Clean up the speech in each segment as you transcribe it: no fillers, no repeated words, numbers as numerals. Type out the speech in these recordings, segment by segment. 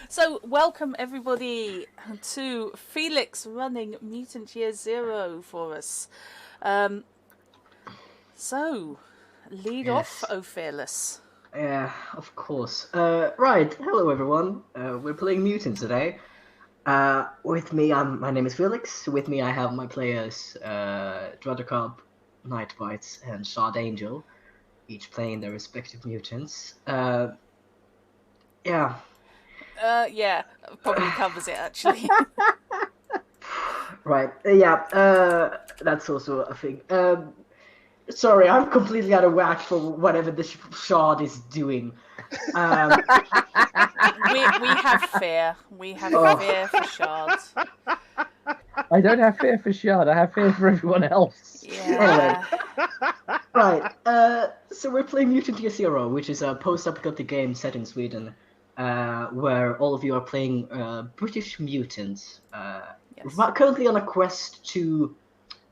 So, welcome everybody to Felix running Mutant Year Zero for us. Um, so, lead off, Yes. oh Fearless. Yeah, of course. Right. Hello, everyone. We're playing Mutant today. With me, my name is Felix. With me, I have my players, Druddercob, Nightbites, and Shard Angel, each playing their respective mutants. Yeah. Yeah, probably covers it actually. Right. Yeah. That's also a thing. Sorry, I'm completely out of whack for whatever this Shard is doing. we have fear. We have Oh. fear for shards. I don't have fear for Shard. I have fear for everyone else. Yeah. Right. So we're playing Mutant Year Zero, which is a post-apocalyptic game set in Sweden, where all of you are playing British mutants. Yes. Currently on a quest to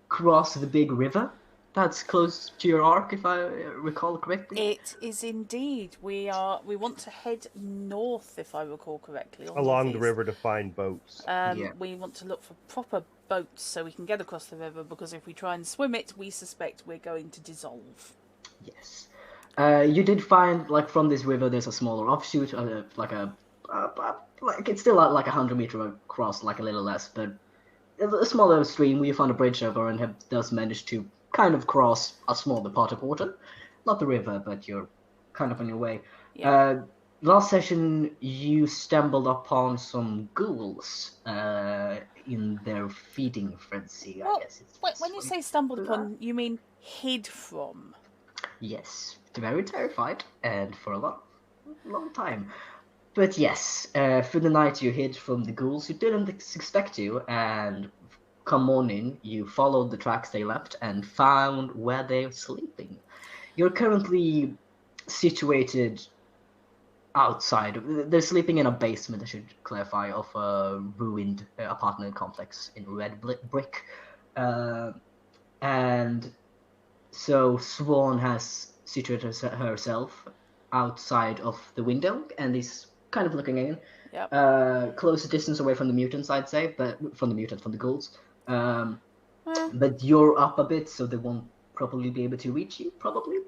cross the big river that's close to your arc, if I recall correctly. It is indeed. We want to head north, if I recall correctly, or Along northeast. the river to find boats. Yeah. We want to look for proper boats so we can get across the river, because if we try and swim it, we suspect we're going to dissolve. Yes. You did find, like, from this river, there's a smaller offshoot, like it's still like 100 meter across, like a little less, but a smaller stream where you found a bridge over and have thus managed to kind of cross a smaller part of water. Not the river, but you're kind of on your way. Yeah. Last session, you stumbled upon some ghouls in their feeding frenzy, Well, I guess. when you say stumbled upon, you mean hid from? Yes, very terrified, and for a long time. But yes, through the night you hid from the ghouls who didn't expect you, and come morning you followed the tracks they left and found where they're sleeping. You're currently situated outside. They're sleeping in a basement, I should clarify, of a ruined apartment complex in red brick. And so Swan has situated herself outside of the window and is kind of looking in. Yep. Close distance away from the mutants, I'd say, but from the ghouls. But you're up a bit, so they won't probably be able to reach you, probably.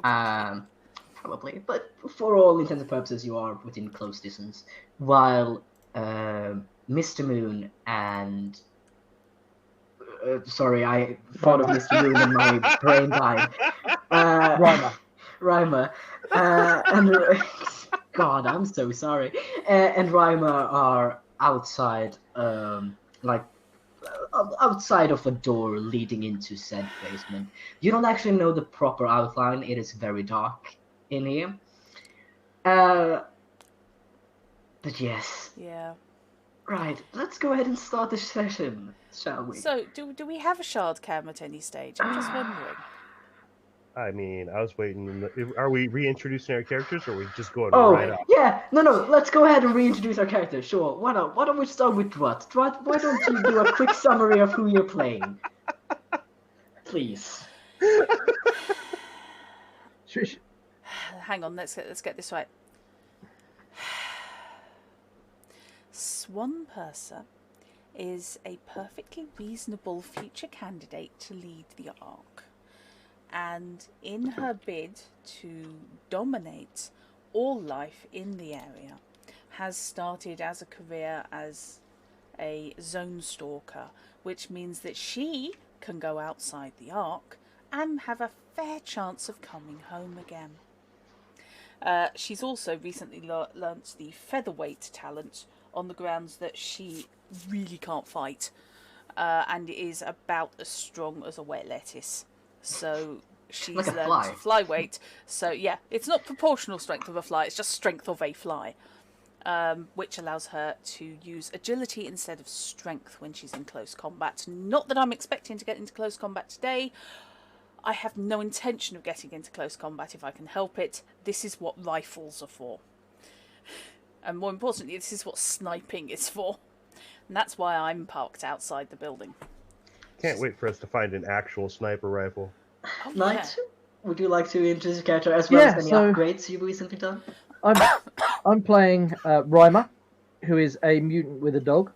Probably. But for all intents and purposes, you are within close distance. While Mr. Moon and... sorry, I thought of Mr. Moon and my brain died. Reimer. And God, I'm so sorry. And Reimer are outside, outside of a door leading into said basement. You don't actually know the proper outline. It is very dark in here. But yes. Yeah. Right, let's go ahead and start the session, shall we? So, do we have a shard cam at any stage? I'm just wondering. I mean, I was waiting. Are we reintroducing our characters, or are we just going right up? Yeah, no, let's go ahead and reintroduce our characters, sure. Why don't we start with Drut? Drut, why don't you do a quick summary of who you're playing? Please. Hang on, let's get this right. Swan Purser is a perfectly reasonable future candidate to lead the Ark. And in her bid to dominate all life in the area, has started as a career as a zone stalker, which means that she can go outside the Ark and have a fair chance of coming home again. She's also recently learnt the featherweight talent on the grounds that she really can't fight, and is about as strong as a wet lettuce. So she's like learned flyweight. So yeah, it's not proportional strength of a fly, it's just strength of a fly. Which allows her to use agility instead of strength when she's in close combat. Not that I'm expecting to get into close combat today. I have no intention of getting into close combat if I can help it. This is what rifles are for. And more importantly, this is what sniping is for. And that's why I'm parked outside the building. Can't wait for us to find an actual sniper rifle. Oh, Knight, would you like to introduce your character as well as any upgrades you've recently done? I'm playing Reimer, who is a mutant with a dog.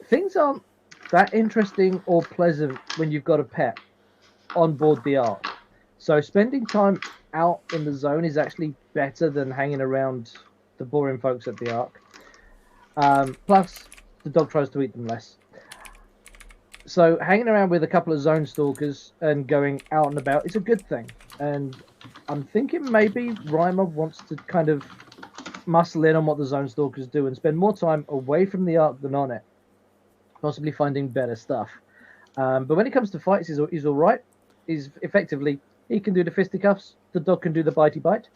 Things aren't that interesting or pleasant when you've got a pet on board the Ark. So spending time out in the zone is actually better than hanging around the boring folks at the Ark. Plus, the dog tries to eat them less. So hanging around with a couple of zone stalkers and going out and about is a good thing. And I'm thinking maybe Reimer wants to kind of muscle in on what the zone stalkers do and spend more time away from the Ark than on it, possibly finding better stuff. But when it comes to fights, he's all right. He's effectively, he can do the fisticuffs, the dog can do the bitey bite,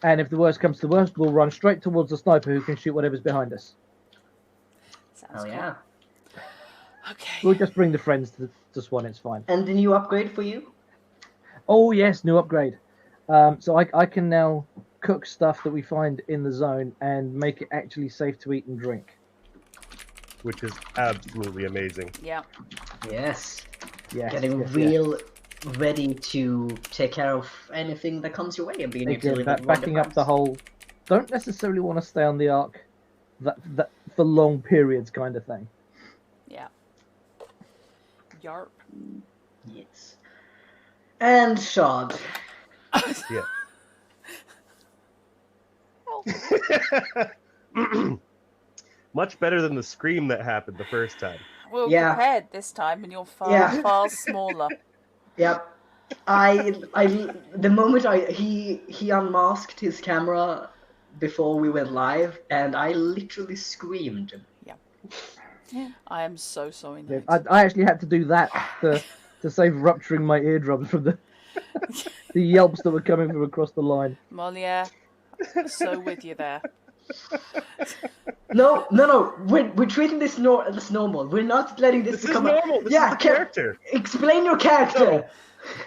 and if the worst comes to worst, we'll run straight towards the sniper who can shoot whatever's behind us. Sounds Oh cool. yeah. Okay. We'll just bring the friends to Swan, it's fine. And the new upgrade for you? Oh yes, new upgrade. So I can now cook stuff that we find in the zone and make it actually safe to eat and drink. Which is absolutely amazing. Yeah. Yes. Yes, Getting yes, real ready to take care of anything that comes your way and being able to Again, backing up the whole. Don't necessarily want to stay on the Ark that for long periods kind of thing. Yeah. Yarp. Yes. And Shard. Yeah. Much better than the scream that happened the first time. Well Yeah. prepared this time, and you're far, Yeah. far smaller. Yep. The moment he unmasked his camera before we went live, and I literally screamed. I am so sorry, Yeah, Nate. I actually had to do that to save rupturing my eardrums from the yelps that were coming from across the line. Moliere, so with you there. No. We're treating this as normal. We're not letting this This is become normal. This is the character. Explain your character. No.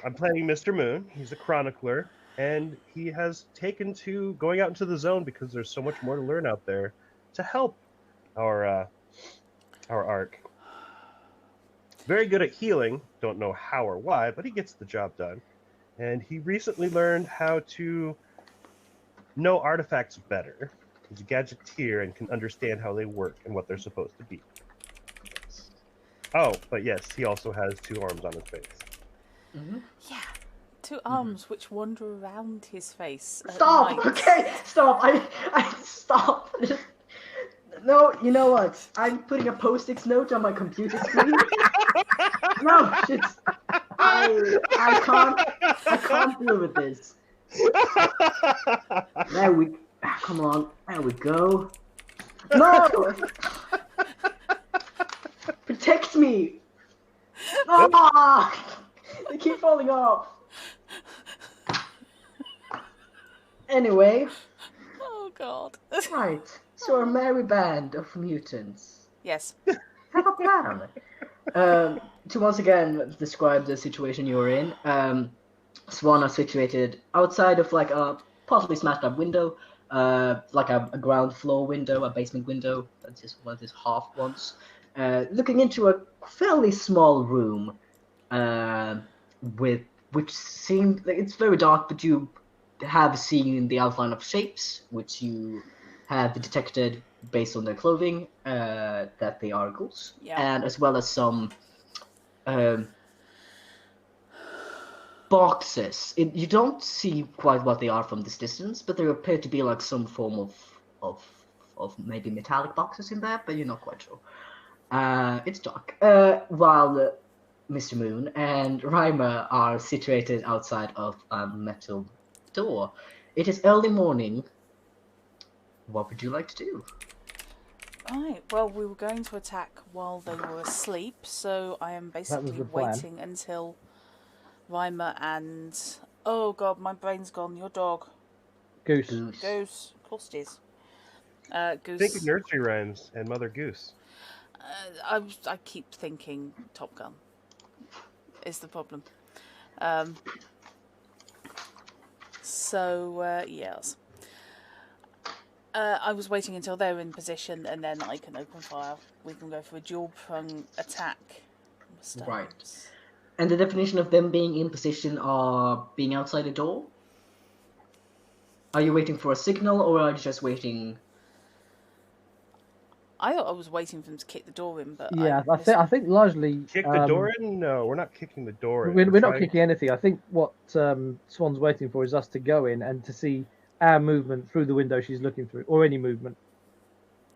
I'm playing Mr. Moon. He's a chronicler, and he has taken to going out into the zone because there's so much more to learn out there to help our arc. Very good at healing. Don't know how or why, but he gets the job done. And he recently learned how to know artifacts better. He's a gadgeteer and can understand how they work and what they're supposed to be. Oh, but yes, he also has 2 arms on his face. Mm-hmm. Yeah. 2 arms which wander around his face. At Stop! night. Okay, stop! I stop! No, you know what? I'm putting a post-it note on my computer screen. No, shit! I can't deal with this. Come on, there we go. No! Protect me! Ah! They keep falling off. Anyway. Oh God. Right, so a merry band of mutants. Yes. Have a plan. To once again describe the situation you're in, Swan are situated outside of like a possibly smashed up window, like a ground floor window, a basement window. That's just one of these half ones. Looking into a fairly small room, which seemed like it's very dark, but you have seen the outline of shapes, which you have detected based on their clothing, that they are ghouls, and as well as some boxes. You don't see quite what they are from this distance, but they appear to be like some form of maybe metallic boxes in there, but you're not quite sure. It's dark. While Mr. Moon and Reimer are situated outside of a metal door. It is early morning. What would you like to do? Right, well, we were going to attack while they were asleep, so I am basically waiting until Reimer and... Oh God, my brain's gone. Your dog. Goose. Of course it is. Goose. Think of nursery rhymes and Mother Goose. I keep thinking Top Gun is the problem. Yes. I was waiting until they're in position, and then I can open fire. We can go for a dual-prong attack. Right. And the definition of them being in position are being outside the door? Are you waiting for a signal, or are you just waiting? I thought I was waiting for him to kick the door in, but Yeah, I missed I think largely Kick the door in? No, we're not kicking the door in. we're not kicking anything. I think what Swan's waiting for is us to go in and to see our movement through the window she's looking through, or any movement.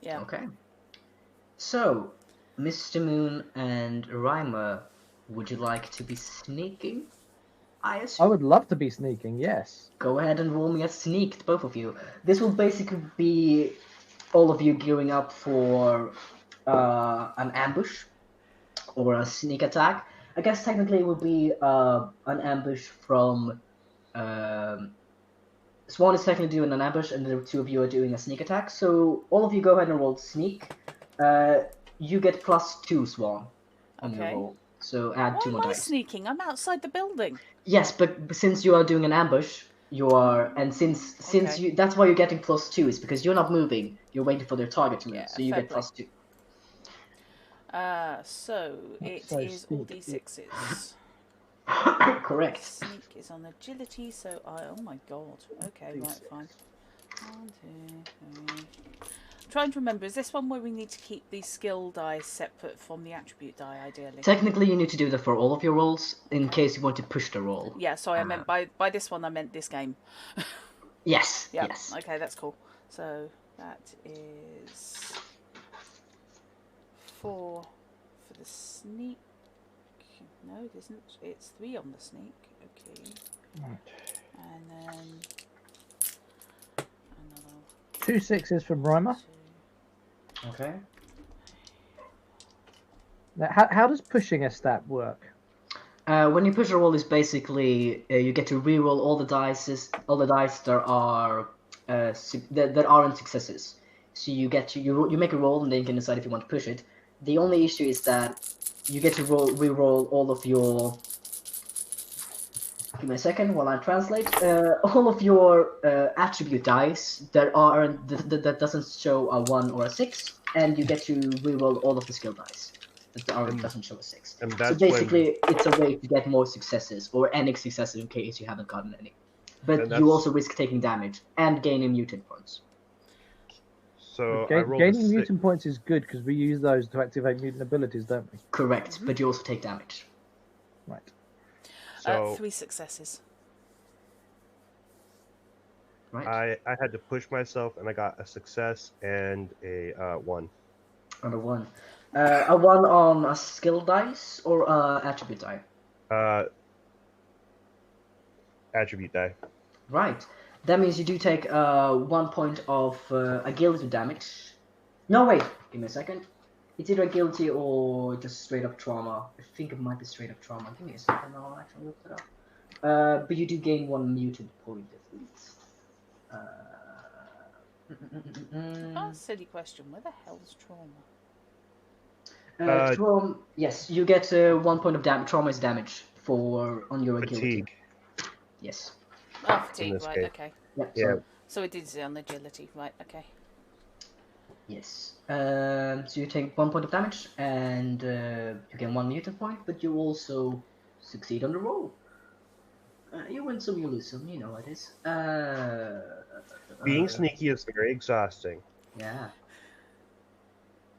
Yeah. Okay. So, Mr. Moon and Reimer, would you like to be sneaking? I I assume. would love to be sneaking. Yes. Go ahead and roll me a sneak, both of you. This will basically be all of you gearing up for an ambush or a sneak attack. I guess technically it would be an ambush from. Swan is technically doing an ambush, and the two of you are doing a sneak attack. So all of you go ahead and roll sneak. You get +2, Swan, on your Okay. roll. So add Why 2 more am I dice. sneaking? I'm outside the building. Yes, but since you are doing an ambush, you are, and since Okay. you, that's why you're getting +2, is because you're not moving. You're waiting for their target to move, Yeah, so you fair get play. +2. So it So is all sneak D6s. Correct. Sneak is on agility, so oh my god. Okay, right, fine. 1, 2, 3. I'm trying to remember, is this one where we need to keep the skill die separate from the attribute die, ideally? Technically, you need to do that for all of your rolls, in case you want to push the roll. Yeah, sorry, I meant by this one, I meant this game. Yes, Yeah, yes. okay, that's cool. So that is 4 for the sneak. No, it isn't. It's 3 on the sneak. Okay. Right. And then another 2 6s from Reimer. 2. Okay. Now, how does pushing a stat work? When you push a roll, is basically you get to re-roll all the dice that are that aren't successes. So you get to you make a roll, and then you can decide if you want to push it. The only issue is that you get to re-roll all of your. Give me a second while I translate. All of your attribute dice that doesn't show a 1 or a 6, and you get to re-roll all of the skill dice that doesn't show a 6. And So that's basically, it's a way to get more successes, or any successes in case you haven't gotten any. But And you that's- also risk taking damage and gaining mutant points. So I rolled Gaining a mutant points is good because we use those to activate mutant abilities, don't we? Correct, but you also take damage. Right. So 3 successes. Right. I had to push myself, and I got a success and a 1. On a 1. A 1 on a skill dice or a attribute die? Attribute die. Right. That means you do take 1 point of agility damage. No, wait. Give me a second. It's either agility or just straight up trauma. I think it might be straight up trauma. Give me a second. I'll actually look it up. But you do gain 1 mutant point at least. Oh, silly question. Where the hell is trauma? Trauma. Yes, you get 1 point of damage. Trauma is damage on your agility. Fatigue. Yes. Oh, In fatigue, this right, case. okay. Yeah. Yeah. Sorry. So it is on agility, right, okay. Yes. So you take 1 point of damage, and you gain 1 mutant point, but you also succeed on the roll. You win some, you lose some. You know how it is. Being sneaky is very exhausting. Yeah.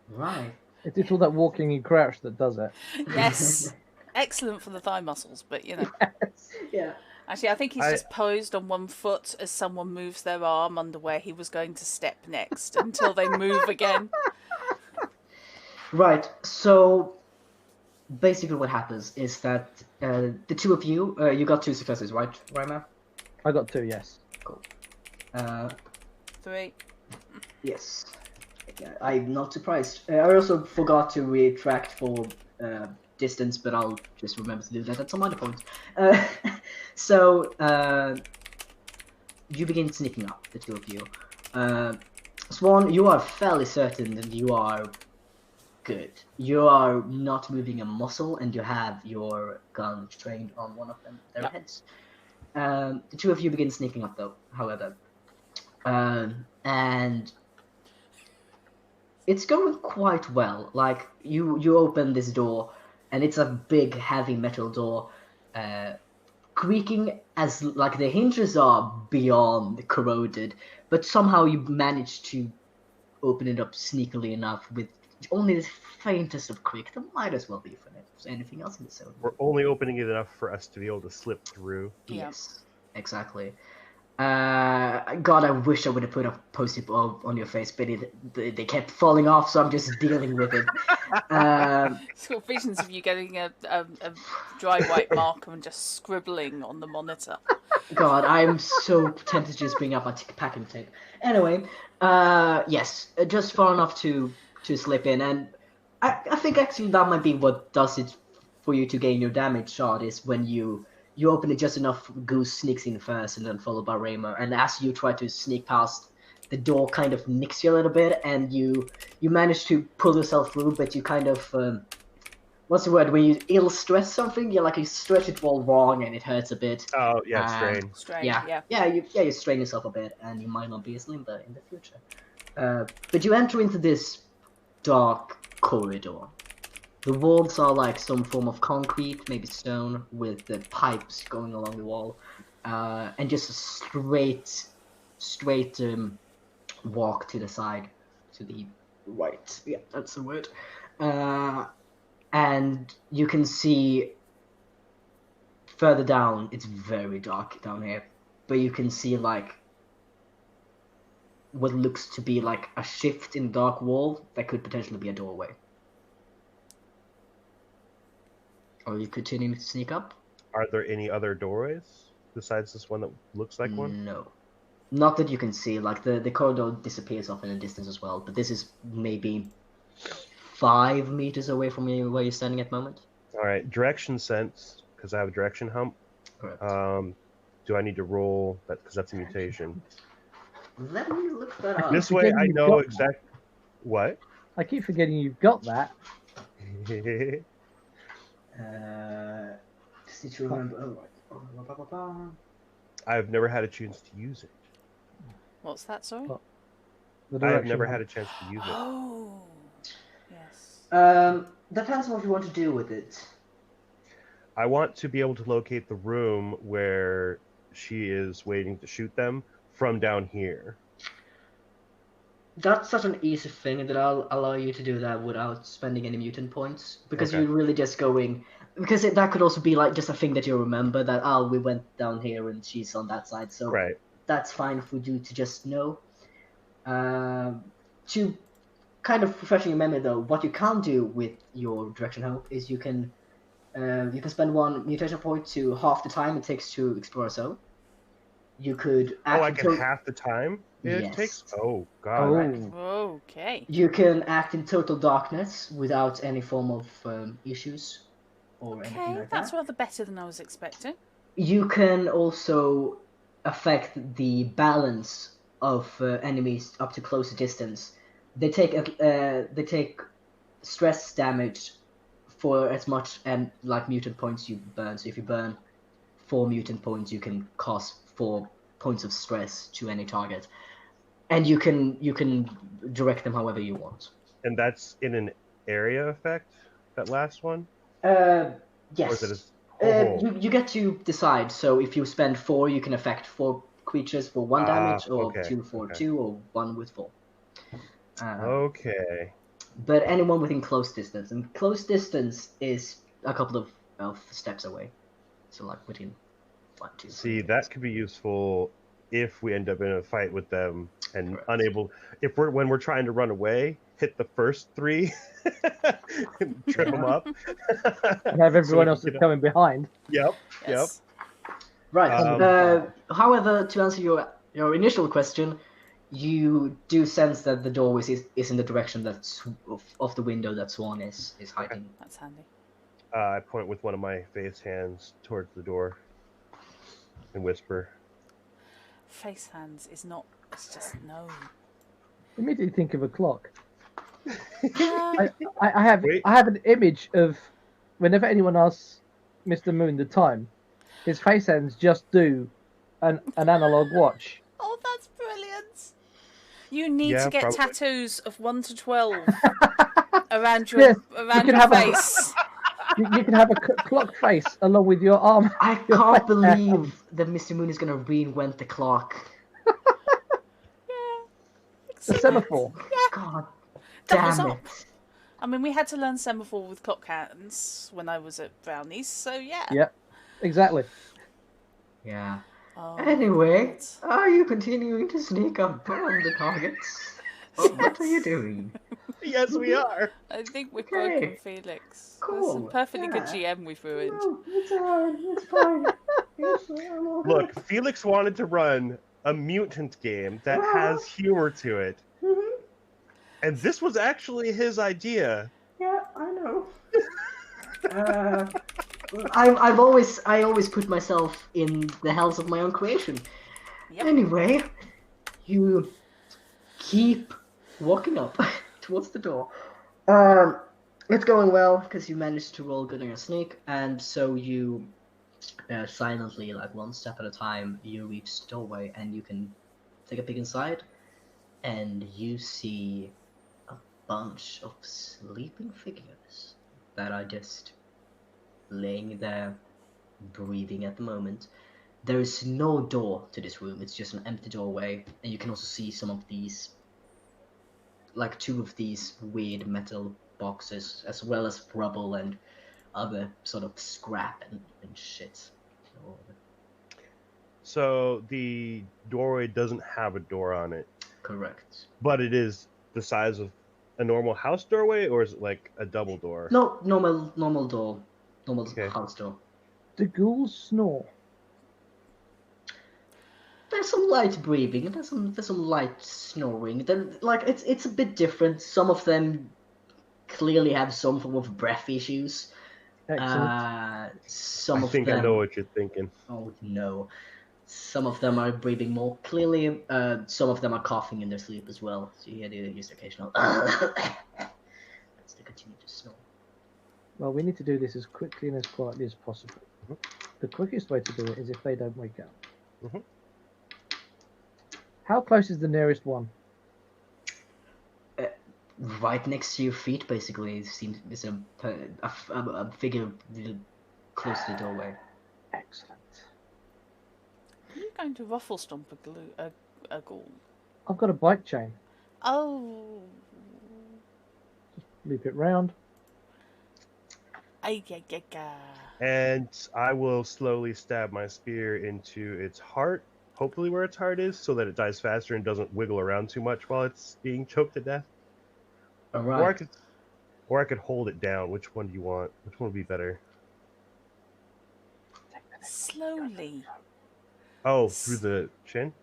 Right. It's all that walking and crouch that does it. Yes. Excellent for the thigh muscles, but you know. Yeah. Actually, I think he's just posed on one foot as someone moves their arm under where he was going to step next until they move again. Right. So basically, what happens is that the two of you, you got 2 successes, right, Reimer? I got 2, yes. Cool. 3. Yes. Yeah, I'm not surprised. I also forgot to retract for distance, but I'll just remember to do that at some other point. So you begin sneaking up, the two of you. Swan, you are fairly certain that you are good. You are not moving a muscle, and you have your gun trained on one of their heads. The two of you begin sneaking up, though, however. And it's going quite well. Like, you open this door, and it's a big, heavy metal door. creaking as like the hinges are beyond corroded, but somehow you manage to open it up sneakily enough with only the faintest of creak. There might as well be for anything else in the zone. We're only opening it enough for us to be able to slip through. Yeah. Yes, exactly. God, I wish I would have put a post-it on your face, but they kept falling off, so I'm just dealing with it. It's got visions of you getting a dry white marker and just scribbling on the monitor. God, I'm so tempted to just bring up my packing tape. Anyway, yes, just far enough to slip in, and I think actually that might be what does it for you to gain your damage shot is when you open it just enough, Goose sneaks in first, and then followed by Raymer, and as you try to sneak past, the door kind of nicks you a little bit, and you manage to pull yourself through, but you kind of what's the word when you ill stress something? You stretch it all wrong and it hurts a bit. Oh yeah, strain. Strain, Yeah. You strain yourself a bit, and you might not be as limber in the future. But you enter into this dark corridor. The walls are like some form of concrete, maybe stone, with the pipes going along the wall, and just a straight walk to the side, to the right. Yeah, that's the word. And you can see further down, it's very dark down here, but you can see like what looks to be like a shift in the dark wall that could potentially be a doorway. Are you continuing to sneak up? Are there any other doorways besides this one that looks like one? No. Not that you can see. Like the corridor disappears off in the distance as well, but this is maybe 5 meters away from you where you're standing at the moment. All right, direction sense, because I have a direction hump. Correct. Do I need to roll that because that's a mutation? Let me look that up. This way, I know exactly what. I keep forgetting you've got that. Just need to remember. I've never had a chance to use it. What's that, sorry? What? I've never had a chance to use it. Oh, yes. Depends on what you want to do with it. I want to be able to locate the room where she is waiting to shoot them from down here. That's such an easy thing that I'll allow you to do that without spending any mutant points, because Okay. you're really just going. Because that could also be like just a thing that you remember that we went down here and she's on that side, so Right. that's fine for you to just know. To kind of refreshing your memory though, what you can do with your direction help is you can spend 1 mutation point to half the time it takes to explore a zone. You could Oh, I can half the time it Yes. takes? Oh, God. Oh, Okay. You can act in total darkness without any form of issues or anything Okay, like that's that. rather better than I was expecting. You can also affect the balance of enemies up to closer distance. They take stress damage for as much like mutant points you burn. So if you burn 4 mutant points, you can cause 4 points of stress to any target, and you can direct them however you want. And that's in an area effect, that last one? Yes. Or is it a... You get to decide. So if you spend 4, you can affect 4 creatures for 1 damage, or okay, 2 for okay. 2, or 1 with 4. Okay. But anyone within close distance, and close distance is a couple of steps away. So like within 1, 2. See, 3 that could be useful if we end up in a fight with them and Correct. unable... when we're trying to run away, hit the first 3 and trip them up. and have everyone So else that's coming behind. Yep, Yes. Right. Um, However, to answer your initial question, you do sense that the door is in the direction that's of the window that Swan is hiding. That's handy. I point with one of my face hands towards the door and whisper. Face hands is not. It's just no. Immediately think of a clock. Uh, I have Wait. I have an image of whenever anyone asks Mr. Moon the time, his face hands just do an analog watch. oh, that's brilliant. You need Yeah, to get probably. tattoos of 1 to 12 around your Yes, around can your have a- face. You can have a clock face along with your arm. I Your can't left believe that Mr. Moon is gonna reinvent the clock. Yeah, The excellent. semaphore. God Doubles damn up. it. I mean, we had to learn semaphore with clock hands when I was at Brownies, so yeah. Yeah, exactly. Yeah. Oh, Anyway, God. are you continuing to sneak up on the targets? What are you doing? Yes, we are. I think we've Okay. broken Felix. There's some Cool. perfectly good Yeah. GM we've ruined. No, it's alright. It's fine. I'm okay. Look, Felix wanted to run a mutant game that has humor to it, Mhm. and this was actually his idea. Yeah, I know. I always put myself in the hells of my own creation. Yep. Anyway, you keep walking up towards the door. It's going well because you managed to roll good on your sneak, and so you silently, like one step at a time, you reach the doorway, and you can take a peek inside, and you see a bunch of sleeping figures that are just laying there, breathing at the moment. There is no door to this room, it's just an empty doorway, and you can also see some of these, like two of these weird metal boxes, as well as rubble and other sort of scrap and shit. So the doorway doesn't have a door on it, Correct. but it is the size of a normal house doorway, or is it like a double door? No, normal door. Normal Okay. house door. The ghouls snore. There's some light breathing, there's some light snoring. Then like it's a bit different. Some of them clearly have some form of breath issues. Excellent. Some I of think them. I know what you're thinking. Oh no. Some of them are breathing more clearly. Some of them are coughing in their sleep as well. So you hear just occasional. As they continue to snore. Well, we need to do this as quickly and as quietly as possible. Mhm. The quickest way to do it is if they don't wake up. Mhm. How close is the nearest one? Right next to your feet, basically, seems is a figure close to the doorway. Excellent. Are you going to ruffle stomp a ghoul? I've got a bike chain. Oh. Loop it round. Ay, ay, ay, ay. And I will slowly stab my spear into its heart, hopefully where its heart is, so that it dies faster and doesn't wiggle around too much while it's being choked to death. All Or I right. could hold it down. Which one do you want? Which one would be better? Slowly. Oh, through the chin?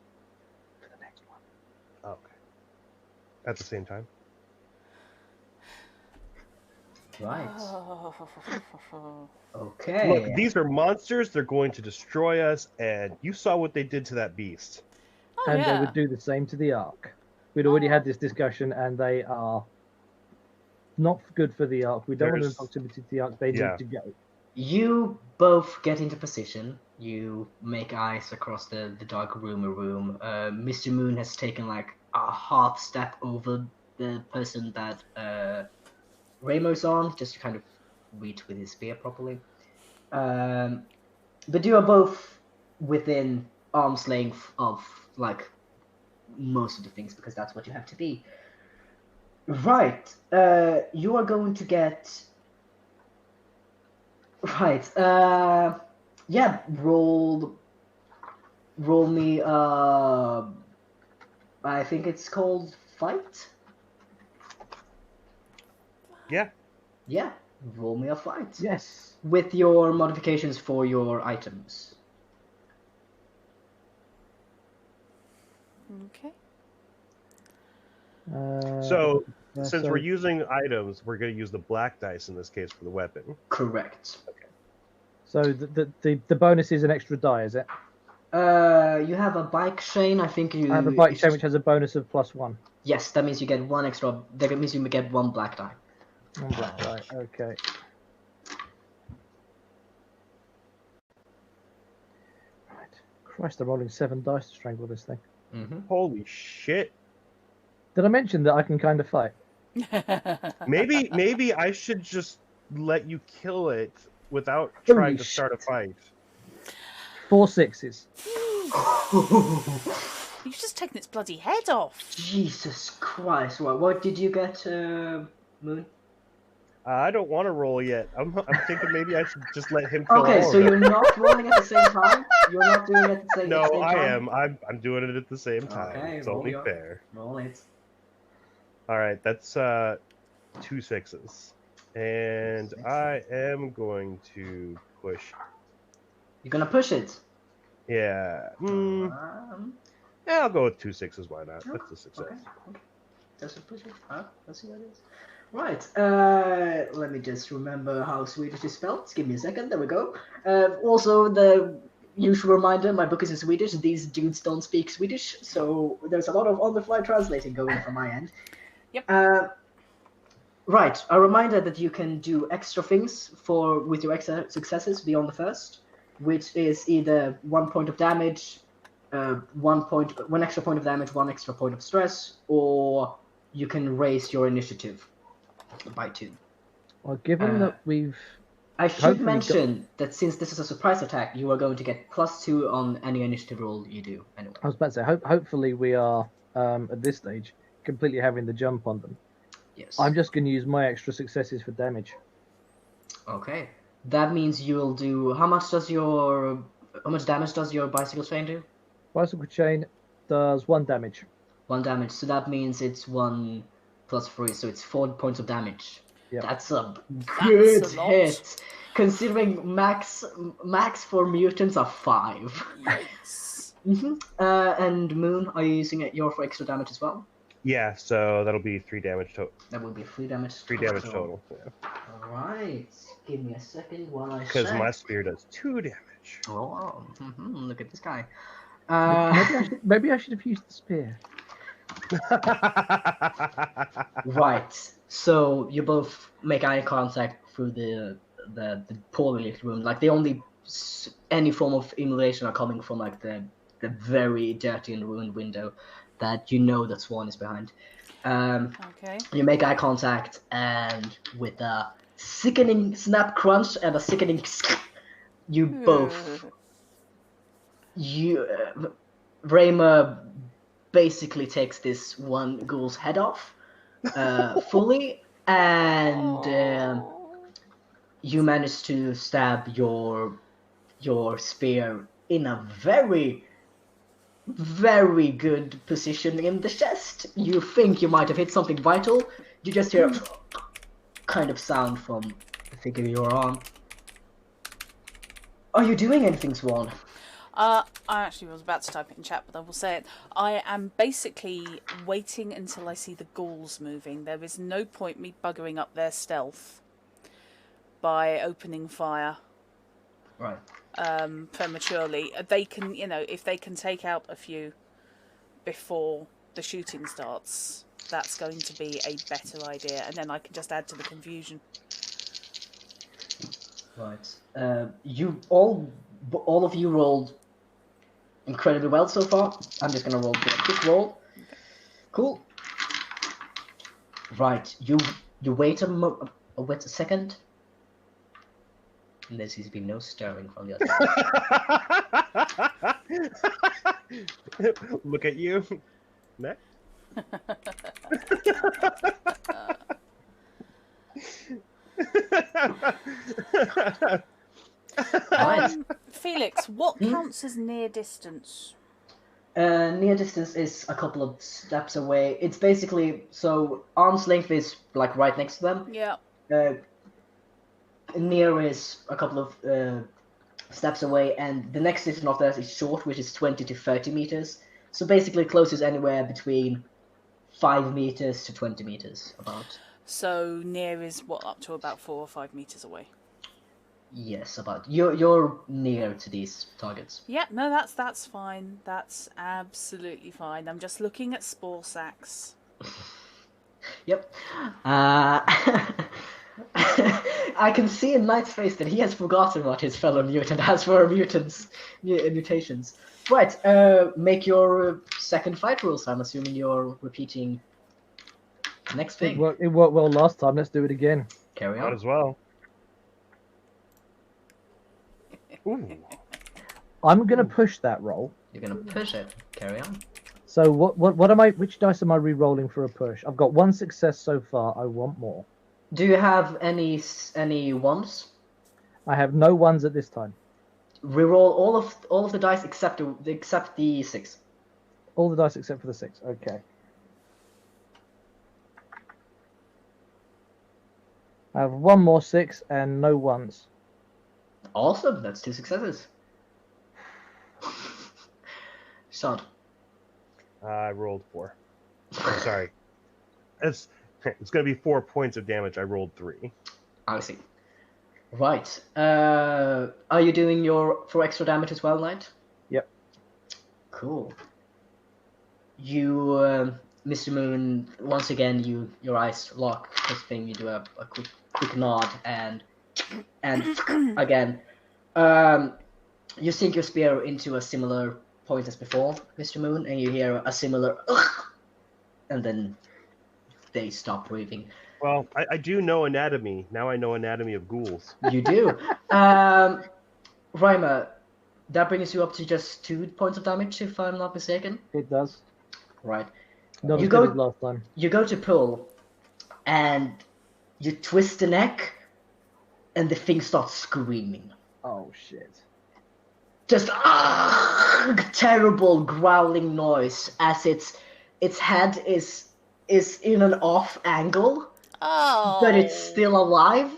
To the next one. Oh, okay. At the same time. Right. Oh. Okay. Look, these are monsters. They're going to destroy us, and you saw what they did to that beast. Oh, And yeah. they would do the same to the Ark. We'd already had this discussion, and they are not good for the Ark. We don't want them in There's- proximity to the Ark. They Yeah. need to go. You both get into position. You make eyes across the dark room. Mr. Moon has taken like a half step over the person that Raymo's on, just to kind of reach with his spear properly. But you are both within arm's length of like most of the things because that's what you have to be. Right. You are going to get. Right. Yeah. Roll me. I think it's called fight. Yeah. Yeah. Roll me a fight. Yes. With your modifications for your items. Okay. So, yeah, since so- we're using items, we're going to use the black dice in this case for the weapon. Correct. So the bonus is an extra die, is it? You have a bike chain. I think you. I have a bike chain which has a bonus of +1. Yes, that means you get one extra. That means you get one black die. One black die. Okay. Right. Christ, I'm rolling 7 dice to strangle this thing. Mm-hmm. Holy shit. Did I mention that I can kind of fight? Maybe I should just let you kill it without Holy trying to start a shit. fight. 4 sixes. You've just taken its bloody head off. Jesus Christ! What did you get, Moon? I don't want to roll yet. I'm thinking maybe I should just let him kill Okay, all so of you're them. not rolling at the same time. You're not doing it at the same, No, at the same I time. am. I'm doing it at the same time. Okay, It's roll only your- fair. Roll it. All right, that's 2 sixes, and 2 I am going to push. You're gonna push it. Yeah. Um, Yeah, I'll go with 2 sixes. Why not? That's a success. Okay. Does it push it? Let's see what it is. Right. Let me just remember how Swedish is spelled. Give me a second. There we go. Also, the usual reminder: my book is in Swedish. These dudes don't speak Swedish, so there's a lot of on-the-fly translating going from my end. Yep. Right. A reminder that you can do extra things with your extra successes beyond the first, which is either 1 point of damage, 1 extra point of damage, 1 extra point of stress, or you can raise your initiative by 2. Well, given that we've I should Hopefully mention that since this is a surprise attack, you are going to get +2 on any initiative roll you do. Anyway. I was about to say, hopefully we are at this stage completely having the jump on them. Yes. I'm just going to use my extra successes for damage. Okay. That means you'll do. How much damage does your bicycle chain do? Bicycle chain does 1 damage. 1 damage. So that means it's 1 plus 3, so it's 4 points of damage. Yep. That's a good a lot. hit. Considering max for mutants are 5. Yikes. And Moon, are you using your for extra damage as well? Yeah, so that'll be 3 damage total. That will be 3 damage. 3 damage total. Yeah. Alright. Give me a second while I Because check. my spear does 2 damage. Oh, look at this guy. Maybe I should have used the spear. Right. So you both make eye contact through the poorly lit room. Like the only any form of emulation are coming from like the very dirty and ruined window that you know that Swan is behind. Okay. You make eye contact, and with a sickening snap crunch and a sickening, you both Rayma basically takes this one ghoul's head off fully, and you manage to stab your spear in a very, very good position in the chest. You think you might have hit something vital. You just hear kind of sound from the figure you're on. Are you doing anything, Swan? I actually was about to type it in chat, but I will say it. I am basically waiting until I see the ghouls moving. There is no point me buggering up their stealth by opening fire. Right. Prematurely. They can, if they can take out a few before the shooting starts, that's going to be a better idea, and then I can just add to the confusion. Right. You all of you rolled incredibly well so far. I'm just gonna roll for a quick roll. Cool. Right. You wait a second. And there seems to be no stirring from the other side. Look at you. Matt? Felix, what counts as near distance? Near distance is a couple of steps away. It's basically so arm's length is like right next to them. Yeah. Near is a couple of steps away, and the next distance of that is short, which is 20 to 30 meters. So basically, close is anywhere between 5 meters to 20 meters, about. So near is what, up to about 4 or 5 meters away? Yes, about. You're near to these targets. Yeah, no, that's fine. That's absolutely fine. I'm just looking at spore sacks. Yep. I can see in Knight's face that he has forgotten what his fellow mutant has for mutations. Right, make your second fight rules. I'm assuming you're repeating the next thing. It worked well last time. Let's do it again. Carry Might on. as well. Ooh. I'm gonna push that roll. You're gonna push it. Carry on. So what am I? Which dice am I re-rolling for a push? I've got one success so far. I want more. Do you have any ones? I have no ones at this time. Reroll all of the dice except the 6. All the dice except for the 6. Okay. I have one more 6 and no ones. Awesome. That's 2 successes. Shot. I rolled 4. I'm sorry. It's going to be 4 points of damage. I rolled 3. I see. Right. Are you doing your 4 extra damage as well, Knight? Yep. Cool. You, Mr. Moon, once again, your eyes lock. This thing, you do a quick nod, and again, you sink your spear into a similar point as before, Mr. Moon, and you hear a similar ugh, and then they stop breathing. Well, I do know anatomy. Now I know anatomy of ghouls. You do. Reimer, that brings you up to just 2 points of damage, if I'm not mistaken. It does. Right. Not You as good go- as last time. You go to pull, and you twist the neck, and the thing starts screaming. Oh shit. Just terrible growling noise as its head is in an off angle, Oh. but it's still alive,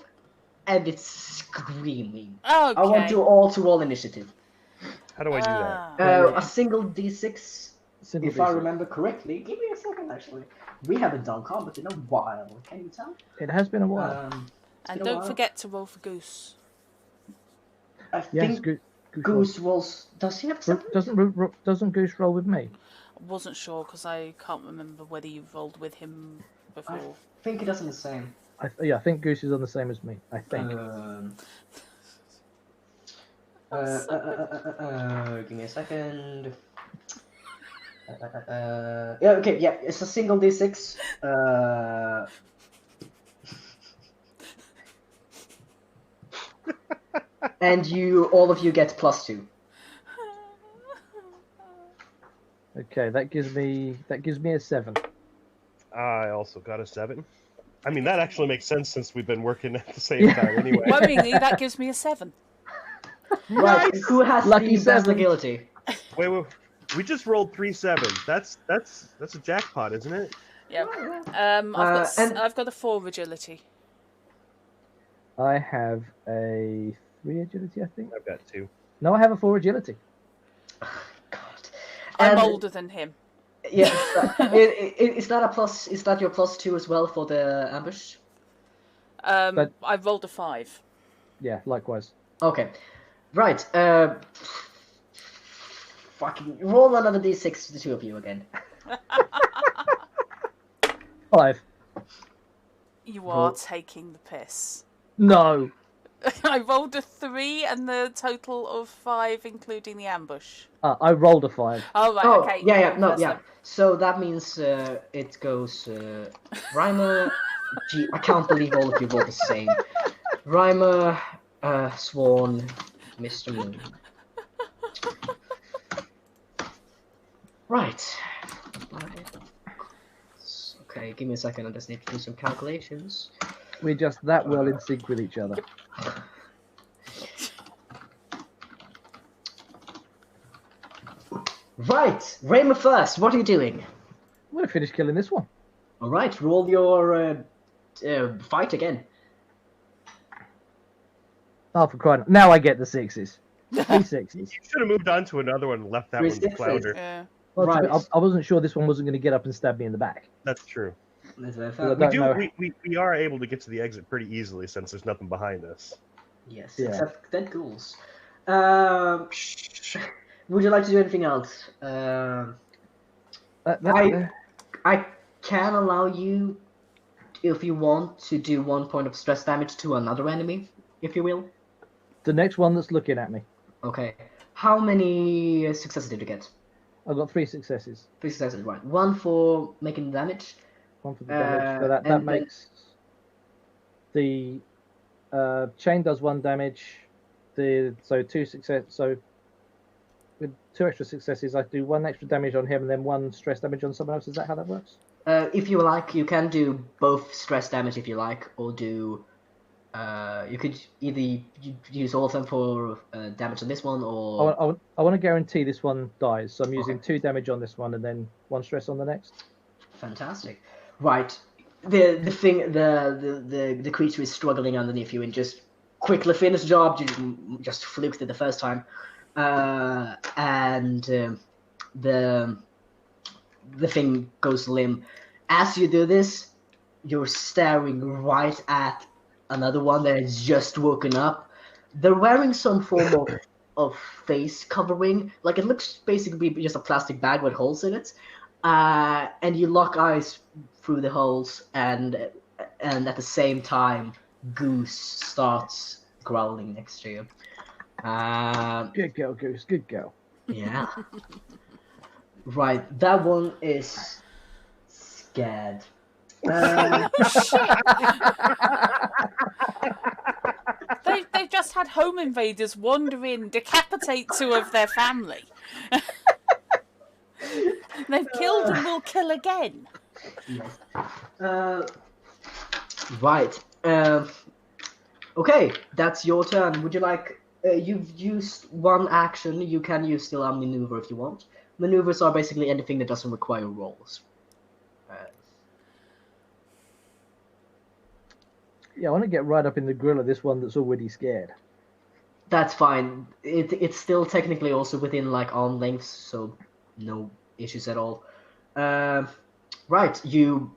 and it's screaming. Okay. I want you all to roll initiative. How do I do that? Ah. A single d6, Single if I D6. remember correctly. Give me a second, actually. We haven't done combat in a while. Can you tell? It has been a while. It's And been a don't while. forget to roll for Goose. I Yes, think Goose Goose rolls. Does he have rolls. something? Doesn't Goose roll with me? I wasn't sure because I can't remember whether you've rolled with him I before. think he doesn't the same. I think Goose is on the same as me. I think. Give me a second. Yeah, okay, yeah, it's a single d6. And all of you get +2. Okay, that gives me a 7. I also got a 7. I mean, that actually makes sense since we've been working at the same time anyway. Worryingly, that gives me a 7. Right, Nice! who has Lucky the best 7. agility? Wait, we just rolled 3 7s. That's a jackpot, isn't it? Yeah. And- I've got a 4 agility. I have a 3 agility, I think. I've got 2. No, I have a 4 agility. God. I'm And- older than him. Yeah, is that a plus? Is that your +2 as well for the ambush? I rolled a 5. Yeah, likewise. Okay, right. Fucking roll another d6 for the 2 of you again. 5. You are taking the piss. No. I rolled a 3 and the total of 5, including the ambush. I rolled a 5. Oh, right, Oh, okay. yeah, no, that's yeah. So that means it goes Reimer. Gee, I can't believe all of you rolled the same. Reimer, Swan, Mr. Moon. Right. Okay, give me a second. I just need to do some calculations. We're just that well in sync with each other. Right, Reimer first. What are you doing? I'm gonna finish killing this one. All right, roll your fight again. Oh, for crying! Now I get the 6s. 3 6s. You should have moved on to another one and left that 3 one sixes. flounder. Yeah. Well, Right. I wasn't sure this one wasn't going to get up and stab me in the back. That's true. That's very Well, fair. I don't know. We are able to get to the exit pretty easily since there's nothing behind us. Yes, Yeah. except dead ghouls. Would you like to do anything else? I can allow you, if you want, to do 1 point of stress damage to another enemy, if you will. The next one that's looking at me. Okay. How many successes did you get? I've got 3 successes. 3 successes, right. 1 for making damage. 1 for the damage. So that and then- makes the chain does 1 damage. So 2 success. So with 2 extra successes, I do 1 extra damage on him and then 1 stress damage on someone else. Is that how that works? If you like, you can do both stress damage if you like, or do. You could either use all of them for damage on this one, or I want to guarantee this one dies, so I'm using Okay. 2 damage on this one and then 1 stress on the next. fantastic. Right, the creature is struggling underneath you, and just quickly finish job. You just fluked it the first time, and the thing goes limp. As you do this, you're staring right at another one that has just woken up. They're wearing some form of face covering. Like, it looks basically just a plastic bag with holes in it. And you lock eyes through the holes, and at the same time, Goose starts growling next to you. Good girl, Goose. Good girl. Yeah. Right, that one is scared. They've just had home invaders wander in, decapitate 2 of their family. They've killed and will kill again. Yes. Right. Okay, that's your turn. Would you like? You've used 1 action. You can use still a maneuver if you want. Maneuvers are basically anything that doesn't require rolls. Yeah, I want to get right up in the grill of this one that's already scared. That's fine. It's still technically also within like arm length, so no issues at all. Right, you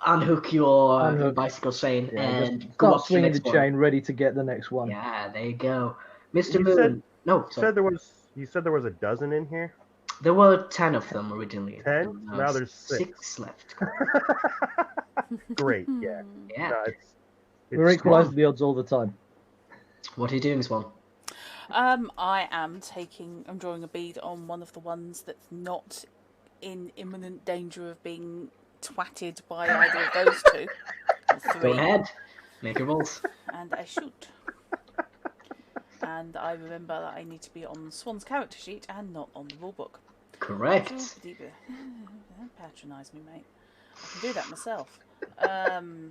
unhook your bicycle chain and go start up to the swinging next the one. chain, ready to get the next one. Yeah, there you go, Mr. You Moon. said- No, You sorry. said there was a dozen in here. There were 10 of them originally. 10? Now there's 6. left. Great. Yeah. Yeah. No, it's We're equalising strong. the odds all the time. What are you doing, Swan? I am drawing a bead on one of the ones that's not in imminent danger of being twatted by either of those 2. 3. Go ahead. Make your rolls. And I shoot. And I remember that I need to be on Swan's character sheet and not on the rulebook. Correct. Don't patronise me, mate. I can do that myself.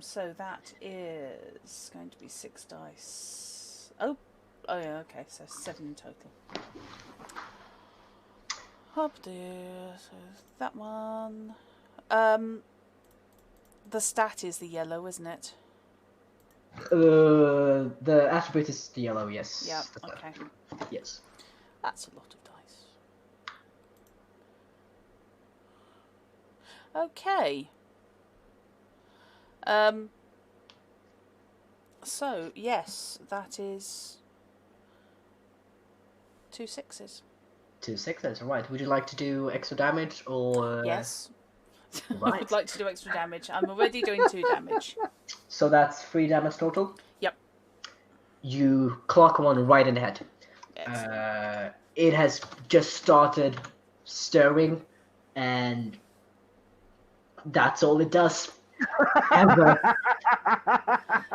So that is going to be 6 dice. Oh yeah, okay, so 7 in total. Up there, so that one. The stat is the yellow, isn't it? The attribute is the yellow, yes. Yeah, That's that. okay. Yes. That's a lot of dice. Okay. So, yes, that is 2 6s. 2 6s, right. Would you like to do extra damage, or... Yes. I Right. would like to do extra damage. I'm already doing 2 damage. So that's 3 damage total? Yep. You clock one right in the head. Excellent. It has just started stirring, and that's all it does. Ever.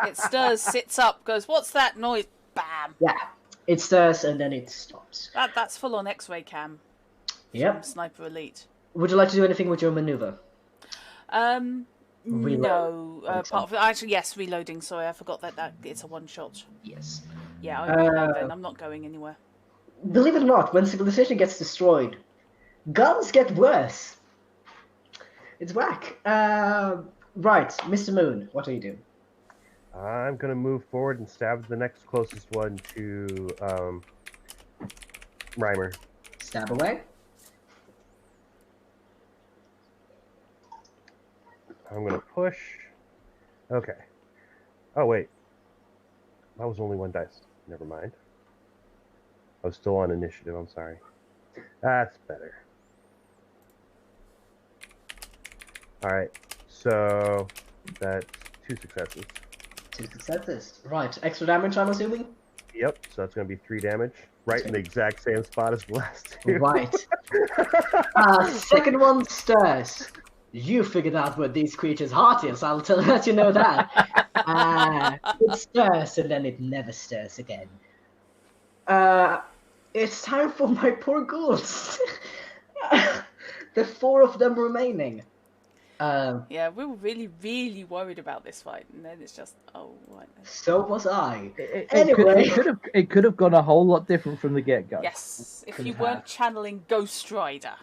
It stirs, sits up, goes, "What's that noise?" Bam! Yeah. It stirs, and then it stops. That's full on X-ray cam. Yep. From Sniper Elite. Would you like to do anything with your maneuver? No. Reload, Apart from actually, yes, reloading. Sorry, I forgot that it's a one shot. Yes. Yeah, I reload then. I'm not going anywhere. Believe it or not, when civilization gets destroyed, guns get worse. It's whack. Right, Mr. Moon, what are you doing? I'm gonna move forward and stab the next closest one to Reimer. Stab away. I'm gonna push. Okay. Oh wait, that was only 1 dice. Never mind. I was still on initiative. I'm sorry. That's better. All right. So that's 2 successes. 2 successes. Right, extra damage, I'm assuming? Yep. So that's gonna be 3 damage, right in the exact same spot as the last 2. Right. Second one stirs. You figured out what these creatures' heart is, let you know that. It stirs and then it never stirs again. It's time for my poor ghouls. The 4 of them remaining. Yeah, we were really, really worried about this fight, and then it's just, oh, right. So was I. It Anyway. could have gone a whole lot different from the get-go. Yes, if Could you have. weren't channeling Ghost Rider.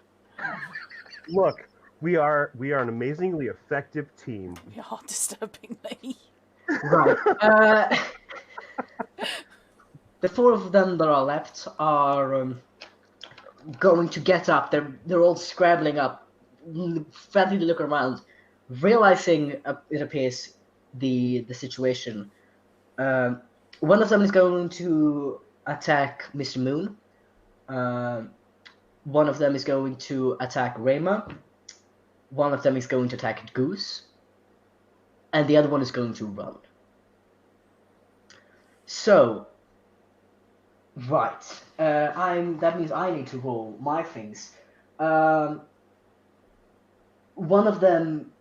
Look, we are an amazingly effective team. We are disturbingly. Right. The 4 of them that are left are going to get up. They're all scrabbling up, frantically look around, realizing it appears the situation. One of them is going to attack Mr. Moon. One of them is going to attack Rayma. One of them is going to attack Goose. And the other one is going to run. So, right. That means I need to roll my things. One of them,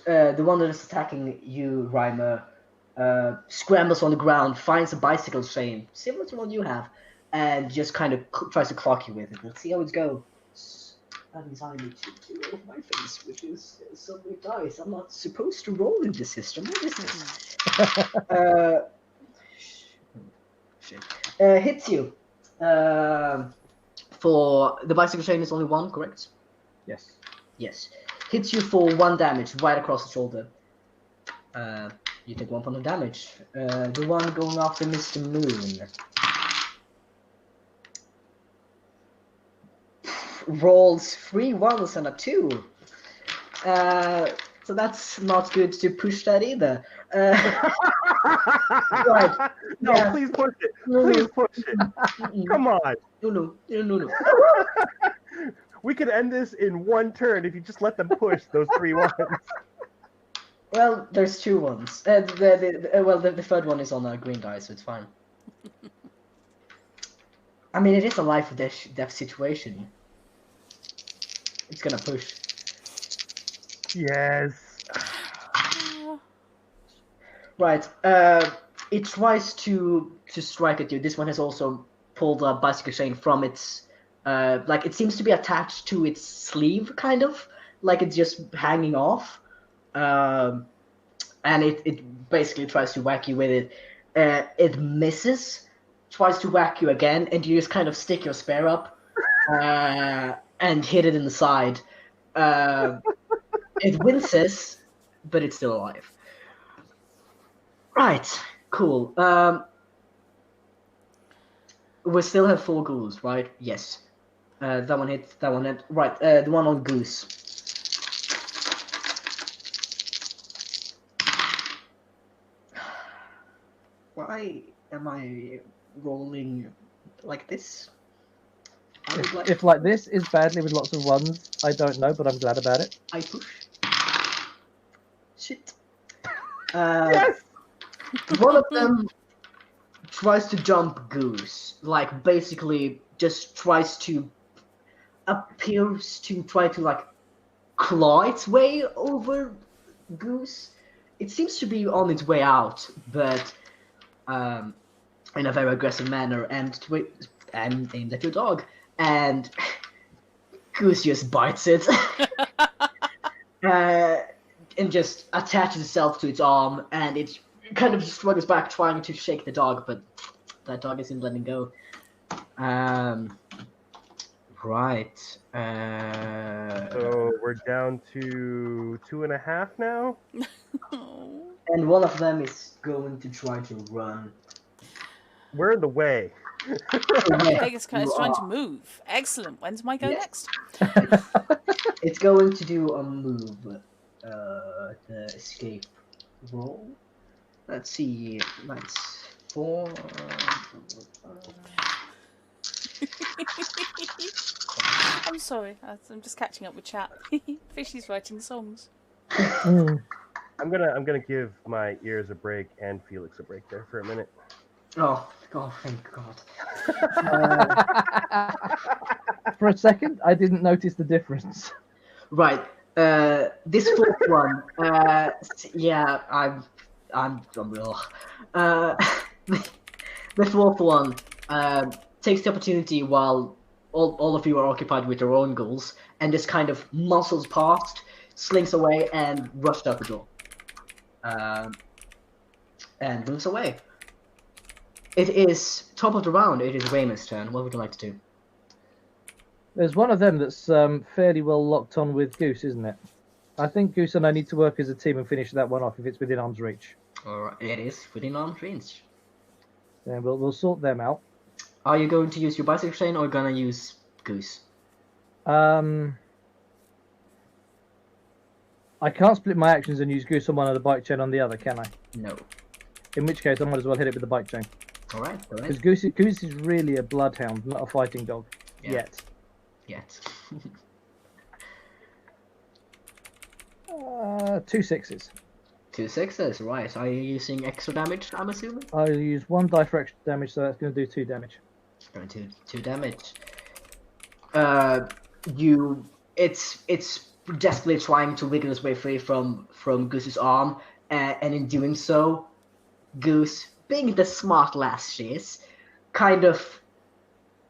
the one that is attacking you, Rayma, scrambles on the ground, finds a bicycle chain, similar to one you have, and just kind of tries to clock you with it. Let's see how it goes. That means I need to roll my face, which is so many dice. I'm not supposed to roll in this system. What is this? Shit. Hits you. For the bicycle chain is only 1, correct? Yes. Yes. Hits you for 1 damage right across the shoulder. You take 1 point of damage. The one going after Mr. Moon rolls 3 1s and a 2. So that's not good to push that either. Right. No, Yeah. please push it. No, Please no. push it. Come on. No. We could end this in 1 turn if you just let them push those 3 ones. Well, there's 2 ones. The third one is on a green die, so it's fine. I mean, it is a life or death situation. It's gonna push. Yes. Right. It tries to strike at you. This one has also pulled a bicycle chain from its. Like it seems to be attached to its sleeve, kind of like it's just hanging off. And it basically tries to whack you with it. It misses, tries to whack you again, and you just kind of stick your spear up and hit it in the side. It winces, but it's still alive. Right, cool. We still have 4 ghouls, right? Yes. That one hit, that one hit. Right, the one on Goose. Why am I rolling like this? If like this is badly with lots of 1s, I don't know, but I'm glad about it. I push. Shit. Yes. One of them tries to jump Goose, like basically just appears to try to like claw its way over Goose. It seems to be on its way out, but in a very aggressive manner, and aimed at your dog, and Goose just bites it. And just attaches itself to its arm, and it kind of struggles back, trying to shake the dog, but that dog isn't letting go. Right. So we're down to 2.5 now. And one of them is going to try to run. We're in the way. Vegas is trying to move. Excellent. When's my go Yes. next? It's going to do a move. The escape roll. Let's see. That's 4. I'm sorry. I'm just catching up with chat. Fishy's writing songs. Mm. I'm gonna give my ears a break and Felix a break there for a minute. Oh, thank God. For a second, I didn't notice the difference. Right. This 4th one. Yeah, I'm ugh. The 4th one takes the opportunity while all of you are occupied with your own goals, and just kind of muscles past, slinks away, and rushes out the door. And moves away. It is top of the round. It is Raymond's turn. What would you like to do? There's one of them that's fairly well locked on with Goose, isn't it? I think Goose and I need to work as a team and finish that one off if it's within arm's reach. Or it is within arm's reach. Then we'll sort them out. Are you going to use your bicycle chain or gonna use Goose? I can't split my actions and use Goose on one and the bike chain on the other, can I? No. In which case, I might as well hit it with the bike chain. All right. Go Because ahead. Goose is really a bloodhound, not a fighting dog. Yeah. Yet. Yet. 2 6s. 2 6s. Right. Are you using extra damage? I'm assuming. I'll use 1 die for extra damage, so that's going to do 2 damage. Going to 2 damage. It's desperately trying to wiggle its way free from Goose's arm, and in doing so, Goose, being the smart lass she is, kind of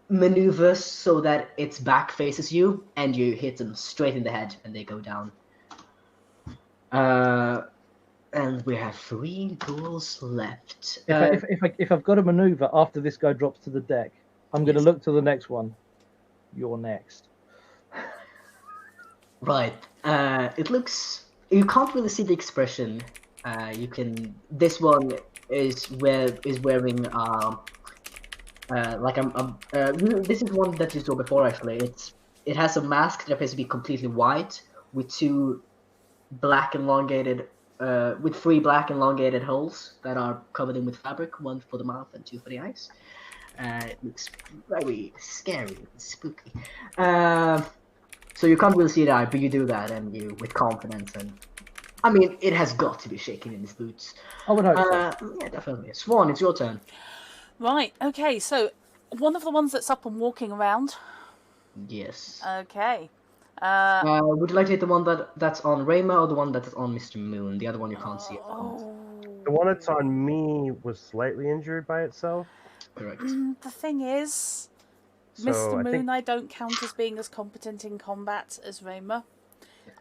maneuvers so that its back faces you, and you hit them straight in the head, and they go down. And we have 3 ghouls left. If I've got a maneuver after this guy drops to the deck, I'm going to look to the next one. You're next. Right. It looks. You can't really see the expression. You can. This one is wearing this is one that you saw before actually. It has a mask that appears to be completely white with 2 black elongated with 3 black elongated holes that are covered in with fabric, 1 for the mouth and 2 for the eyes. It looks very scary and spooky. So you can't really see that, but you do that, and you with confidence, and I mean, it has got to be shaking in its boots. I would hope so. Yeah, definitely. Swan, it's your turn. Right, okay, so one of the ones that's up and walking around. Yes. Okay. Would you like to hit the one that's on Rayma or the one that's on Mr. Moon? The other one you can't see at the moment. Oh. The one that's on me was slightly injured by itself. Correct. The thing is, So Mr. I Moon, think I don't count as being as competent in combat as Rayma.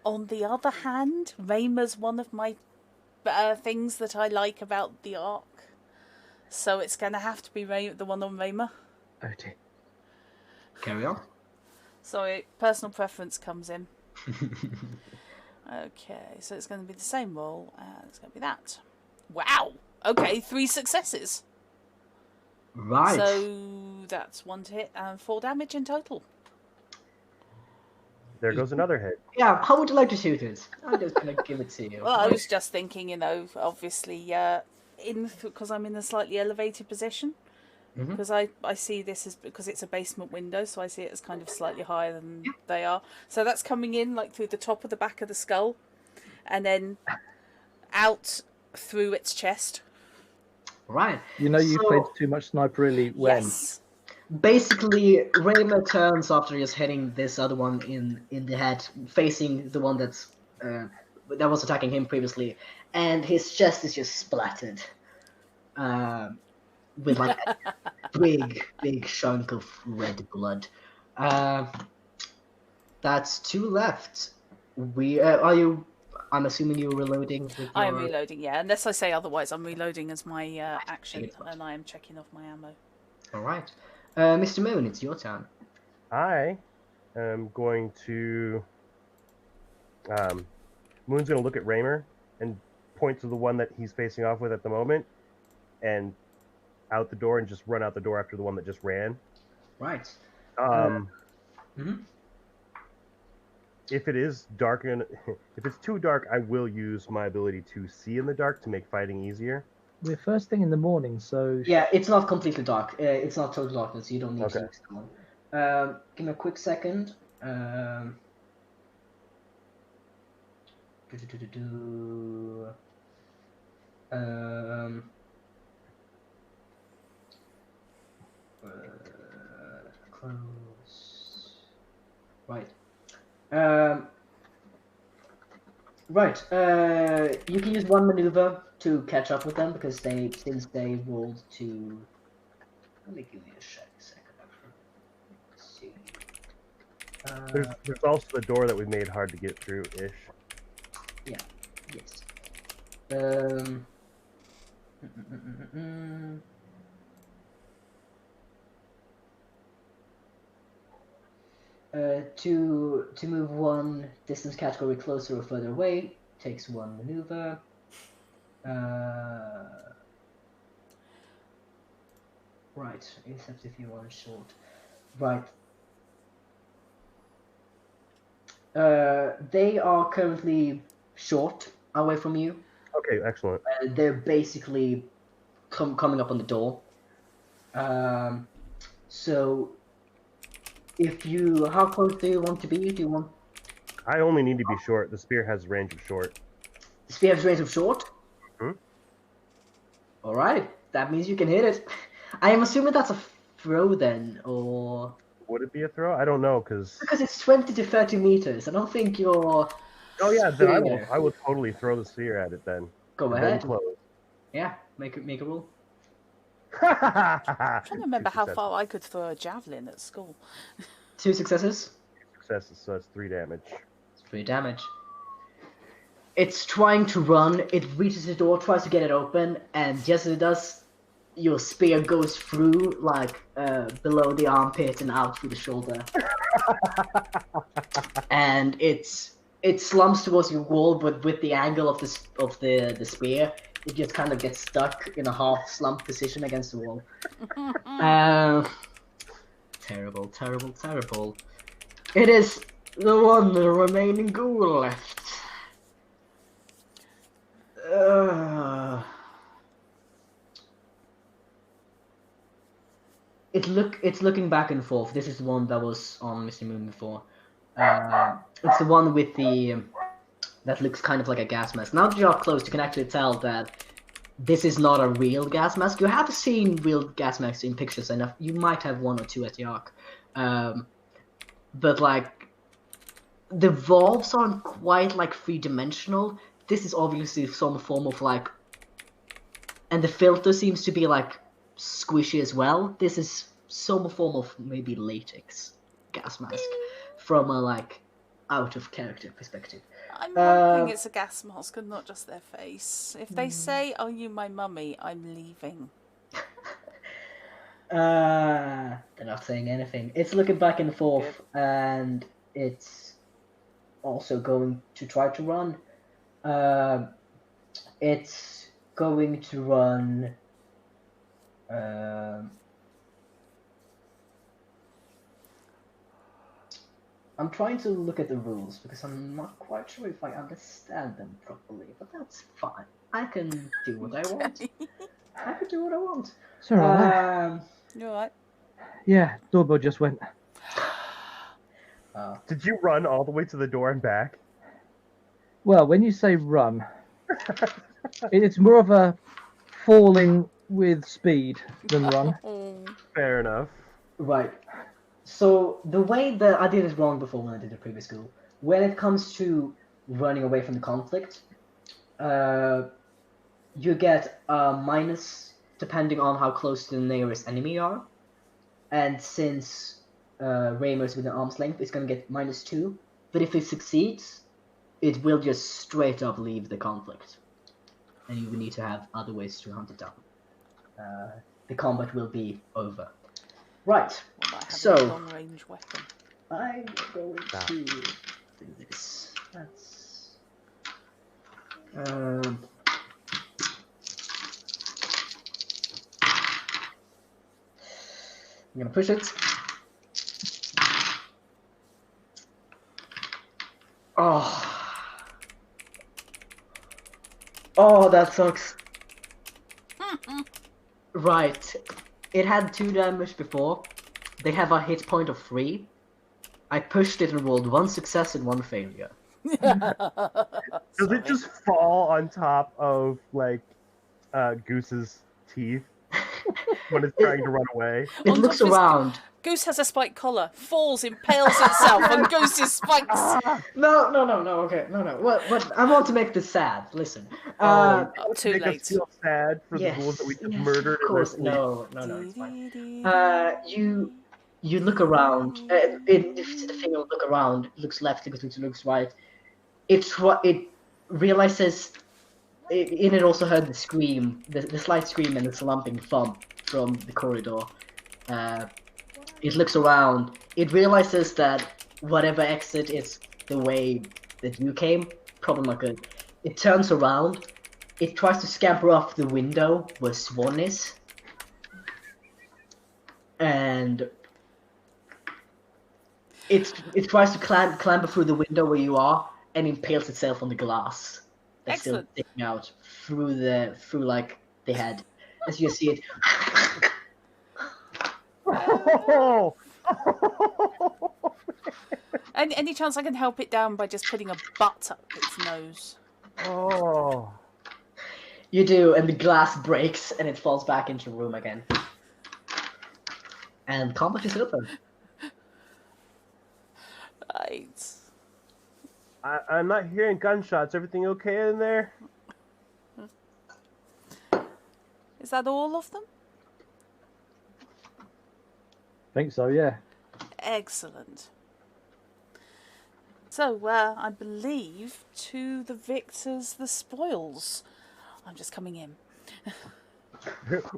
On the other hand, Rayma's one of my things that I like about the arc. So it's going to have to be the one on Rayma. Oh dear. Carry on. Sorry, personal preference comes in. Okay, so it's going to be the same roll, and it's going to be that. Wow! Okay, 3 successes. Right. So that's 1 to hit and 4 damage in total. there goes another hit. Yeah, how would you like to shoot it? I'm just gonna give it to you. Well, I was just thinking, obviously, because I'm in a slightly elevated position. Because I see this as, because it's a basement window, so I see it as kind of slightly higher than they are. So that's coming in like through the top of the back of the skull, and out through its chest. Right. You played too much Sniper Elite when. Yes. Basically, Rayma turns after just hitting this other one in the head, facing the one that was attacking him previously, and his chest is just splattered. With like a big chunk of red blood. That's 2 left. I'm assuming you're reloading with your... I am reloading, yeah. Unless I say otherwise, I'm reloading as my action, it's fine. and I am checking off my ammo. Alright. Mr. Moon, it's your turn. I am going to. Moon's going to look at Raymer and point to the one that he's facing off with at the moment, and out the door, and just run out the door after the one that just ran. Right. If it is dark, if it's too dark, I will use my ability to see in the dark to make fighting easier. We're first thing in the morning, so... Yeah, it's not completely dark. It's not total darkness. You don't need to use someone. Give me a quick second. Close. Right. You can use 1 maneuver to catch up with them because since they rolled to. Let me give you a second. There's also the door that we made hard to get through ish. Yes. mm, mm, mm. To move one distance category closer or further away takes one maneuver. Right, except if you are short. Right. They are currently short away from you. Okay, excellent. They're basically coming up on the door. So if you, how close do you want to be? Do you want? I only need to be short. The spear has range of short. The spear has range of short. Hmm? All right, that means you can hit it. I am assuming that's a throw then, or Would it be a throw? I don't know because. because it's 20 to 30 meters. I don't think you're. Oh yeah, then I will totally throw the spear at it then. Go And ahead. then close. Yeah, make a roll. I'm trying to remember how far I could throw a javelin at school. 2 successes. Successes, so that's 3 damage. It's 3 damage. It's trying to run. It reaches the door, tries to get it open, and just as it does, your spear goes through, like, below the armpit and out through the shoulder. And it slumps towards your wall, but with the angle of the spear, it just kind of gets stuck in a half slump position against the wall. Terrible. It is the one remaining ghoul left. It's looking back and forth. This is the one that was on Mr. Moon before. It's the one with the that looks kind of like a gas mask. Now that you're up close, you can actually tell that this is not a real gas mask. You have seen real gas masks in pictures enough. You might have 1 or 2 at the Ark, but like the valves aren't quite like 3-dimensional. This is obviously some form of like, and the filter seems to be like squishy as well. This is some form of maybe latex gas mask from a like out of character perspective. I'm hoping it's a gas mask and not just their face. If they say, "Are you my mummy?" I'm leaving. They're not saying anything. It's looking back and forth, and it's also going to try to run. It's going to run. I'm trying to look at the rules because I'm not quite sure if I understand them properly, but that's fine. I can do what I want. I can do what I want. Sorry. You alright? Yeah, doorbell just went. Did you run all the way to the door and back? Well, when you say run, it's more of a falling with speed than run. Fair enough. Right. So the way that I did it wrong before when I did the previous school, when it comes to running away from the conflict, you get a minus depending on how close to the nearest enemy you are. And since Raymer's within arm's length, it's going to get -2. But if it succeeds, it will just straight up leave the conflict. And you will need to have other ways to hunt it down. The combat will be over. Right. Well, I have So a long-range weapon. I'm going to do this. That's I'm gonna push it. Oh, that sucks. Right. It had 2 damage before. They have a hit point of 3. I pushed it and rolled 1 success and 1 failure. Does it just fall on top of like Goose's teeth when it's trying to run away? It looks around. Goose has a spiked collar, falls, impales itself on Goose's spikes. No. Okay, no. What? I want to make this sad. Listen. Too Make late. us feel sad for Yes, the ghouls that we just yes, murdered. of course. In their sleep. No, it's fine. You look around. If you see the finger look around, looks left, looks right. It realizes. In it also heard the scream, the slight scream and the slumping thump from the corridor. It looks around. It realizes that whatever exit is the way that you came, probably not good. It turns around. It tries to scamper off the window where Swan is. And it tries to clamber through the window where you are and impales itself on the glass. That's Excellent. still sticking out through like the head. As you see it. Oh, Any chance I can help it down by just putting a butt up its nose? oh. You do, and the glass breaks and it falls back into the room again. And combat is open. Right. I'm not hearing gunshots. Everything okay in there? Is that all of them? Think so, yeah. Excellent. So, I believe to the victors the spoils. I'm just coming in.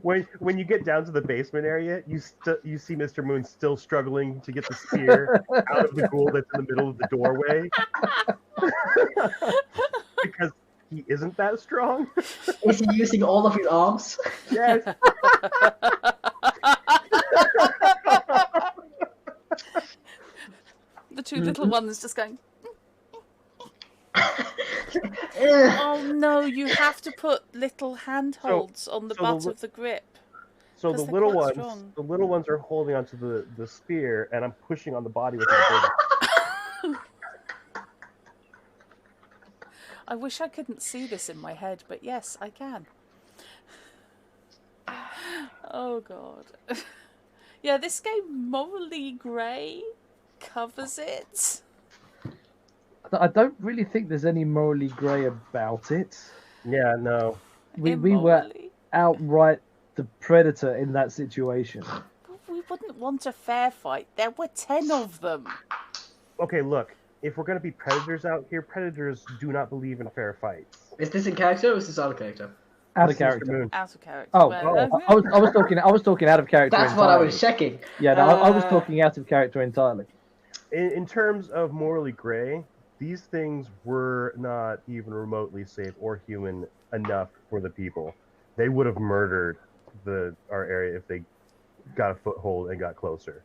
When you get down to the basement area, you see Mr. Moon still struggling to get the spear out of the ghoul that's in the middle of the doorway. Because he isn't that strong. Is he using all of his arms? Yes. The two little ones just going, Ugh. oh no, you have to put little handholds on the so butt the- of the grip. So 'Cause the they're little quite ones, strong. the little ones are holding onto the spear, and I'm pushing on the body with the big. I wish I couldn't see this in my head, but yes, I can. Oh god. Yeah, this game, Morally Grey, covers it. I don't really think there's any morally grey about it. Yeah, no. We were Immorally. outright the predator in that situation. We wouldn't want a fair fight. There were 10 of them. Okay, look. If we're gonna be predators out here, predators do not believe in fair fights. Is this in character or is this out of character? Out This of is Mr. character. Moon. Out of character. Oh, Well, I was talking out of character. That's what I entirely. was checking. Yeah, no, I was talking out of character entirely. In terms of morally gray, these things were not even remotely safe or human enough for the people. They would have murdered our area if they got a foothold and got closer.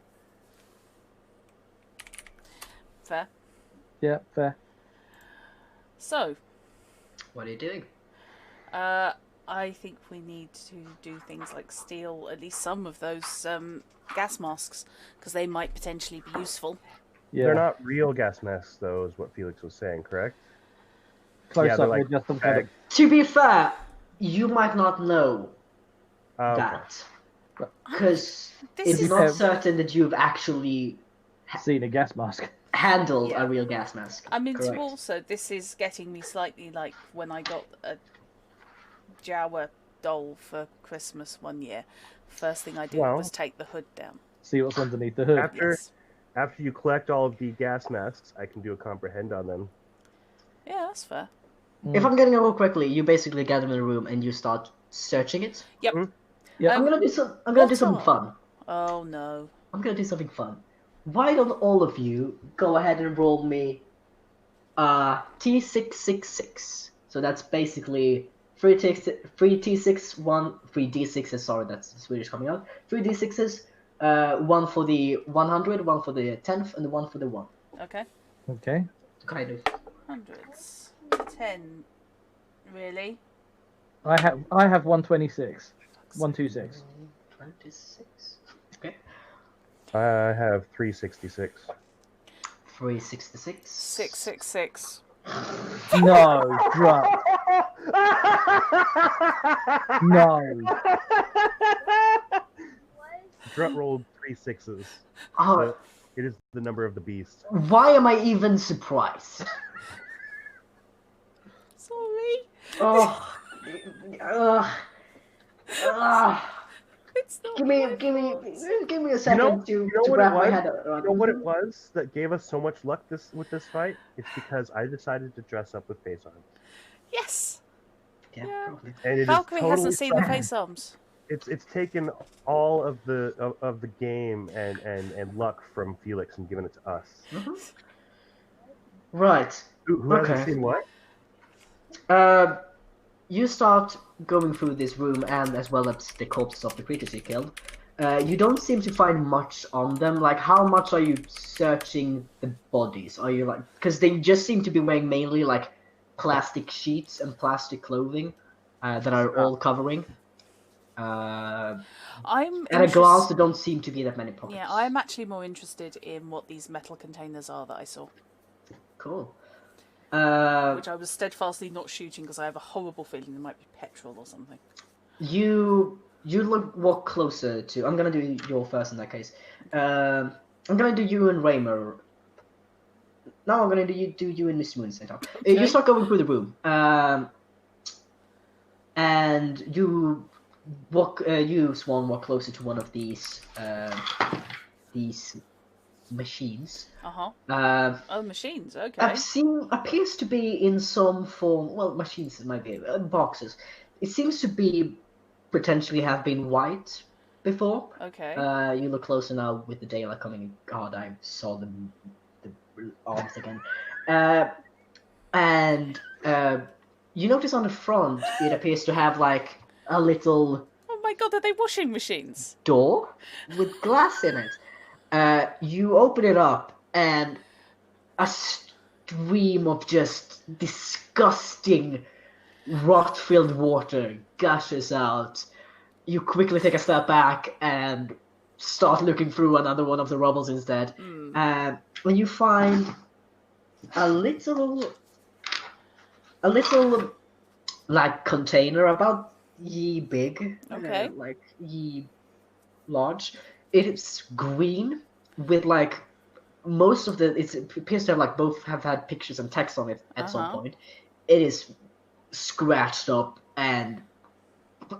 fair. Yeah, fair. So, What are you doing? I think we need to do things like steal at least some of those gas masks, because they might potentially be useful. Yeah. They're not real gas masks, though, is what Felix was saying, correct? Close yeah, up they're with like just some kind of. To be fair, you might not know Okay. that. Because This it's is not certain that you've actually Seen a gas mask. handled Yeah. a real gas mask. I mean, Correct. to also, this is getting me slightly like when I got a Jawa doll for Christmas one year. First thing I did Well- was take the hood down. See what's underneath the hood. After Yes. after you collect all of the gas masks, I can do a comprehend on them. Yeah, that's fair. If I'm getting it all correctly, you basically gather in a room and you start searching it. Yep. Mhm. Yeah. I'm gonna do something what fun. Oh no. I'm gonna do something fun. Why don't all of you go ahead and roll me T666. So that's basically 3T6, 3D6s, sorry, that's Swedish coming out. 3D6s, one for the 100, one for the 10th, and one for the 1. Okay. Okay. Kind of. Hundreds. 10. Really? I have 126. 126. 26. Okay. I have 366. 366. 666. No, drop. No. Drut rolled 3 6s. Oh, So it is the number of the beast. why am I even surprised? Sorry. Oh. It's not Give my me, fault. give me a second to what it wrap my was? head around. You know what it was that gave us so much luck with this fight? It's because I decided to dress up with face arms, Yes. Yeah, Yeah. probably. and it is Valkyrie totally hasn't seen the face arms. it's taken all of the game and luck from Felix and given it to us. Mhm. Right. Who hasn't Okay. seen what? You start going through this room and as well as the corpses of the creatures you killed. You don't seem to find much on them. Like, how much are you searching the bodies? Are you like, because they just seem to be wearing mainly like plastic sheets and plastic clothing that are all covering. I'm At a glance, interested. there don't seem to be that many pockets. Yeah, I'm actually more interested in what these metal containers are that I saw, Cool. which I was steadfastly not shooting because I have a horrible feeling there might be petrol or something. You walk closer to. I'm gonna do your first in that case. I'm gonna do you and Raymer. No, I'm gonna do you and Miss Moon set up. Okay. You start going through the room, and you walk. You Swan walk closer to one of these machines. Oh, machines. Okay. Appears to be in some form. Well, machines might be boxes. It seems to be potentially have been white before. Okay. You look closer now with the daylight coming in. God, I saw the arms again. And you notice on the front it appears to have like a little Oh my god, are they washing machines? door with glass in it. You open it up and a stream of just disgusting rot-filled water gushes out. You quickly take a step back and start looking through another one of the rubbles instead. When you find a little like container about ye big, Okay. like ye large. It's green with like most of it appears to have like both have had pictures and text on it at some point. It is scratched up and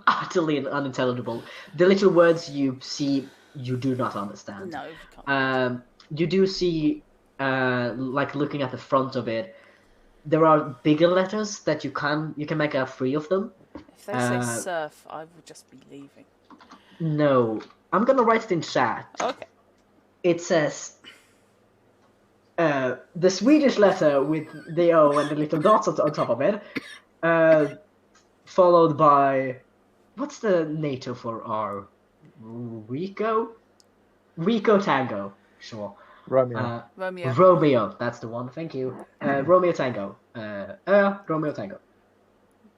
utterly unintelligible. The little words you see, you do not understand. No, you can't. You do see, like looking at the front of it, there are bigger letters that you can make out 3 of them. If they say surf, I will just be leaving. No, I'm gonna write it in chat. Okay. It says the Swedish letter with the O and the little dots on top of it, followed by what's the NATO for R? Rico Tango. Sure. Romeo. Romeo. That's the one. Thank you. Romeo Tango. Romeo Tango.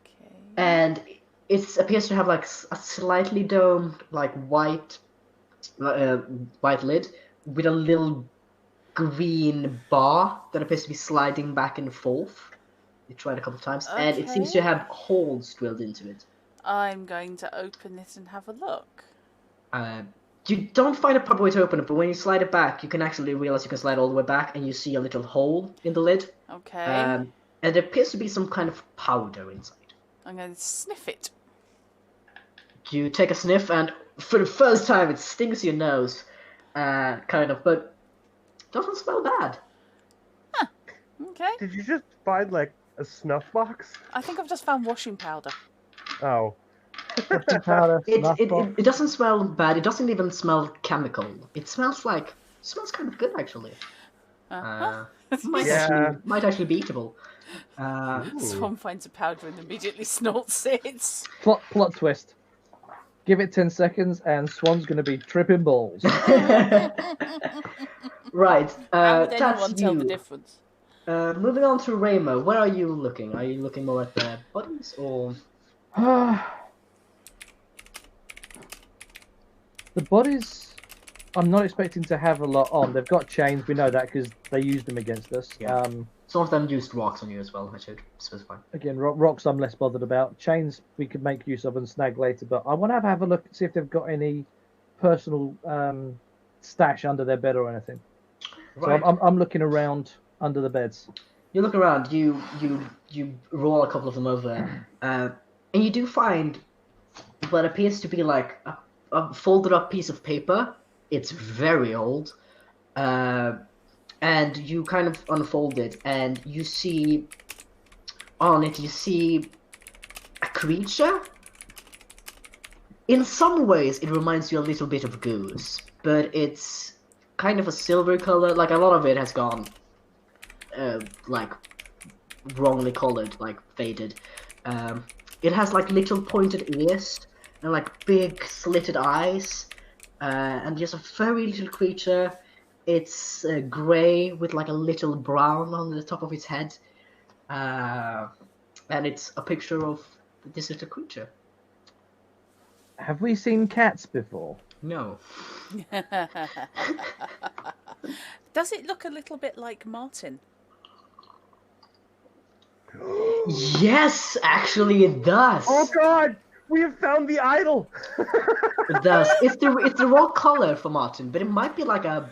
Okay. And it appears to have like a slightly domed, like white lid with a little green bar that appears to be sliding back and forth. You tried a couple of times, and it seems to have holes drilled into it. I'm going to open it and have a look. You don't find a proper way to open it, but when you slide it back, you can actually realize you can slide all the way back, and you see a little hole in the lid. Okay. And there appears to be some kind of powder inside. I'm going to sniff it. You take a sniff, and for the first time, it stings your nose, kind of, but doesn't smell bad. Huh. Okay. Did you just find like a snuff box? I think I've just found washing powder. Oh. Powder, It doesn't smell bad. It doesn't even smell chemical. It smells kind of good actually. Might actually be eatable. Swan finds a powder and immediately snorts it. Plot twist. Give it 10 seconds and Swan's going to be tripping balls. Right. How would That's anyone tell the you. difference? Moving on to Raymo. Where are you looking? Are you looking more at the bodies or? The bodies, I'm not expecting to have a lot on. They've got chains. We know that because they used them against us. Yeah. Some of them used rocks on you as well, I should specify. Again, rocks I'm less bothered about. Chains we could make use of and snag later, but I want to have a look and see if they've got any personal stash under their bed or anything. Right. So I'm looking around under the beds. You look around. You roll a couple of them over, and you do find what appears to be like a folded up piece of paper. It's very old. And you kind of unfold it, and you see on it, you see a creature. In some ways, it reminds you a little bit of Goose, but it's kind of a silver color. Like, a lot of it has gone, like, wrongly colored, like, faded. It has, like, little pointed ears and, like, big slitted eyes. And just a very little creature. It's gray with, like, a little brown on the top of its head. And it's a picture of this little creature. Have we seen cats before? No. Does it look a little bit like Martin? Yes, actually it does. Oh God, we have found the idol. It does. It's the wrong color for Martin, but it might be like a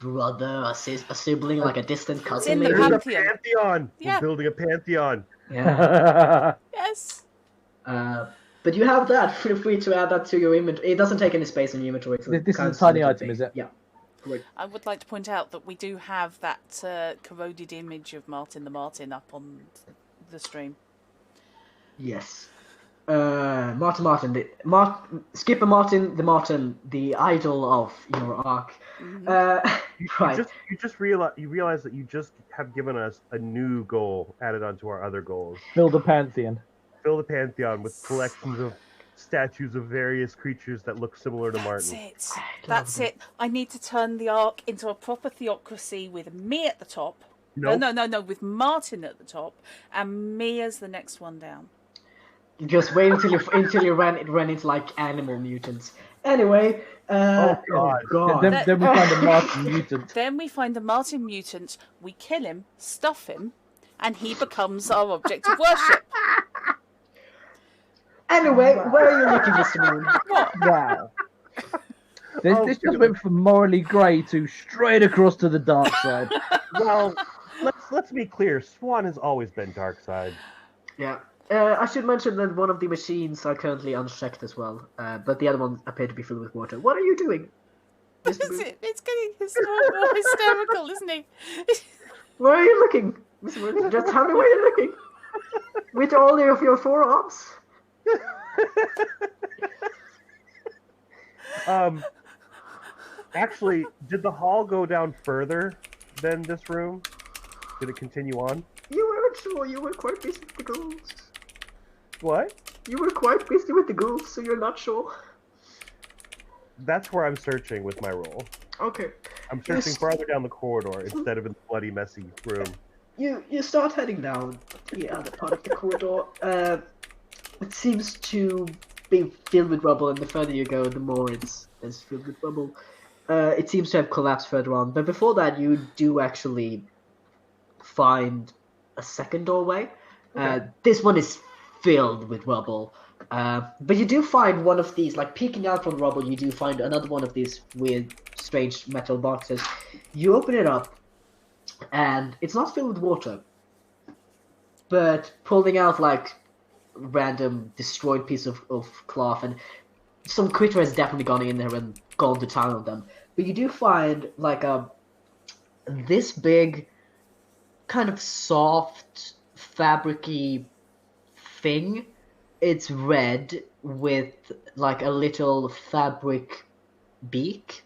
brother, a sibling, like a distant cousin, in the maybe. There's a Pantheon. pantheon. Yeah. We're building a pantheon. Yeah. Yes. But you have that. Feel free to add that to your inventory. It doesn't take any space in your inventory. So This is a counts tiny as a item, big- is it? Yeah. Great. I would like to point out that we do have that corroded image of Martin the Martin up on the stream. Yes. Martin, Skipper Martin, the idol of your arc. Right. You just realize that you just have given us a new goal added onto our other goals. Build a pantheon. Fill the pantheon with collections of statues of various creatures that look similar to That's Martin. it. That's it. I need to turn the arc into a proper theocracy with me at the top. Nope. No, with Martin at the top and me as the next one down. Just wait until you run into like animal mutants. Anyway. Oh God. Then we find a Martin mutant. Then we find the Martin mutant, we kill him, stuff him, and he becomes our object of worship. Anyway, where are you looking, Mr. Moon? Wow. This just went from morally grey to straight across to the dark side. Well, let's be clear. Swan has always been dark side. Yeah. I should mention that one of the machines are currently unchecked as well, but the other ones appear to be filled with water. What are you doing? Mr. Moon? It's getting more hysterical, isn't he? Where are you looking, Mr. Moon? Just tell me where you're looking. With all of your forearms. Actually, did the hall go down further than this room? Did it continue on? You weren't sure. You were quite busy with the ghouls. What? You were quite busy with the ghouls, so you're not sure. That's where I'm searching with my roll. Okay. I'm searching Yes. farther down the corridor instead of in the bloody, messy room. You start heading down the other part of the corridor. It seems to be filled with rubble, and the further you go, the more it's filled with rubble. It seems to have collapsed further on, but before that, you do actually find a second doorway. Okay. This one is filled with rubble, but you do find one of these, like peeking out from rubble. You do find another one of these weird, strange metal boxes. You open it up, and it's not filled with water, but pulling out like random destroyed piece of cloth, and some creature has definitely gone in there and gone to town on them. But you do find like this big, kind of soft, fabricy thing. It's red with like a little fabric beak,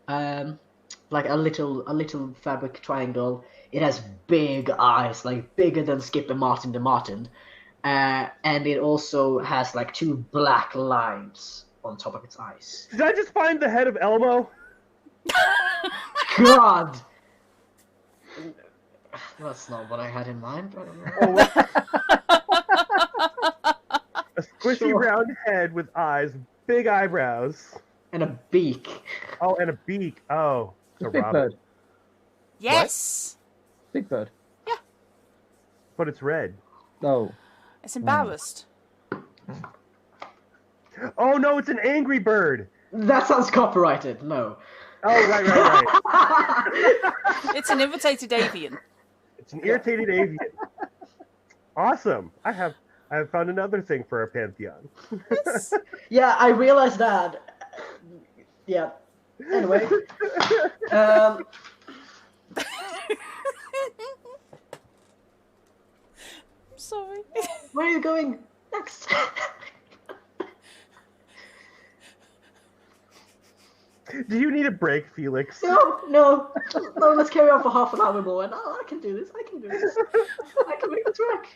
like a little fabric triangle. It has big eyes, like bigger than Skipper Martin the Martin. And it also has like two black lines on top of its eyes. Did I just find the head of Elmo? God! That's not what I had in mind. I don't know. A squishy Sure. round head with eyes, big eyebrows. And a beak. Oh, and a beak. Oh, It's a a big rabbit. bird. Yes. Big bird. But it's red. Oh. It's embarrassed. Oh no, it's an angry bird. That sounds copyrighted. No. Oh, right. It's an irritated avian. It's an irritated avian. Awesome. I have found another thing for our pantheon. Yeah, I realized that Yeah. Anyway. Um, I'm sorry. where are you going next? Do you need a break, Felix? No. Let's carry on for half an hour more, and I can do this. I can make this work.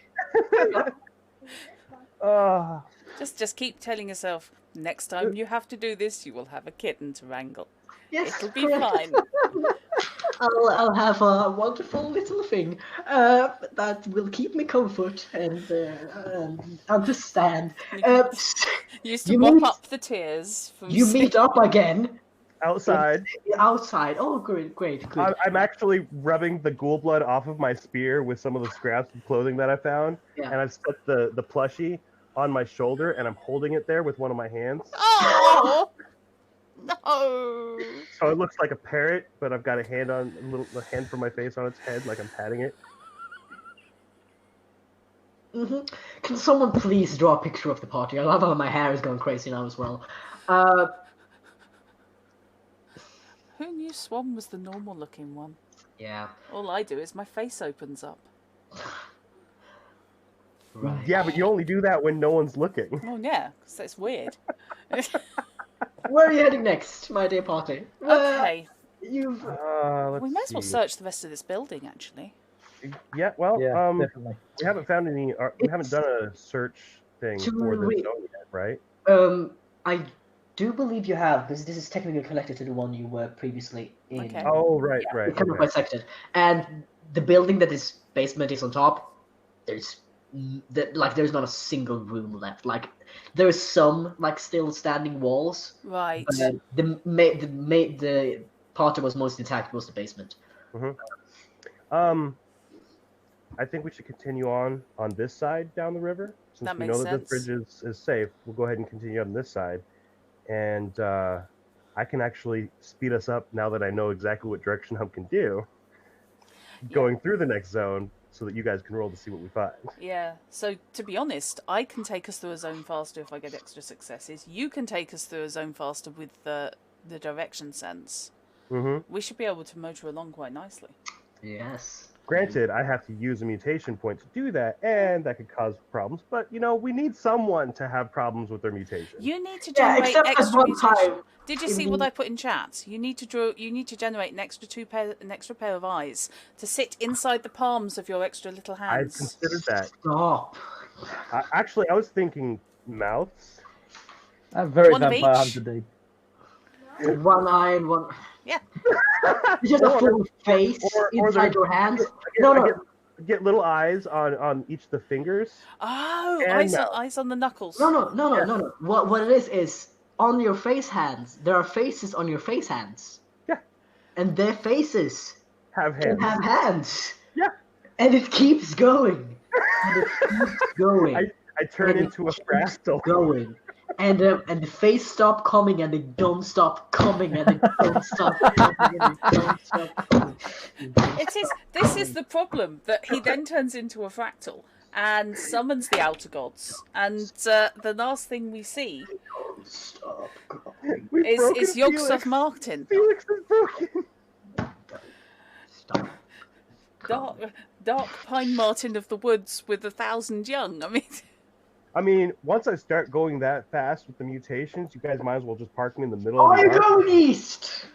Uh, Just keep telling yourself, next time you have to do this, you will have a kitten to wrangle. Yes, It'll be correct. fine. I'll have a wonderful little thing that will keep me comfort and understand. You used to You mop meet up the tears from you meet up again outside. outside. Oh, great, good. I'm actually rubbing the ghoul blood off of my spear with some of the scraps of clothing that I found, Yeah. and I've set the plushie on my shoulder, and I'm holding it there with one of my hands. Oh no! So it looks like a parrot, but I've got a hand from my face on its head, like I'm patting it. Mm-hmm. Can someone please draw a picture of the party? I love how my hair is going crazy now as well. Who knew Swan was the normal-looking one? Yeah. All I do is my face opens up. Right. Yeah, but you only do that when no one's looking. Oh yeah, because that's weird. Where are you heading next, my dear party? Okay, You've we might as well search the rest of this building. Actually, Yeah, well, Yeah, definitely. we haven't found any. We haven't done a search thing To for this re- zone yet, right? I do believe you have, because this is technically connected to the one you were previously in. Okay. Oh, right. It's kind of Okay. bisected. And the building that is basement is on top. There's not a single room left. Like there's some still standing walls. right. But the part that was most intact was the basement. I think we should continue on this side down the river, since That we makes know that this sense. bridge is safe. We'll go ahead and continue on this side, and I can actually speed us up now that I know exactly what direction Hump can do. Going through the next zone, so that you guys can roll to see what we find. Yeah. So to be honest, I can take us through a zone faster if I get extra successes. You can take us through a zone faster with the direction sense. Mm-hmm. We should be able to motor along quite nicely. Yes. Granted, I have to use a mutation point to do that, and that could cause problems. But we need someone to have problems with their mutation. You need to Yeah, generate except at extra one mutation. time. Did you see what I put in chat? You need to draw. You need to generate an extra pair of eyes to sit inside the palms of your extra little I've hands. considered that. Stop. Actually, I was thinking mouths. I'm very One of Vampire each? Hunter deep. One eye and one. Yeah. Just a full face or inside your hands. I get little eyes on each of the fingers. Oh, And eyes on the knuckles. No. What it is on your face hands. There are faces on your face hands. Yeah. And their faces Have can hands. have hands. Yeah. And it keeps going. And it keeps going. I turn And it into a keeps fractal. Going. And the face stop coming, and they don't stop coming, and they don't stop coming, and they don't stop coming. This is the problem, that he then turns into a fractal and summons the outer gods, and the last thing we see Stop. is Yogg-Sothoth Martin, Felix is broken. Stop. dark Pine Martin of the woods with 1,000 young. I mean, once I start going that fast with the mutations, you guys might as well just park me in the middle Oh, of the you're arc. going east!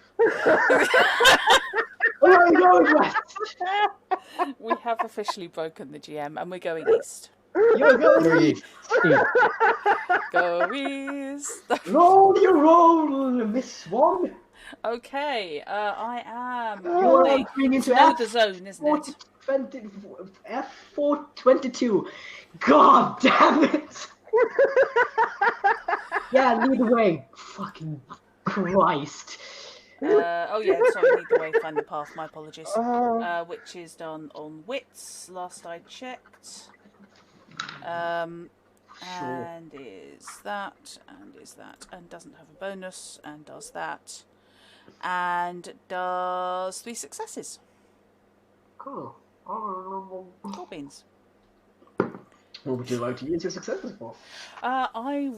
Or are you going west? We have officially broken the GM, and we're going east. You're going east. Go east. Roll your roll, Miss Swan. Okay, I am. You're Wait, entering it's into know the zone, isn't it? F422. God damn it! Yeah, lead the way. Fucking Christ. Oh yeah, sorry, lead the way, find the path, my apologies. Which is done on wits, last I checked. And is that, and doesn't have a bonus, and does that. And does 3 successes. Cool. Cool beans. What would you like to use your successes for? I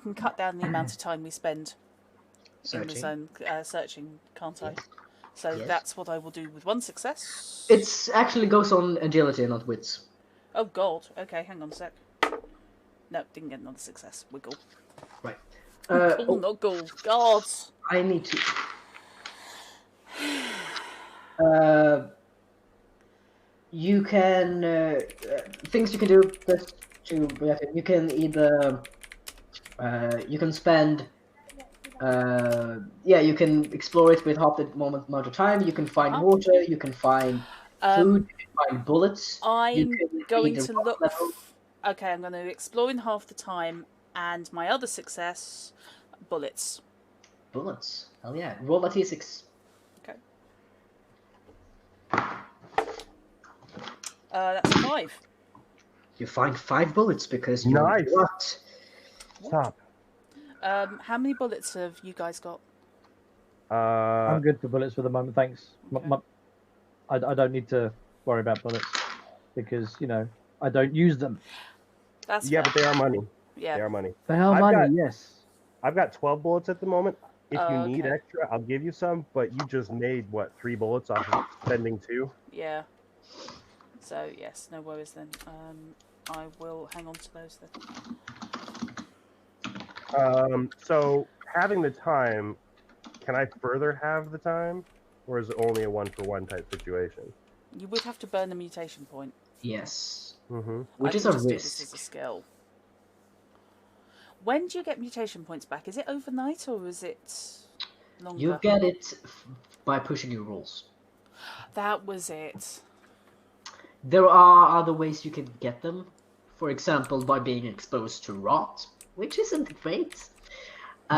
can cut down the amount of time we spend in the zone, searching, can't I? Yes. So Yes. that's what I will do with one success. It's actually goes on agility, not wits. Oh god. Okay, hang on a sec. No, didn't get another success. Wiggle. Right. Cool, not ghoul. God. I need to. You can things you can do just to you can either you can spend you can explore it with half the amount of time. You can find water. You can find food. You can find bullets. You I'm can going read the to rock look. level. Okay, I'm going to explore in half the time, and my other success, bullets. Bullets. Hell yeah! Roll a t6. Okay. That's a 5. You find 5 bullets because you're Nice. what? Stop. How many bullets have you guys got? I'm good for bullets for the moment, thanks. Okay. I don't need to worry about bullets because I don't use them. That's Yeah, fair. but they are money. Yeah. They are money. They are money, yes. I've got 12 bullets at the moment. If you need Okay. extra, I'll give you some. But you just made what 3 bullets off of spending 2. Yeah. So yes, no worries then. I will hang on to those then. So having the time, can I further have the time, or is it only a 1-for-1 type situation? You would have to burn a mutation point. Yes. Mm-hmm. Which I is can a just do this risk. as a skill. When do you get mutation points back? Is it overnight or is it longer? You get it by pushing your rules. That was it. There are other ways you can get them. For example, by being exposed to rot, which isn't great. Do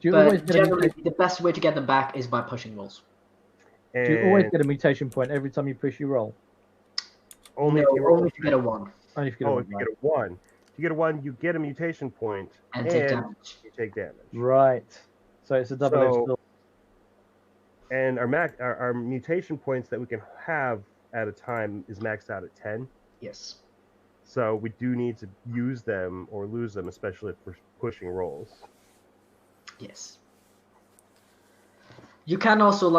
you always But get a generally, mutation? the best way to get them back is by pushing rolls. Do you always get a mutation point every time you push your roll? Only No, if you roll. only if you get a 1. Only if you get Oh, a if you one, get a 1. If you get a 1, you get a mutation point And take damage. you take damage. right? So it's a double-edged So- sword. And our mutation points that we can have at a time is maxed out at 10. Yes. So we do need to use them or lose them, especially if we're pushing rolls. Yes. You can also,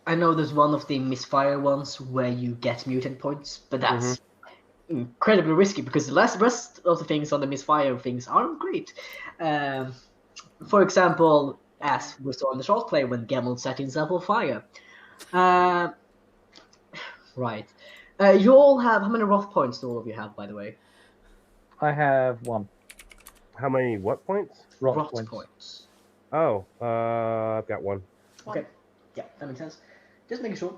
I know there's one of the misfire ones where you get mutant points, but that's incredibly risky because the rest of the things on the misfire things aren't great. For example, as we saw in the short play when Gemmel set himself on fire. Right. You all have, how many rough points do all of you have, by the way? I have 1. How many what points? Rot Rot points. Oh, I've got 1. Okay. Yeah, that makes sense. Just making sure.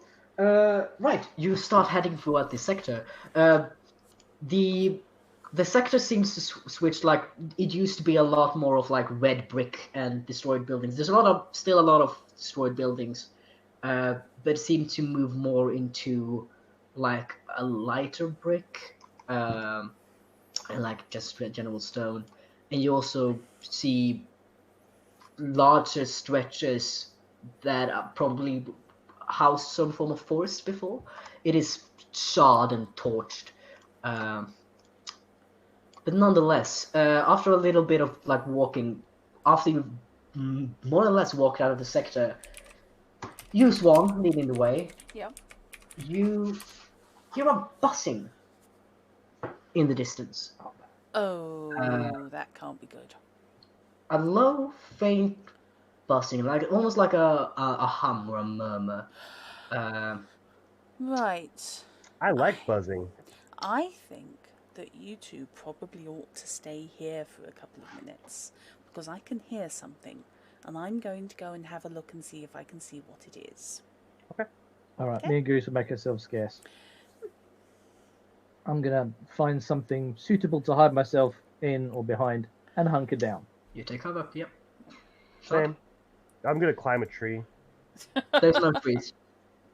Right, you start heading throughout this sector. The sector seems to switch. It used to be a lot more of red brick and destroyed buildings. There's still a lot of destroyed buildings, but it seemed to move more into a lighter brick, and just general stone. And you also see larger stretches that are probably housed some form of forest before. It is charred and torched. But nonetheless, after a little bit of walking, after you've more or less walked out of the sector, you, Swan, leading the way. Yeah. You hear a buzzing in the distance. Oh, that can't be good. A low, faint buzzing, almost like a hum or a murmur. Right. I like buzzing. I think that you two probably ought to stay here for a couple of minutes because I can hear something and I'm going to go and have a look and see if I can see what it is. All right, Okay. me and Goose will make ourselves scarce. I'm going to find something suitable to hide myself in or behind and hunker down. You take cover. Yep. Same. I'm gonna climb a tree. There's no trees.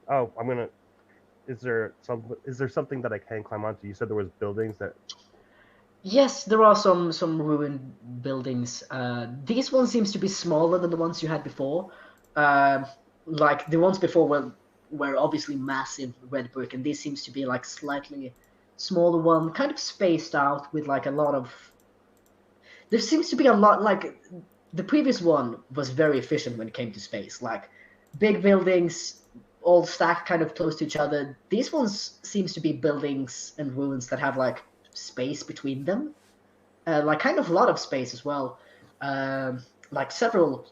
Oh, I'm gonna. Is there something that I can climb onto? You said there was buildings that. Yes, there are some ruined buildings. These ones seems to be smaller than the ones you had before. The ones before were obviously massive red brick, and this seems to be slightly smaller one, kind of spaced out with a lot of. There seems to be a lot the previous one was very efficient when it came to space. Like big buildings, all stacked kind of close to each other. These ones seems to be buildings and ruins that have like space between them, like kind of a lot of space as well, like several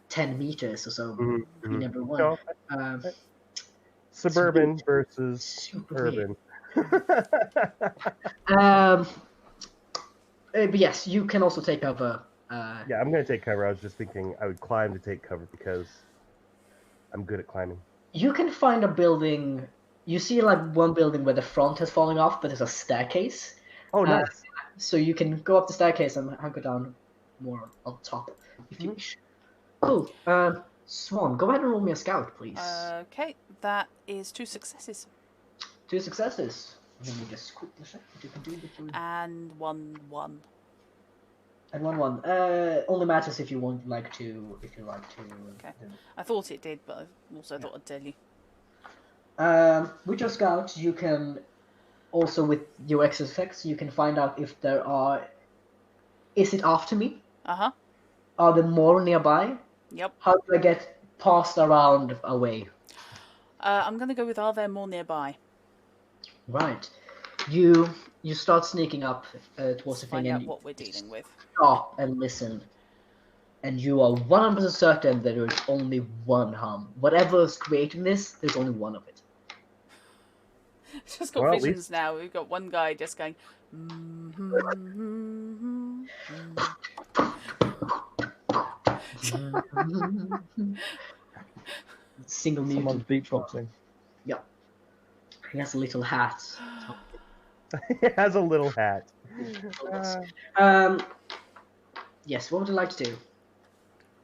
10 meters or so Mhm, between mhm. every one. No, Um, it's really suburban versus super weird. urban. Um, but yes, you can also take cover. Yeah, I'm gonna take cover. I was just thinking I would climb to take cover because I'm good at climbing. You can find a building. You see like one building where the front has fallen off, but there's a staircase. Oh, Uh, nice. so you can go up the staircase and go down more on top if you Mhm. wish. Cool. Swan, go ahead and roll me a scout, please. Okay, that is 2 successes 2 successes. Let me just quickly check what you can do with your... and 1. And 1-1. Only matters if you want like to. If you like to. Okay. I thought it did, but I also thought I'd tell you. With your scout, you can also with your X effects, you can find out if there are. Is it after me? Uh-huh. Are there more nearby? Yep. How do I get passed around away? I'm going to go with are there more nearby? Right. You start sneaking up towards Let's the thing find and out you what we're dealing with. stop and listen. And you are 100% certain that there is only one hum. Whatever is creating this, there's only one of it. Just got Well, at visions least now. We've got one guy just going. Mm-hmm. Single Someone's mutant. beatboxing. Yeah. He has a little hat. it has a little hat. Um, yes, what would you like to do?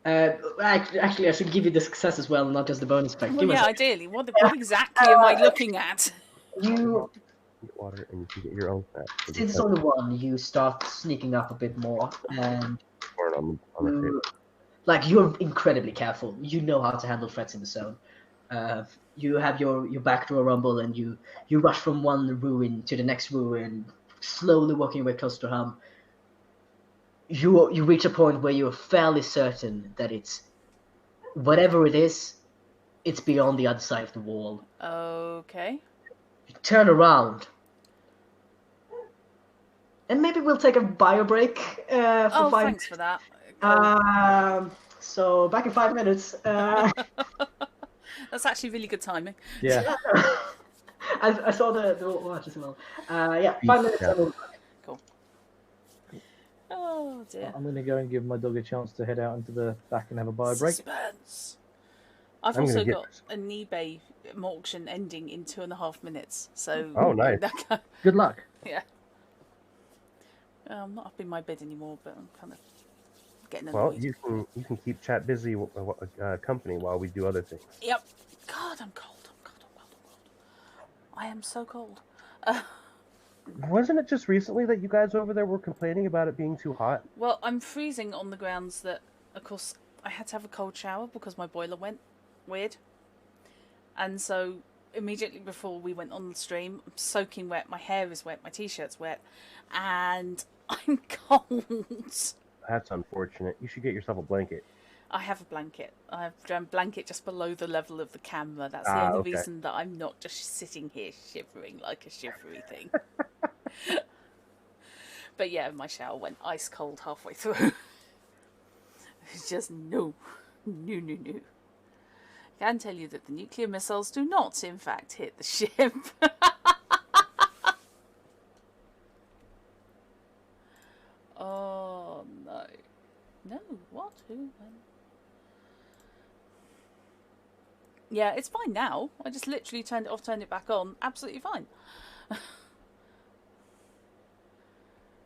Actually, I should give you the success as well, not just the bonus effect. Well, Give me a yeah, sec. ideally. What exactly am I looking at? You, Get water and you can get your own fat. since it's only one, you start sneaking up a bit more, and on the table. you, like you're incredibly careful. You know how to handle threats in the zone. You have your backdoor rumble, and you rush from one ruin to the next ruin, slowly walking away close to Hum. You reach a point where you're fairly certain that it's whatever it is, it's beyond the other side of the wall. Okay. You turn around, and maybe we'll take a bio break for Oh, 5 thanks for that. Cool. So back in 5 minutes. That's actually really good timing. Yeah. I saw the watch as well. Yeah, 5 minutes. Yeah. And we'll... Cool. Oh dear. I'm going to go and give my dog a chance to head out into the back and have a bio break. Suspense. I've I'm also gonna get- got an eBay auction ending in 2.5 minutes. So. Oh, nice. Good luck. Yeah. I'm not up in my bed anymore, but I'm kind of getting Well, annoyed. you can keep chat busy company while we do other things. Yep. God, I'm cold. I'm cold. I am so cold. Wasn't it just recently that you guys over there were complaining about it being too hot? Well, I'm freezing on the grounds that, of course, I had to have a cold shower because my boiler went weird. And so, immediately before we went on the stream, I'm soaking wet, my hair is wet, my t-shirt's wet, and I'm cold. That's unfortunate. You should get yourself a blanket. I have a blanket. I have a blanket just below the level of the camera. That's the Ah, only okay. reason that I'm not just sitting here shivering like a shivery thing. But yeah, my shower went ice cold halfway through. It's just no. I can tell you that the nuclear missiles do not, in fact, hit the ship. Oh no. No, what? Who? When? Yeah, it's fine now. I just literally turned it off, turned it back on. Absolutely fine.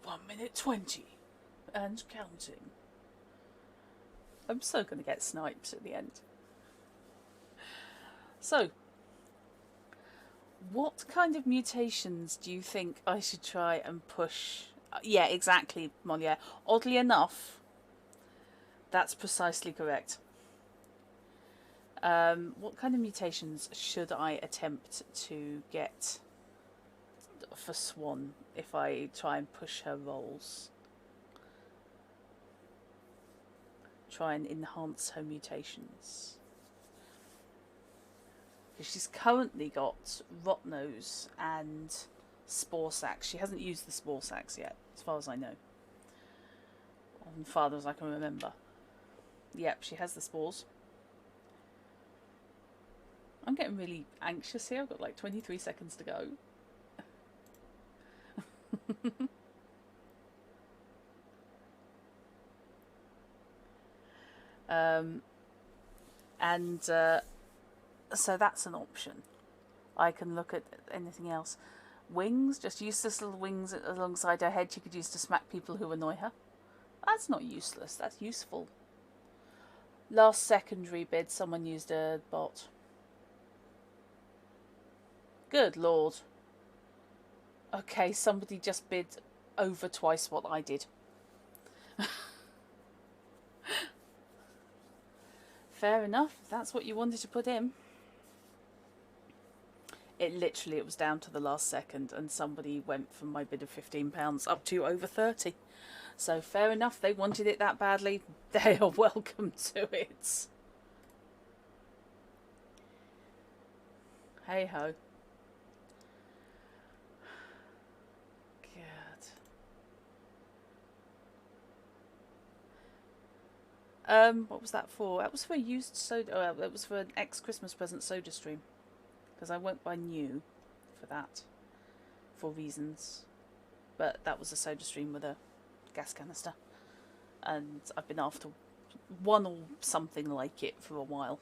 1:20 and counting. I'm so going to get sniped at the end. So, what kind of mutations do you think I should try and push? Yeah, exactly, Moliere. Oddly enough, that's precisely correct. What kind of mutations should I attempt to get for Swan if I try and push her rolls? try and enhance her mutations. She's currently got Rot Nose and Spore Sacs. She hasn't used the Spore Sacs yet, as far as I know. As far as I can remember. Yep, she has the spores. I'm getting really anxious here. I've got like 23 seconds to go. So that's an option. I can look at anything else. Wings, just useless little wings alongside her head she could use to smack people who annoy her. That's not useless, that's useful. Last secondary bid, someone used a bot. Good lord. Okay, somebody just bid over twice what I did. Fair enough, if that's what you wanted to put in. It was down to the last second and somebody went from my bid of £15 up to over 30. So fair enough, they wanted it that badly. They are welcome to it. Hey ho. What was that for? That was for a used soda. It was for an ex-Christmas present soda stream. Because I won't buy new for that. For reasons. But that was a soda stream with a gas canister. And I've been after one or something like it for a while.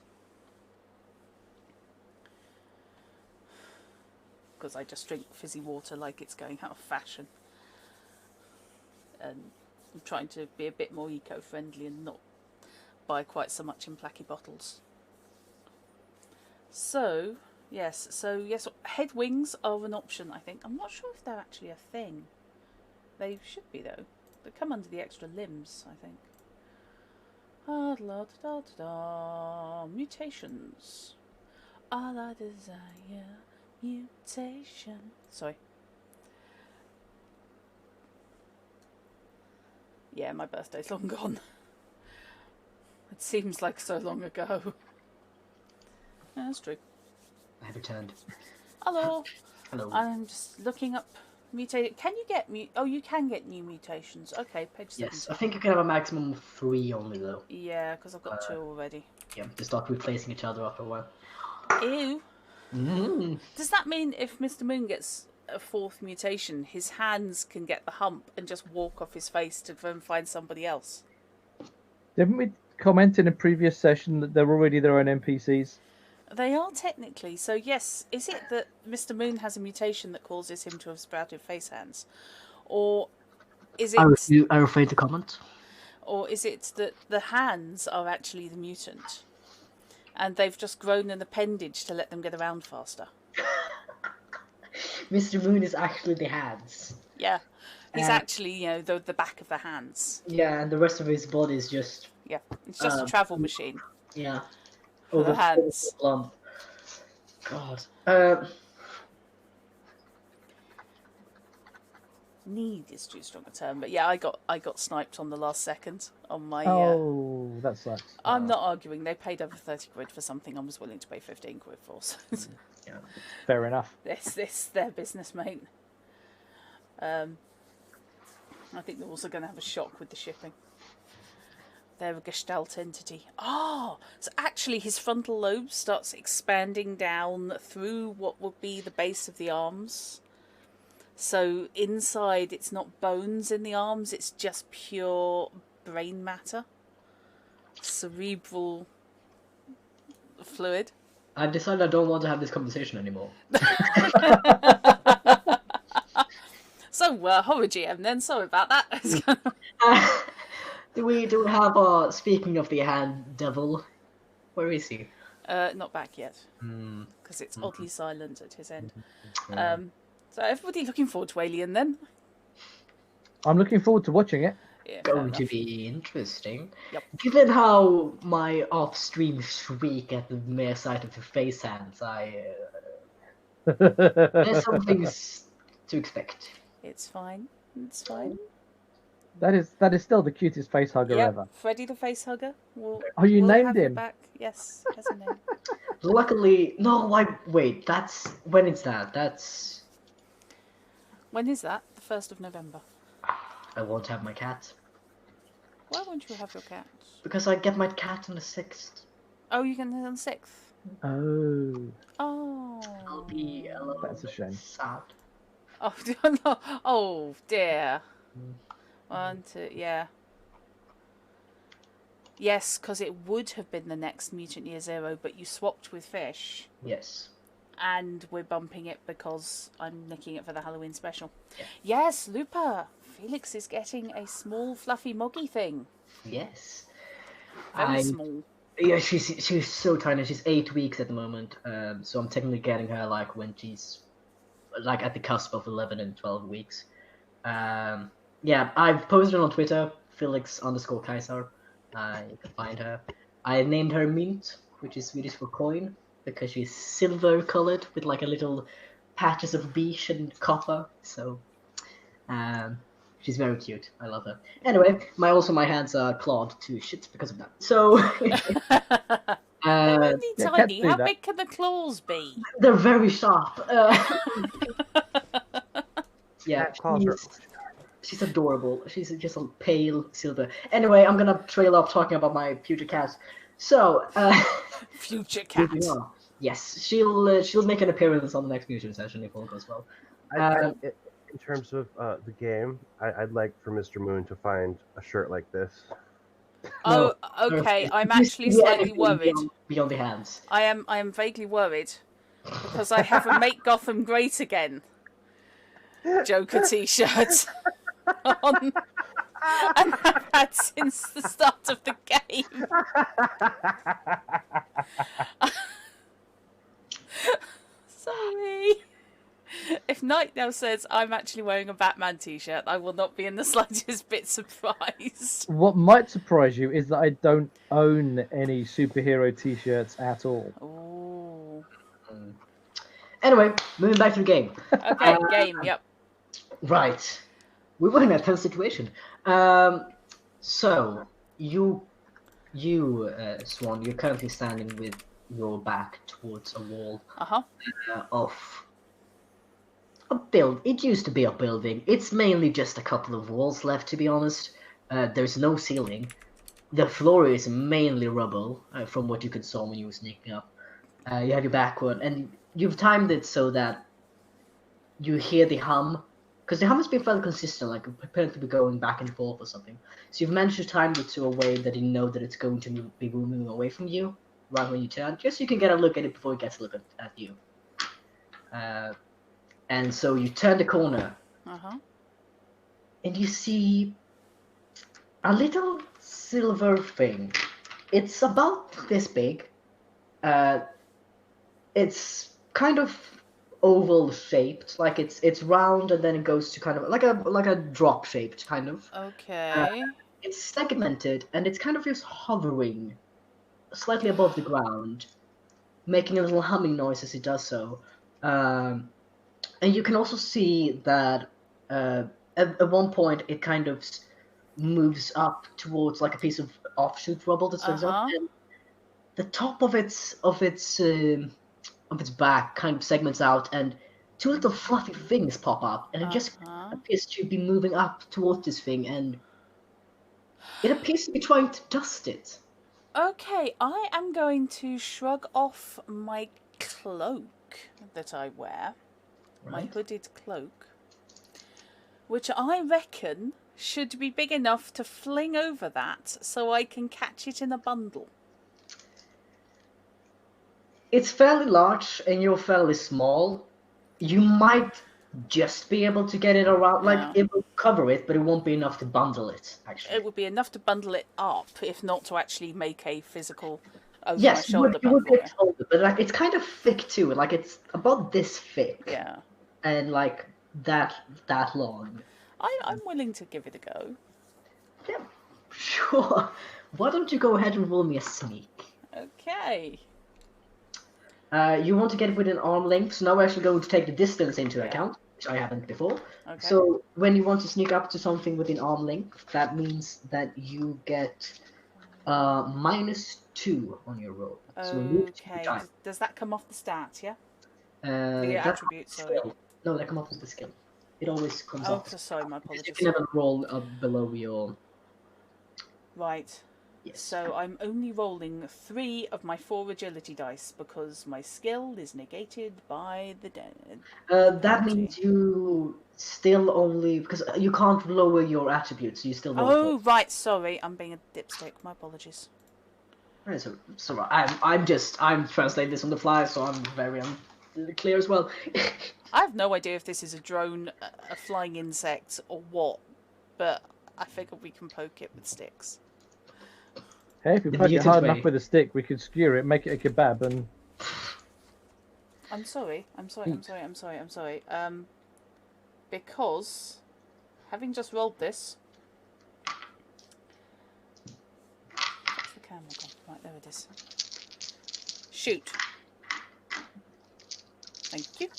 Because I just drink fizzy water like it's going out of fashion. And I'm trying to be a bit more eco-friendly and not buy quite so much in placky bottles. So yes, head wings are an option, I think. I'm not sure if they're actually a thing. They should be, though. They come under the extra limbs, I think. Mutations. All I desire, mutation. Sorry. Yeah, my birthday's long gone. It seems like so long ago. Yeah, that's true. I have returned. Hello. Hello. I'm just looking up mutated. Can you get Oh, you can get new mutations. Okay, page 70. Yes, I think you can have a maximum of 3 only, though. Yeah, because I've got 2 already. Yeah, they start replacing each other after a while. Ew. Mm. Does that mean if Mr. Moon gets a 4th mutation, his hands can get the hump and just walk off his face to go and find somebody else? Didn't we comment in a previous session that they're already their own NPCs? They are technically. So yes, is it that Mr. Moon has a mutation that causes him to have sprouted face hands? Or is it... I refrain to comment. Or is it that the hands are actually the mutant? And they've just grown an appendage to let them get around faster? Mr. Moon is actually the hands. Yeah. He's actually, the back of the hands. Yeah, and the rest of his body is just... Yeah, it's just a travel machine. Yeah. For the hands. Lump. God. Need is too strong a term, but yeah, I got sniped on the last second on my... Oh, that sucks. I'm not arguing. They paid over 30 quid for something I was willing to pay 15 quid for. So Yeah. Fair enough. This their business, mate. I think they're also going to have a shock with the shipping. They're a Gestalt entity. Oh, so actually his frontal lobe starts expanding down through what would be the base of the arms. So inside it's not bones in the arms, it's just pure brain matter. Cerebral fluid. I've decided I don't want to have this conversation anymore. So, horror GM then, sorry about that. Do we have speaking of the hand devil? Where is he? Not back yet. Because it's oddly silent at his end. So everybody looking forward to Alien then? I'm looking forward to watching it. Yeah, Going to be interesting. Yep. Given how my off-stream shriek at the mere sight of the face hands, there's some things to expect. It's fine. It's fine. That is still the cutest face hugger Yep, ever. Freddy the face hugger. We'll, Oh, you we'll named have you him? back. Yes, he has a name. Luckily, no. Wait. That's when is that? That's When is that? The 1st of November. I won't have my cat Why won't you have your cat? because I get my cat on the 6th. Oh, you can on 6th. Oh, Oh. I'll be a little that's a bit shame. sad. Oh, no. Oh, dear. 1, 2, yeah. Yes, because it would have been the next Mutant Year Zero, but you swapped with Fish. Yes. And we're bumping it because I'm nicking it for the Halloween special. Yeah. Yes, Lupa. Felix is getting a small, fluffy, moggy thing. Yes. Very small. Yeah, she's so tiny. She's 8 weeks at the moment. So I'm technically getting her like when she's like at the cusp of 11 and 12 weeks. Yeah, I've posted on Twitter, Felix_Kaiser. You can find her. I named her Mint, which is Swedish for coin, because she's silver colored with like a little patches of beige and copper. So, she's very cute. I love her. Anyway, my hands are clawed to shit because of that. So, They're only yeah, tiny. cats do How that. big can the claws be? they're very sharp. Yeah, Cat claws are she's adorable. She's just a pale silver. Anyway, I'm gonna trail off talking about my future cat. So, Future cat. moving on. Yes, she'll make an appearance on the next mutual session if all goes well. in terms of the game, I'd like for Mr. Moon to find a shirt like this. Oh, No, okay. I'm you actually see slightly anything worried. beyond the hands. I am vaguely worried because I have a Make Gotham Great Again Joker t-shirt on, and have had since the start of the game. Sorry. If Knight now says I'm actually wearing a Batman t-shirt, I will not be in the slightest bit surprised. What might surprise you is that I don't own any superhero t-shirts at all. Ooh. Anyway, moving back to the game. Okay, game. Yep. Right, we were in a tense situation. So you, Swan, you're currently standing with your back towards a wall of a build. It used to be a building. It's mainly just a couple of walls left, to be honest. There's no ceiling. The floor is mainly rubble, from what you could saw when you were sneaking up. You have your backward, and you've timed it so that you hear the hum, because the hum has been fairly consistent, like apparently be going back and forth or something. So you've managed to time it to a way that you know that it's going to be moving away from you right when you turn, just so you can get a look at it before it gets a look at you. And so you turn the corner, and you see a little silver thing. It's about this big. It's kind of oval shaped, like it's round, and then it goes to kind of like a drop shaped kind of. Okay. It's segmented, and it's kind of just hovering slightly above the ground, making a little humming noise as it does so. And you can also see that at one point it kind of moves up towards like a piece of offshoot rubble that sticks up, and the top of its back kind of segments out, and two little fluffy things pop up, and it just appears to be moving up towards this thing, and it appears to be trying to dust it. Okay, I am going to shrug off my cloak that I wear, my hooded cloak, which I reckon should be big enough to fling over that so I can catch it in a bundle. It's fairly large, and you're fairly small. You might just be able to get it around, like it will cover it, but it won't be enough to bundle it, actually. It would be enough to bundle it up, if not to actually make a physical over yes, my shoulder you would bundle. be able to hold it, but like it's kind of thick too. Like it's about this thick. Yeah. And like that long. I'm willing to give it a go. Yeah, sure. Why don't you go ahead and roll me a sneak? Okay. You want to get it within arm length, so now we're actually going to take the distance into account. which I haven't before. Okay. So when you want to sneak up to something within arm length, that means that you get -2 on your roll. So remove 2 Okay. times. Does that come off the stat? Yeah. The That attribute. Sorry. skill. No, that comes off with the skill. It always comes Oh, off. sorry. My Because you apologies. can never roll below your. Right. Yes. So I'm only rolling 3 of my 4 agility dice because my skill is negated by the dead. That means you still only because you can't lower your attributes. So you still roll. Oh, right. Sorry, I'm being a dipstick. My apologies. Right, so I'm translating this on the fly, so I'm very unclear as well. I have no idea if this is a drone, a flying insect, or what, but I figure we can poke it with sticks. Hey, if we The poke it mutant hard way. enough with a stick, we could skewer it, make it a kebab, and I'm sorry. Because having just rolled this. Where's the camera gone? Right, there it is. Shoot. Thank you.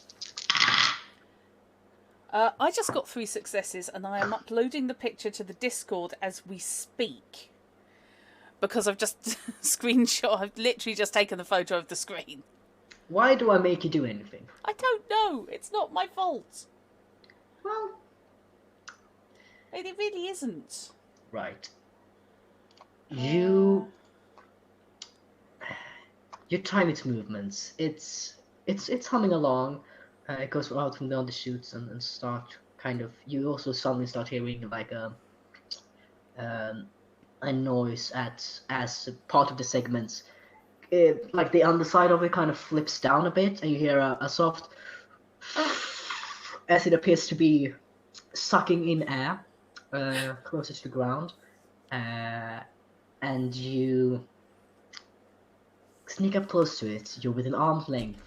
I just got 3 successes and I am uploading the picture to the Discord as we speak. Because I've just I've literally just taken the photo of the screen. Why do I make you do anything? I don't know. It's not my fault. Well, It really isn't. right. Your time its movements. It's humming along. It goes out from the shoots and start kind of. You also suddenly start hearing like a noise as part of the segments. Like the underside of it kind of flips down a bit, and you hear a soft as it appears to be sucking in air closer to the ground, and you sneak up close to it. You're within arm's length.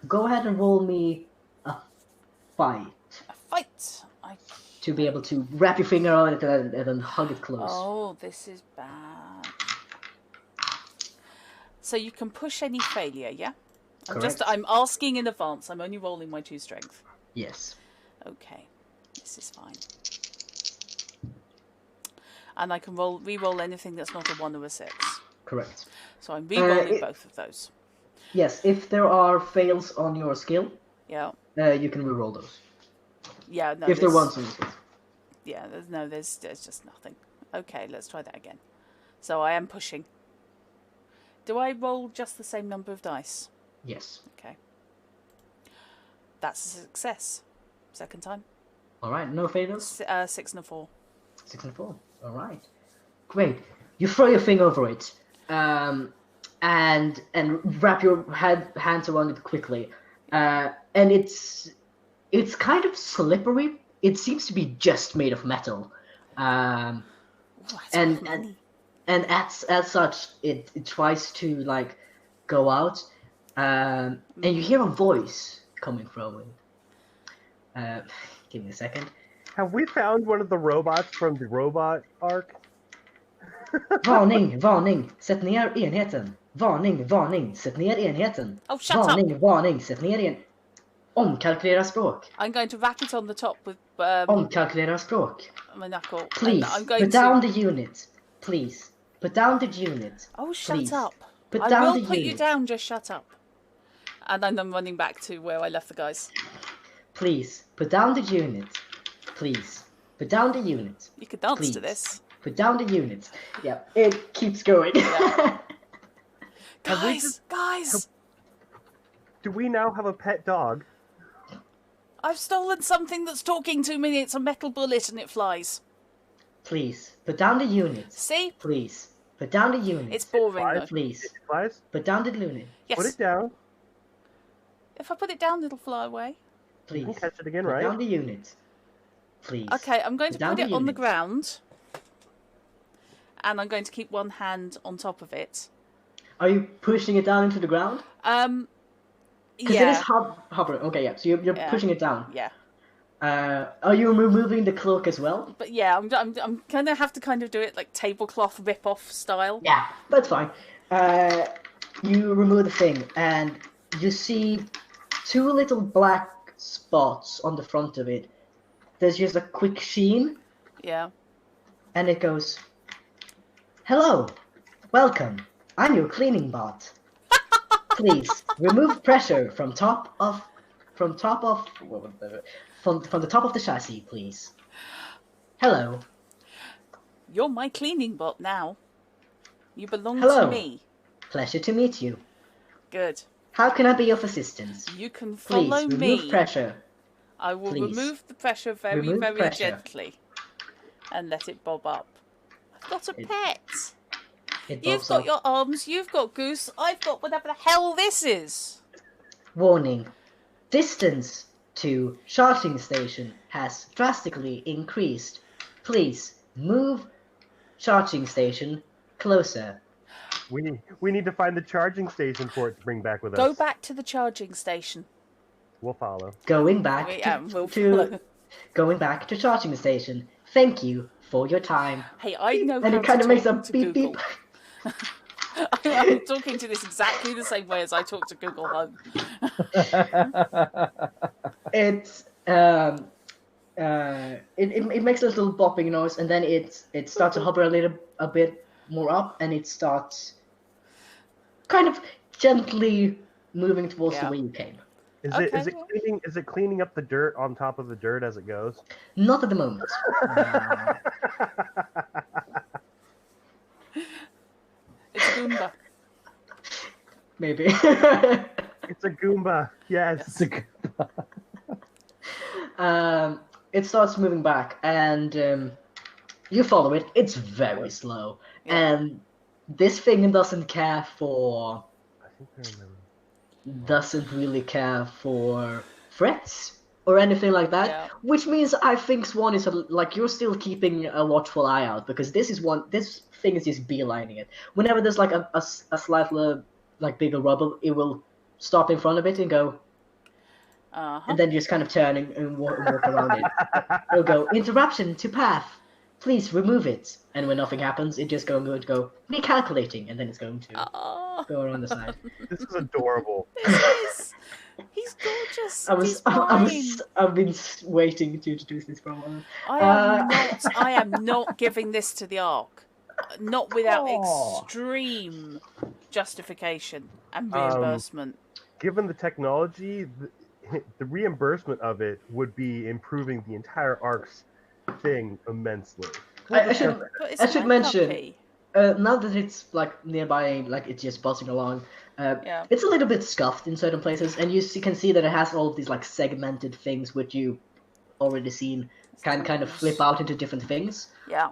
Go ahead and roll me a fight A fight. to be able to wrap your finger on it and then hug it close. Oh, this is bad. So you can push any failure, yeah? I'm asking in advance. I'm only rolling my 2 strength. Yes. Okay. This is fine. And I can re-roll anything that's not a 1 or a 6. Correct. So I'm re-rolling both of those. Yes, if there are fails on your skill, Yeah. you can re-roll those. Yeah, no. If there ones on your skill. Yeah, there's just nothing. Okay, let's try that again. So I am pushing. Do I roll just the same number of dice? Yes. Okay. That's a success. Second time. All right, no failures. 6 and a 4. 6 and 4. All right. Great. You throw your thing over it, and wrap your hands around it quickly, and it's kind of slippery. It seems to be just made of metal, Ooh, that's money. and as such, it tries to like go out, and you hear a voice coming from it. Give me a second. Have we found one of the robots from the robot arc? Varning, varning, sätt ner enheten. Varning, varning, sätt ner enheten. Oh, shut varning, up! Varning, sätt ner en. Omkalkylera språk. I'm going to wrap it on the top with Omkalkylera språk. my knuckle. Please, and I'm going put down the unit. Please, put down the unit. Oh, shut Please. up! Put I down will the put unit. you down. Just shut up. And then I'm running back to where I left the guys. Please, put down the unit. Please, put down the unit. You could dance Please. to this. Put down the unit. Yeah, it keeps going. Yeah. Have we Guys! Do we now have a pet dog? I've stolen something that's talking to me. It's a metal bullet and it flies. Please, put down the unit. See? Please, put down the unit. It's boring though. Please, It flies? put down the unit. Yes. Put it down. If I put it down, it'll fly away. Please, You can catch it again, put right? down the unit. Please. Okay, I'm going to down put it the on the unit. ground. And I'm going to keep one hand on top of it. Are you pushing it down into the ground? Because it is Yeah. hovering. Okay, yeah. So you're Yeah. pushing it down. Yeah. Are you removing the cloak as well? But yeah, I'm gonna have to kind of do it like tablecloth rip-off style. Yeah, that's fine. You remove the thing, and you see 2 little black spots on the front of it, there's just a quick sheen, Yeah. and it goes, "Hello, welcome. I'm your cleaning bot. Please remove pressure from the top of the chassis, please. Hello, You're my cleaning bot now. You belong to hello. me. Pleasure to meet you. Good. How can I be of assistance? You can follow Please remove me. pressure. I will Please. remove the pressure very, Remove very pressure. gently. And let it bob up. I've got a pet. It You've bobs got up. your arms, you've got Goose, I've got whatever the hell this is. Warning. Distance to charging station has drastically increased. Please move charging station closer. We need to find the charging station for it to bring back with us. Go back to the charging station. We'll follow. Going back We'll to follow. going back to charging station. Thank you for your time. Hey, I know And how it kind to of makes a talk to beep Google. beep. I'm talking to this exactly the same way as I talk to Google Home. It's it makes a little bopping noise, and then it starts to hover a bit more up, and it starts kind of gently moving towards the way you came. Is Okay. it cleaning up the dirt on top of the dirt as it goes? Not at the moment. It's a Goomba. Maybe. It's a Goomba. Yes. It starts moving back, and you follow it. It's very slow, Yeah. and this thing doesn't care for. I think I remember. Doesn't really care for threats or anything like that. Yeah. Which means I think Swan is like you're still keeping a watchful eye out, because this thing is just beelining it. Whenever there's like a slightly like bigger rubble, it will stop in front of it and go, and then just kind of turn and walk around it. It'll go, interruption to path. Please remove it. And when nothing happens, it just going to go recalculating, and then it's going to go around the side. This is adorable. This is. He's gorgeous. I've been waiting to introduce this for a while. I am not giving this to the Ark. Not without extreme justification and reimbursement. Given the technology, the reimbursement of it would be improving the entire Ark's thing immensely. I should mention, now that it's like nearby, like it's just buzzing along, it's a little bit scuffed in certain places, and you can see that it has all of these like segmented things which you already seen kind of flip out into different things. Yeah.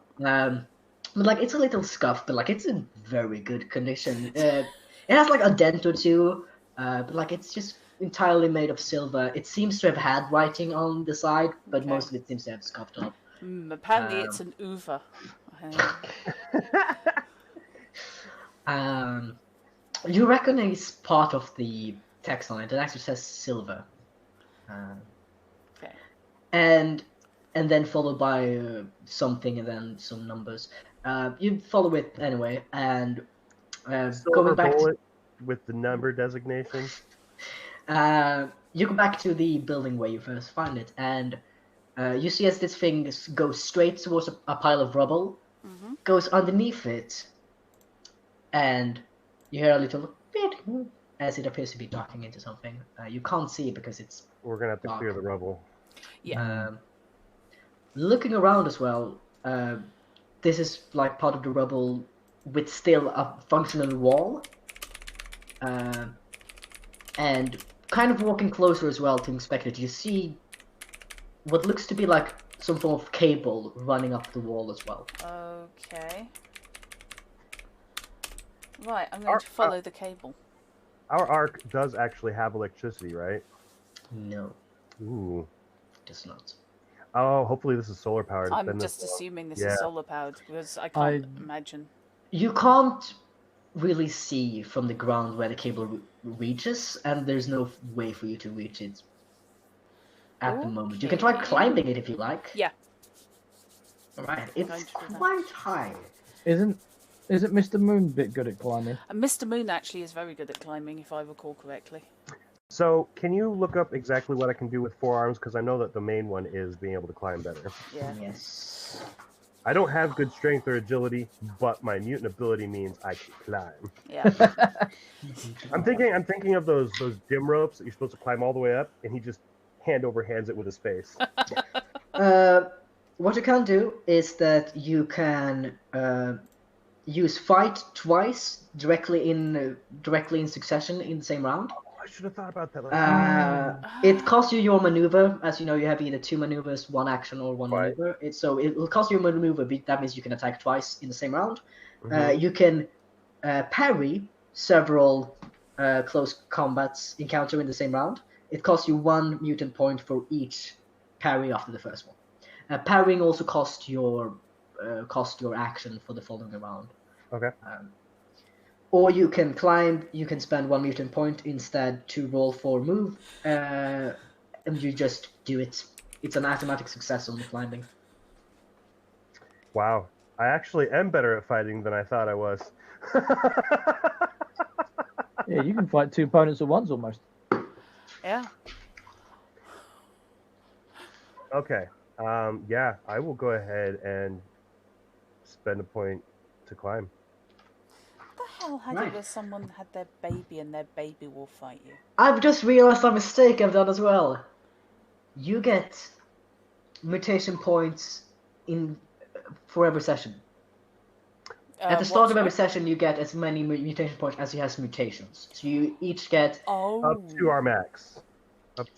But like it's a little scuffed, but like it's in very good condition. It has like a dent or two, but like it's just entirely made of silver. It seems to have had writing on the side, but most of it seems to have scuffed up. Apparently it's an Uva. You recognize part of the text on it. It actually says silver. Okay. And then followed by something and then some numbers. You follow it anyway, and Silver going back bullet with the number designation. you go back to the building where you first find it, and you see as this thing goes straight towards a pile of rubble, goes underneath it, and you hear a little bit as it appears to be docking into something. You can't see it because it's We're gonna have to dark. clear the rubble. Yeah. Looking around as well, this is like part of the rubble with still a functional wall, and kind of walking closer as well to inspect it, you see what looks to be like some form of cable running up the wall as well. Okay. Right, I'm going to follow the cable. Our Ark does actually have electricity, right? No, Ooh. it does not. Oh, hopefully this is solar powered. It's I'm been just this long. assuming this is solar powered because I can't imagine. You can't really see from the ground where the cable reaches, and there's no way for you to reach it at the moment. You can try climbing it if you like. Yeah. Alright, it's quite high. Isn't Mr. Moon a bit good at climbing? And Mr. Moon actually is very good at climbing, if I recall correctly. So, can you look up exactly what I can do with 4 arms? Because I know that the main one is being able to climb better. Yeah. Yes. I don't have good strength or agility, but my mutant ability means I can climb. Yeah. I'm thinking of those dim ropes that you're supposed to climb all the way up, and he just hand over hands it with his face. What you can do is that you can use fight twice directly in succession in the same round. I should have thought about that. It costs you your maneuver. As you know, you have either 2 maneuvers, 1 action, or 1 Right. maneuver. So it will cost you a maneuver, but that means you can attack twice in the same round. Mhm. You can parry several close combats encounter in the same round. It costs you 1 mutant point for each parry after the first one. Parrying also costs your action for the following round. Okay. Or you can climb. You can spend 1 mutant point instead to roll for move, and you just do it. It's an automatic success on the climbing. Wow. I actually am better at fighting than I thought I was. Yeah, you can fight 2 opponents at once almost. Yeah. Okay. Yeah, I will go ahead and spend a point to climb. What the hell had Right. it where someone had their baby and their baby will fight you? I've just realized a mistake I've done as well. You get mutation points for every session. At the start of every session, you get as many mutation points as he has mutations. So you each get Oh. Up to our max. Up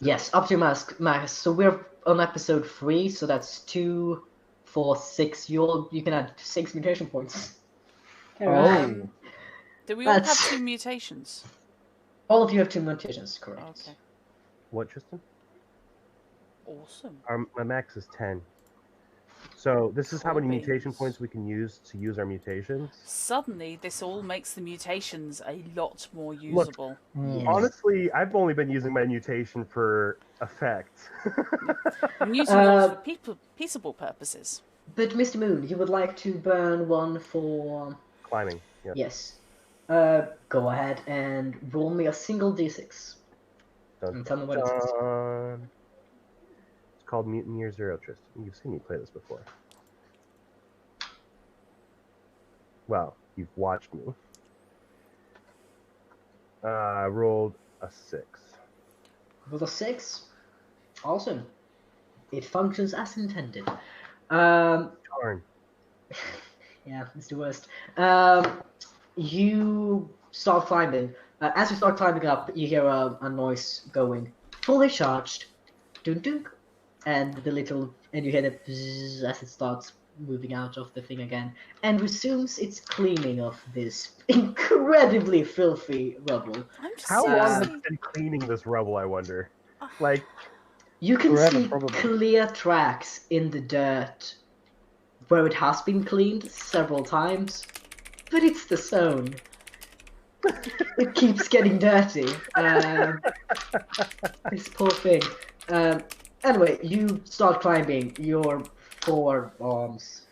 to max. So we're on episode 3, so that's 2, 4, 6. You can add 6 mutation points. Oh. Do we all have That's- 2 mutations? All of you have 2 mutations, correct? Okay. What, Tristan? Awesome. My max is 10. So this is how many Cool mutation beans. points we can use to use our mutations. Suddenly, this all makes the mutations a lot more usable. Yes. Honestly, I've only been using my mutation for effect. I'm using yours for peaceable purposes. But Mr. Moon, you would like to burn 1 for Climbing. Yeah. yes. Go ahead and roll me a single d6. Dun, And tell me what it is. dun. It's called Mutant Year Zero, Tristan. You've seen me play this before. Well, you've watched me. I rolled a 6. Roll a 6. Awesome. It functions as intended. Darn. Yeah, it's the worst. You start climbing. As you start climbing up, you hear a noise going. Fully charged. Dunk dunk. And you hear the bzzz as it starts moving out of the thing again, and resumes its cleaning of this incredibly filthy rubble. I'm just How long has seriously... it been cleaning this rubble, I wonder? Like, You can Forever, see probably. clear tracks in the dirt where it has been cleaned several times, but it's the zone. It keeps getting dirty. This poor thing. Anyway, you start climbing. Your 4 arms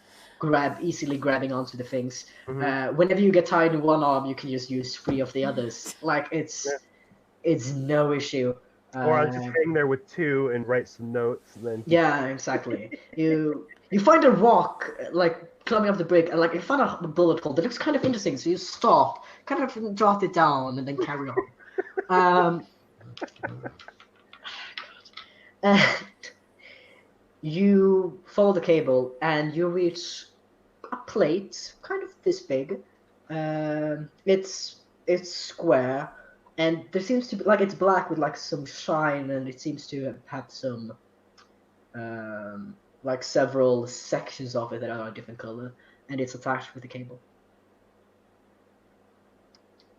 easily grabbing onto the things. Whenever you get tired in one arm, you can just use 3 of the others. Like it's no issue. or I'll just hang there with 2 and write some notes, and then Yeah, exactly. You find a rock, like climbing up the brick, and like you find a bullet hole that looks kind of interesting. So you stop, kind of jot it down, and then carry on. You follow the cable, and you reach a plate, kind of this big. It's square, and there seems to be like it's black with like some shine, and it seems to have some like several sections of it that are a different color, and it's attached with the cable.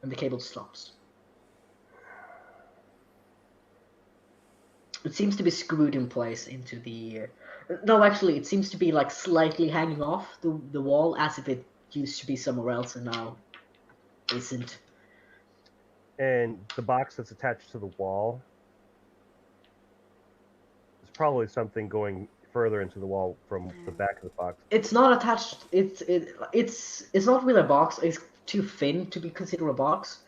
And the cable stops. It seems to be screwed in place into the. No, actually, it seems to be like slightly hanging off the wall, as if it used to be somewhere else and now isn't. and the box that's attached to the wall is probably something going further into the wall from the back of the box. It's not attached. It's not really a box. It's too thin to be considered a box.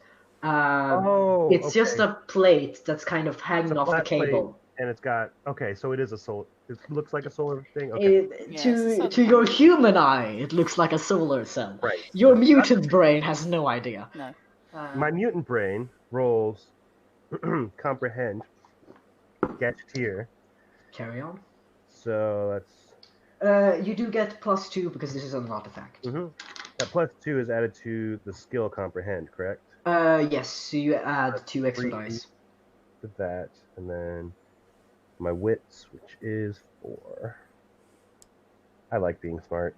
It's just okay. a plate that's kind of It's hanging a off the flat plate, cable. and it's got so it is a solar. It looks like a solar thing. Okay, Yeah, it's a solar To your panel. human eye, it looks like a solar cell. right. Your mutant brain has no idea. No. My mutant brain rolls comprehend gadgeteer. Carry on. So that's You do get +2 because this is an artifact. that +2 is added to the skill comprehend, correct? Yes, so you add 2 extra 3 dice. to that, and then my wits, which is 4. I like being smart.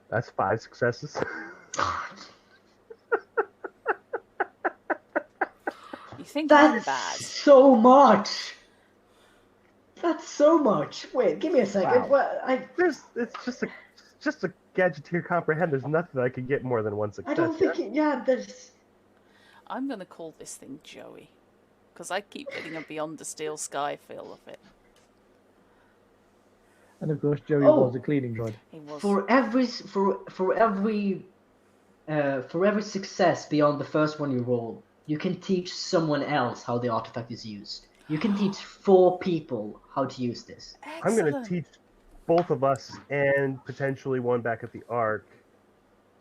That's 5 successes. You think I'm That's bad? so much. That's so much. Wait, give me a second. Wow. What? It's just a gadgeteer comprehend. There's nothing I could get more than 1 success. I don't think. Yeah, there's. I'm going to call this thing Joey. Because I keep getting a Beyond the Steel Sky feel of it. And of course, Joey Oh. was a cleaning droid. He was. For every success beyond the first one you roll, you can teach someone else how the artifact is used. You can teach 4 people how to use this. I'm going to Excellent. teach both of us and potentially one back at the Ark,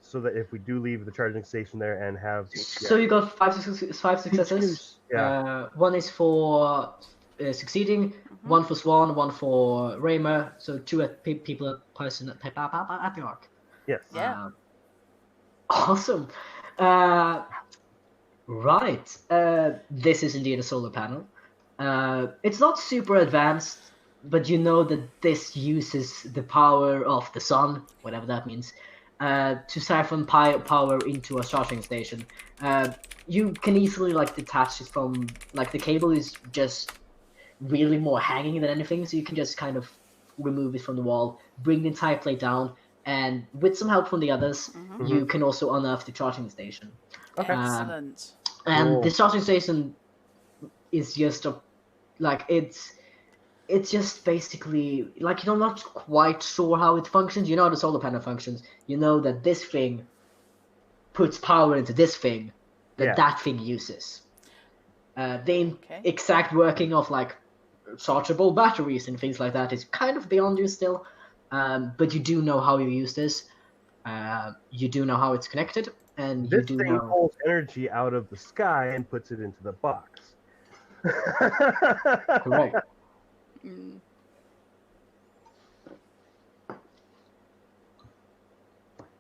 so that if we do leave the charging station there and have So you got 5 successes. Yeah. One is for succeeding, one for Swan, one for Raymer. So 2 people person at the arc. yes. Yeah. Awesome. Right. This is indeed a solar panel. It's not super advanced, but you know that this uses the power of the sun, whatever that means, to siphon power into a charging station. You can easily detach it from the cable is just really more hanging than anything, so you can just kind of remove it from the wall, bring the entire plate down, and with some help from the others, you can also unearth the charging station. Okay. Excellent. And Cool. the charging station is just it's just basically you're not quite sure how it functions. You know how the solar panel functions. You know that this thing puts power into this thing that thing uses. The exact working of chargeable batteries and things like that is kind of beyond you still, but you do know how you use this. You do know how it's connected, and This you do thing know. pulls energy out of the sky and puts it into the box. Correct.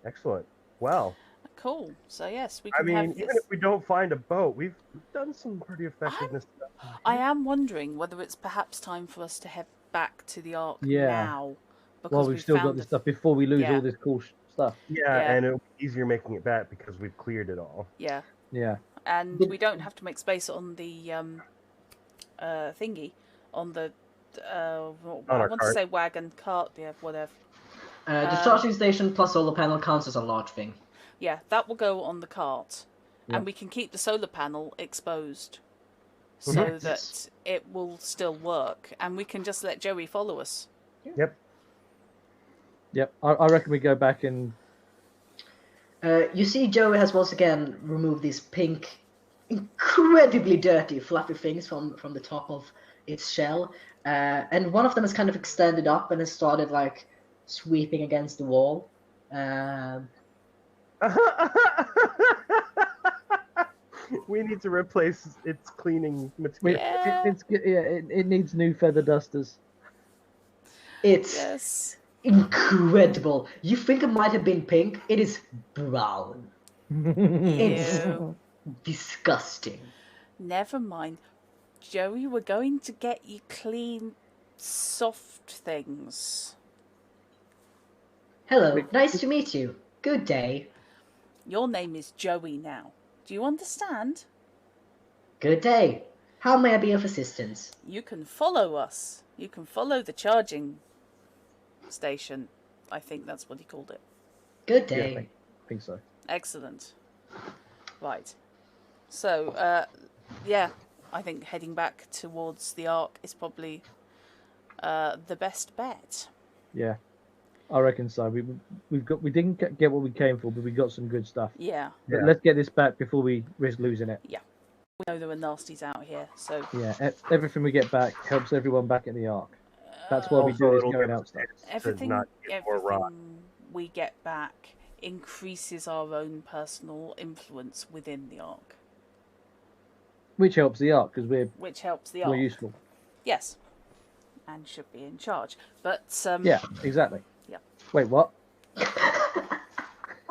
Excellent. Well, Cool. So yes, we I can mean, have even this. if we don't find a boat, we've done some pretty effectiveness stuff. I am wondering whether it's perhaps time for us to head back to the Ark Yeah. now. Because Well, we've still got found this stuff before we lose Yeah. all this cool stuff. Yeah, Yeah. and it'll be easier making it back because we've cleared it all. Yeah. Yeah. And we don't have to make space on the thingy, on the I our want to cart. say wagon cart, yeah, whatever. The charging station plus solar panel counts as a large thing. Yeah, that will go on the cart, Yeah. and we can keep the solar panel exposed, so that it will still work, and we can just let Joey follow us. Yep. Yep. I reckon we go back and. You see, Joey has once again removed these pink, incredibly dirty, fluffy things from the top of its shell, and one of them is kind of extended up and has started sweeping against the wall. We need to replace its cleaning material. Yeah. It needs new feather dusters. It's Yes. incredible. You think it might have been pink? It is brown. It's Ew. disgusting. Never mind, Joey. We're going to get you clean, soft things. Hello, nice to meet you. Good day. Your name is Joey now. Do you understand? Good day. How may I be of assistance? You can follow us. You can follow the charging station. I think that's what he called it. Good Yeah, day. I think so. Excellent. Right. So, yeah, I think heading back towards the Ark is probably the best bet. Yeah. I reckon so. We didn't get what we came for, but we got some good stuff. Yeah. But Yeah. let's get this back before we risk losing it. We know there are nasties out here, so Yeah, everything we get back helps everyone back at the Ark. That's why we Also, do this it'll going give us out stuff. to everything not get more rot. we get back increases our own personal influence within the Ark, Which helps the Ark because which helps the we're Ark. useful. Yes, and should be in charge. But Yeah, exactly. Yeah. Wait, what?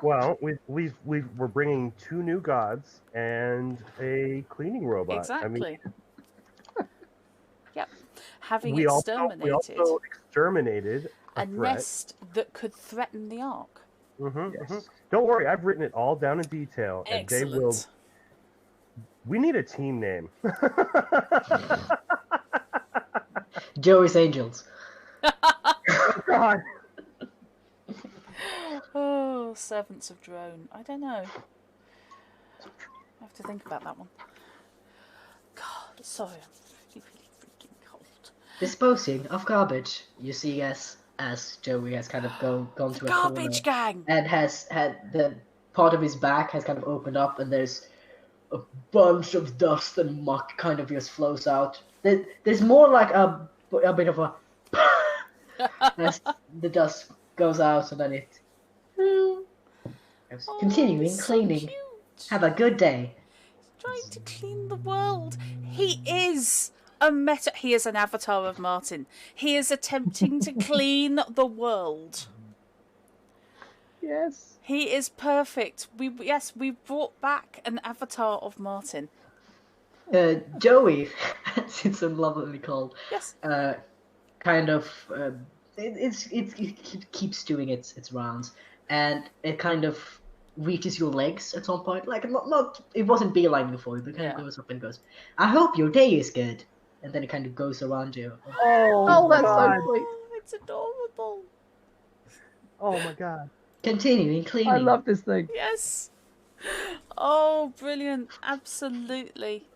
Well, we're bringing 2 new gods and a cleaning robot. exactly. Yep. Having we exterminated also exterminated a threat. nest that could threaten the Ark. Yes. Don't worry, I've written it all down in detail, and they will. Excellent. We need a team name. Joey's Angels. Oh God. Oh, Servants of Drone. I don't know. I have to think about that one. God, sorry, I'm really freaking cold. Disposing of garbage. You see, as Joey has kind of gone to a corner Garbage gang! and has had the part of his back has kind of opened up, and there's a bunch of dust and muck kind of just flows out. There's more like a bit of a as the dust goes out, and then it continuing he's so cleaning. cute. Have a good day. He's trying to clean the world. He is he is an avatar of Martin. He is attempting to clean the world. Yes. He is perfect. We brought back an avatar of Martin. Joey, as it's so lovely called, Yes. kind of it keeps doing its rounds, and it kind of reaches your legs at some point. Like not it wasn't beelining for you, but kind of goes up and goes, "I hope your day is good," and then it kind of goes around you. Oh, that's God. so sweet. Oh, it's adorable. Oh my God. Continuing cleaning. I love this thing. Yes. Oh, brilliant. Absolutely.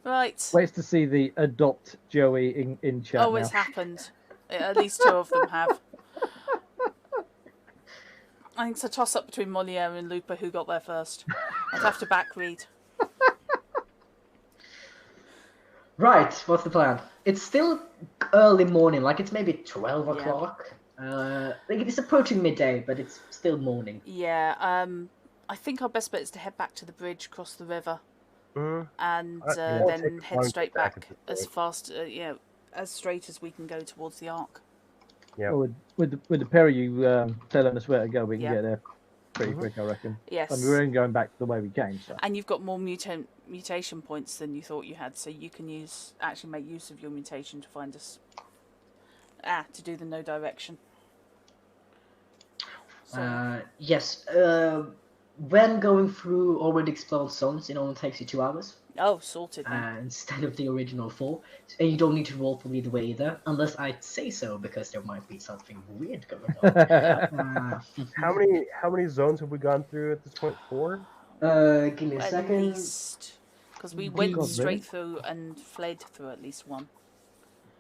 Right. Waits to see the adopt Joey in chat Oh, now. it's happened. At least 2 of them have. I think it's a toss-up between Moliere and Looper who got there first. I'd have to back read. Right, what's the plan? It's still early morning, like it's maybe 12 Yeah. o'clock. Like it's approaching midday, but it's still morning. Yeah, I think our best bet is to head back to the bridge, cross the river, and won't then take head long to straight get back back at this as fast, as straight as we can go towards the Ark. Yeah. Well, with the pair of you telling us where to go, we can Yeah. get there pretty quick, I reckon. Yes. And we're only going back the way we came, so. And you've got more mutation points than you thought you had, so you can actually make use of your mutation to find us. To do the no direction. So, Yes. When going through already explored zones, it only takes you 2 hours sorted. Then. instead of the original 4, and you don't need to roll for either way either, unless I say so, because there might be something weird going on. How many zones have we gone through at this point? 4? Give me a At second. least, because we went God, straight really? through and fled through at least one.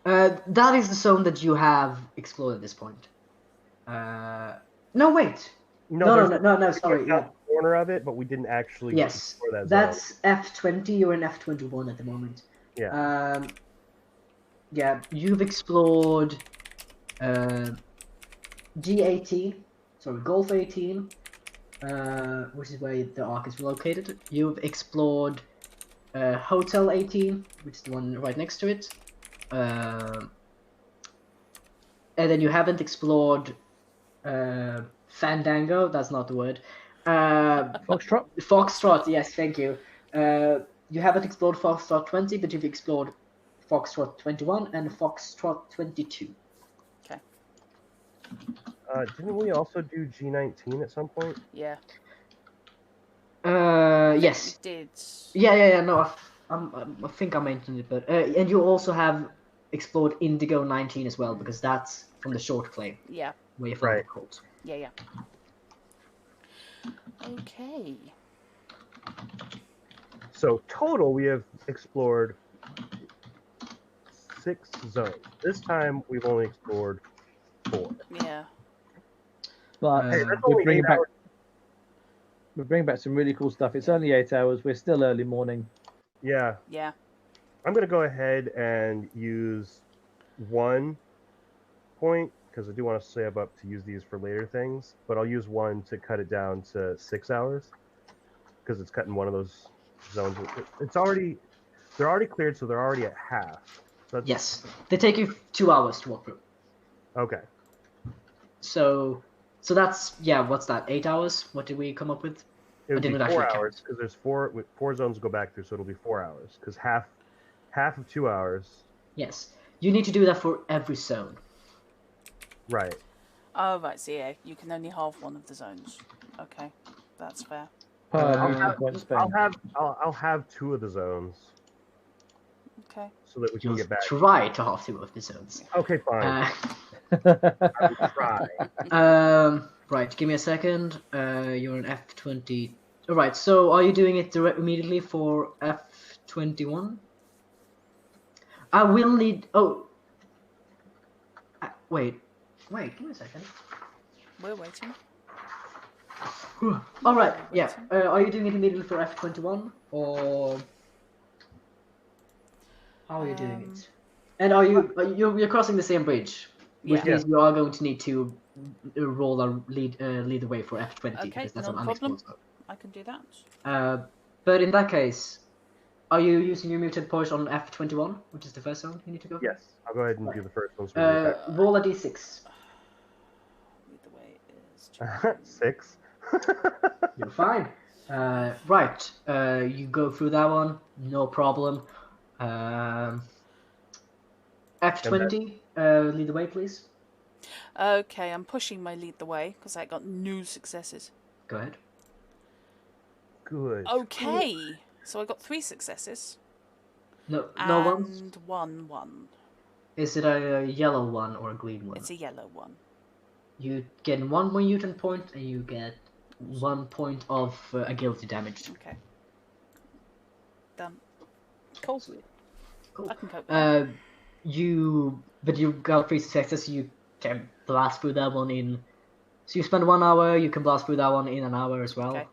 That is the zone that you have explored at this point. No, wait. No, sorry. We Yeah. got the corner of it, but we didn't actually Yes, explore that zone. that's F20. You're in F21 at the moment. Yeah. Yeah, you've explored G18, sorry, Golf 18, which is where the Ark is located. You've explored Hotel 18, which is the one right next to it. And then you haven't explored Fandango, that's not the word. Foxtrot? Foxtrot, yes, thank you. You haven't explored Foxtrot 20, but you've explored Foxtrot 21 and Foxtrot 22. Okay. Didn't we also do G19 at some point? Yeah. Yes. We did. Yeah. No, I think I mentioned it, but and you also have explored Indigo 19 as well, because that's from the short play Yeah. where you found Right. the cult. Yeah. Okay. So total, we have explored 6 zones. This time, we've only explored 4. Yeah. But Hey, that's we're only bringing 8 back hours. we're bringing back some really cool stuff. It's only 8 hours. We're still early morning. Yeah, Yeah. I'm gonna go ahead and use 1 point because I do want to save up to use these for later things. But I'll use 1 to cut it down to 6 hours because it's cutting one of those zones. It's already they're already cleared, so they're already at half. So that's Yes, they take you 2 hours to walk through. okay. So that's what's that? 8 hours? What did we come up with? It I would be didn't 4 actually hours count. because there's four zones to go back through, so it'll be 4 hours because half of 2 hours. Yes, you need to do that for every zone. Right. Oh, right. So, yeah, you can only halve one of the zones. Okay. That's fair. Per mutant point spent. I'll have 2 of the zones Okay. so that we can You'll get back. try to half 2 of the zones. Okay, fine. Try. Right, give me a second. You're an F20. Alright, so are you doing it immediately for F21? I will need. Oh. Wait, give me a second. We're waiting. Alright, yeah. Are you doing it immediately for F21? Or. How are you doing it? And you're crossing the same bridge, which Yeah. means you are going to need to roll a lead the way for F20 Okay, because that's not an a problem. unexplored zone. I can do that. But in that case, are you using your mutant point on F21, which is the first zone you need to go for? Yes, I'll go ahead and do the first one. So we get Roll a d6. Lead the way is back. 6. You're fine. Right. You go through that one, no problem. F20. Lead the way, please. Okay, I'm pushing my lead the way because I got no successes. Go ahead. Good. Okay, so I got 3 successes. No and ones. 1. Is it a yellow one or a green one? It's a yellow one. You get 1 more mutant point, and you get 1 point of agility damage. Okay. Done. Cool. Sweet. Cool. I can cope with that. But you got 3 successes. You can blast through that one in. So you spend 1 hour. You can blast through that one in an hour as well. Okay.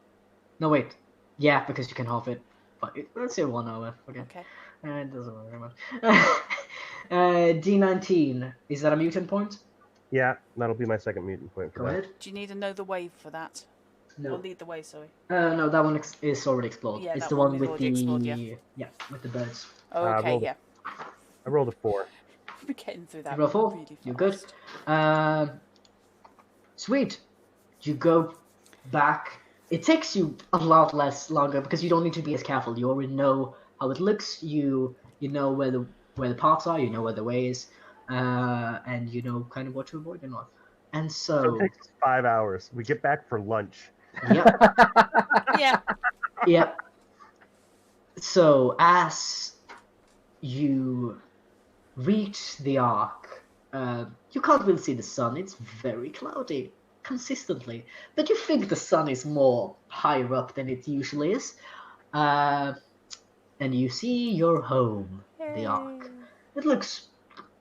No, wait. Yeah, because you can half it. But let's say 1 hour. Okay. Okay. It doesn't matter very much. D19. Is that a mutant point? Yeah, that'll be my second mutant point for Go that. ahead. Do you need to know the way for that? No. Or lead the way, sorry. No, that one is already explored. Yeah, it's that the one one is with already the explored, yeah. with the birds. Okay, rolled- yeah. I rolled a 4. We're getting through that You roll 4. really fast. You're good. Sweet. You go back. It takes you a lot less longer because you don't need to be as careful. You already know how it looks. You know where the paths are. You know where the way is, and you know kind of what to avoid and not. And So it takes us 5 hours. We get back for lunch. Yep. Yeah. Yep. So as you reach the arc, you can't really see the sun. It's very cloudy consistently, but you think the sun is more higher up than it usually is. And you see your home, the arc. It looks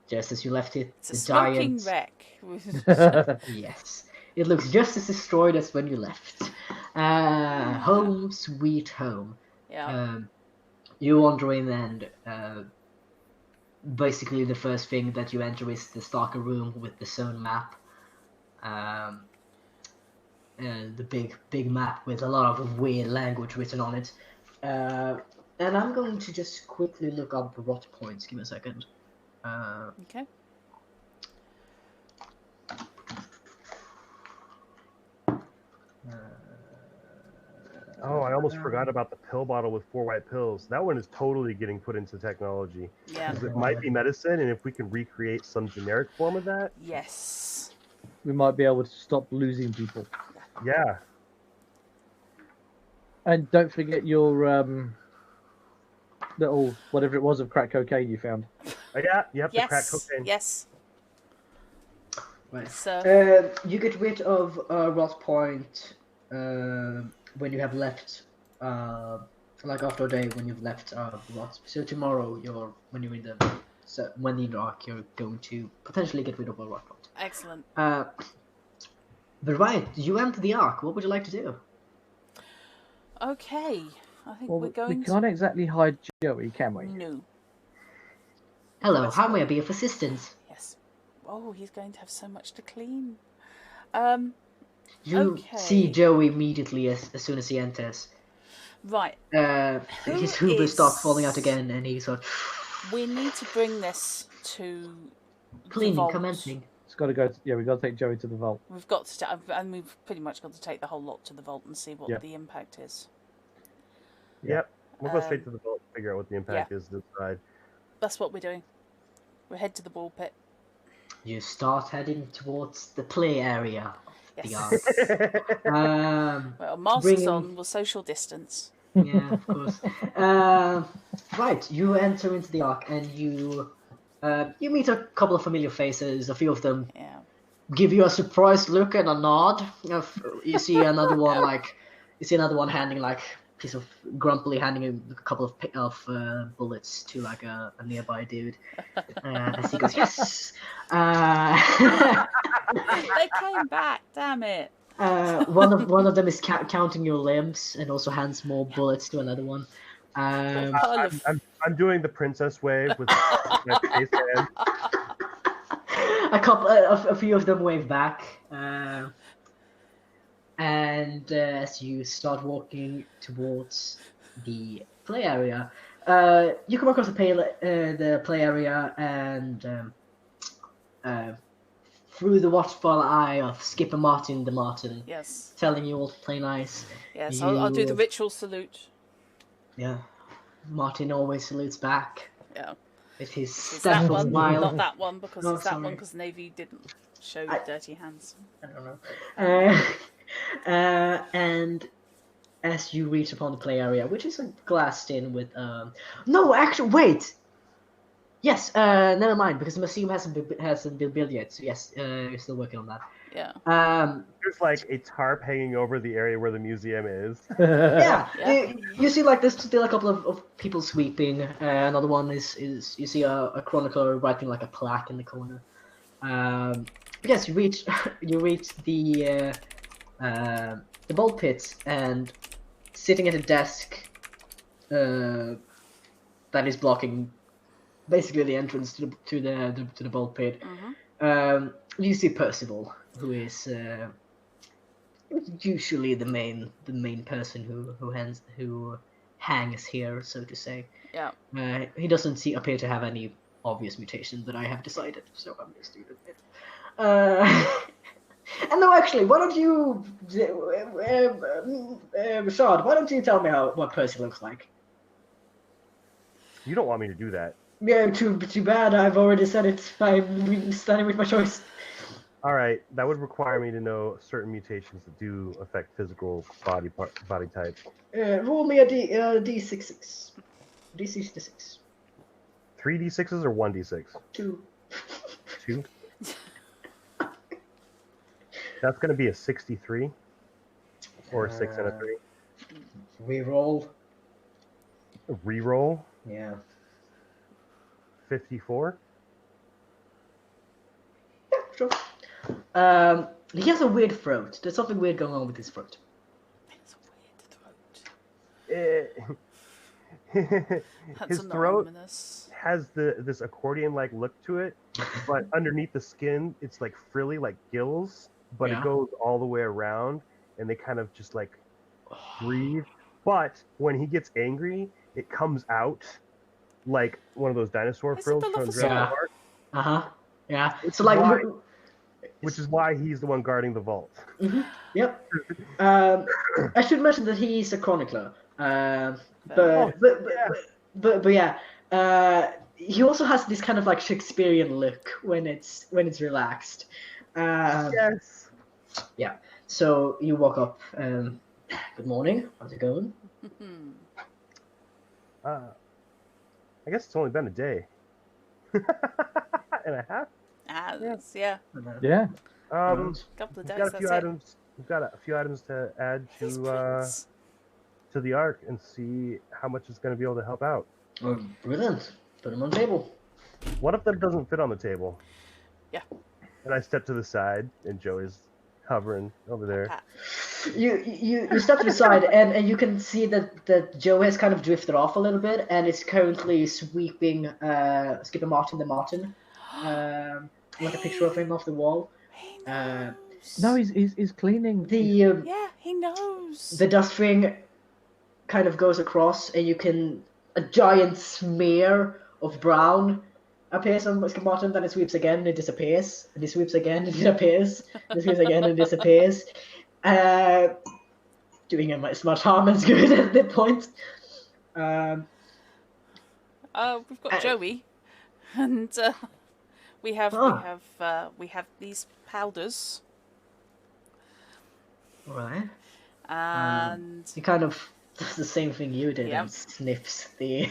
just as you left it. It's a the smoking giant wreck. Yes, it looks just as destroyed as when you left. Home, sweet home. Yeah. You wander in, and basically the first thing that you enter is the Stalker room with the zone map. The big map with a lot of weird language written on it. And I'm going to just quickly look up rot points. Give me a second. Okay. Oh, I almost forgot about the pill bottle with 4 white pills. That one is totally getting put into technology. Yeah. 'Cause it might be medicine, and if we can recreate some generic form of that, Yes. We might be able to stop losing people. yeah. And don't forget your little whatever it was of crack cocaine you found. Yeah, you have to crack Yes. cocaine. Yes. Right. So. You get rid of rot point when you have left, like after a day when you've left rot. So tomorrow, when you're in the arc, you're going to potentially get rid of a rot point. Excellent. But right, you enter the Ark. What would you like to do? Okay, I think Well, we're we going can't to. exactly hide Joey, can we? No. Hello, That's how may I what- be of assistance? Yes. Oh, he's going to have so much to clean. You see Okay. Joey immediately as soon as he enters. Right. His Who hoover starts falling out is- again, and he's sort We need to bring this to the cleaning, vault. commencing. It's got to go. We've got to take Joey to the vault. We've got to, and we've pretty much got to take the whole lot to the vault and see what Yeah. the impact is. Yep. We'll go straight Um, to the vault, figure out what the impact is this side. That's what we're doing. We head to the ball pit. You start heading towards the play area of the Yes. Ark. Well, masks bringing- on. We'll social distance. Yeah, of course. Right, you enter into the Ark, and you meet a couple of familiar faces. A few of them Yeah. give you a surprised look and a nod. You see another one handing like a piece of grumpily handing a couple of bullets to like a nearby dude. As he goes, yes. They came back. Damn it. One of them is counting your limbs and also hands more bullets to another one. Pile of I'm doing the princess wave with my face hand. A few of them wave back, and as you start walking towards the play area, you come across the play area, and through the watchful eye of Skipper Martin the Martin, yes. telling you all to play nice. Yes. I'll do the ritual salute. Yeah, Martin always salutes back Yeah. with his It's that stealthful one, smile. not that one, because No, it's that one sorry. because Navy didn't show dirty hands. I don't know. And as you reach upon the play area, which is glassed in with no, actually, wait. Yes, never mind, because the museum hasn't been built yet. So yes, you're still working on that. Yeah. There's like a tarp hanging over the area where the museum is. Yeah, Yeah. you see, like there's still a couple of people sweeping. Another one is you see a chronicler writing like a plaque in the corner. Yes, you reach the bolt pit, and sitting at a desk that is blocking basically the entrance to the bolt pit. You see Percival, who is usually the main person who hangs here, so to say. Yeah. He doesn't appear to have any obvious mutation that I have decided, so I'm just doing it. And no, actually, why don't you, Rashad? Why don't you tell me what Percy looks like? You don't want me to do that. Yeah, too bad. I've already said it. I'm standing with my choice. All right, that would require me to know certain mutations that do affect physical body types. Roll me a D6. D6. 3d6s or 1d6? 2. 2? That's going to be a 63 or a 6 and a 3. Reroll. A reroll, Yeah. 54. Yeah, sure. He has a weird throat. There's something weird going on with his throat. It's a weird throat. That's His throat anonymous. has this accordion-like look to it, but underneath the skin, it's like frilly, like gills, but Yeah. it goes all the way around, and they kind of just like breathe. But when he gets angry, it comes out like one of those dinosaur Is it frills the from love Jurassic Yeah. Park, Uh-huh. Yeah. Which So like is why- which is why he's the one guarding the vault. Yep. I should mention that he's a chronicler. But yeah. He also has this kind of like Shakespearean look when it's relaxed. Yes. Yeah. So you walk up. Good morning. How's it going? I guess it's only been a day and a half. Yeah. Yeah. Couple of We've days. got a That's few it. items. We've got a few items to add He's to Prince. to the arc and see how much it's going to be able to help out. Oh, brilliant. Put them on the table. One of them doesn't fit on the table. Yeah. And I step to the side, and Joey's hovering over there. Pat. You step to the side, and you can see that Joe has kind of drifted off a little bit, and is currently sweeping Martin the Martin, like a picture of him off the wall. He Uh, knows. No, he's cleaning. Yeah, he knows. The dust ring kind of goes across, and you can a giant smear of brown appears on Martin. Then it sweeps again, and it disappears. And it sweeps again, and it appears. And it sweeps again, and it disappears. Doing it as much harm as good at that point. We've got Joey, and we have these powders, Right. and He kind of does the same thing you did Yep. and sniffs the.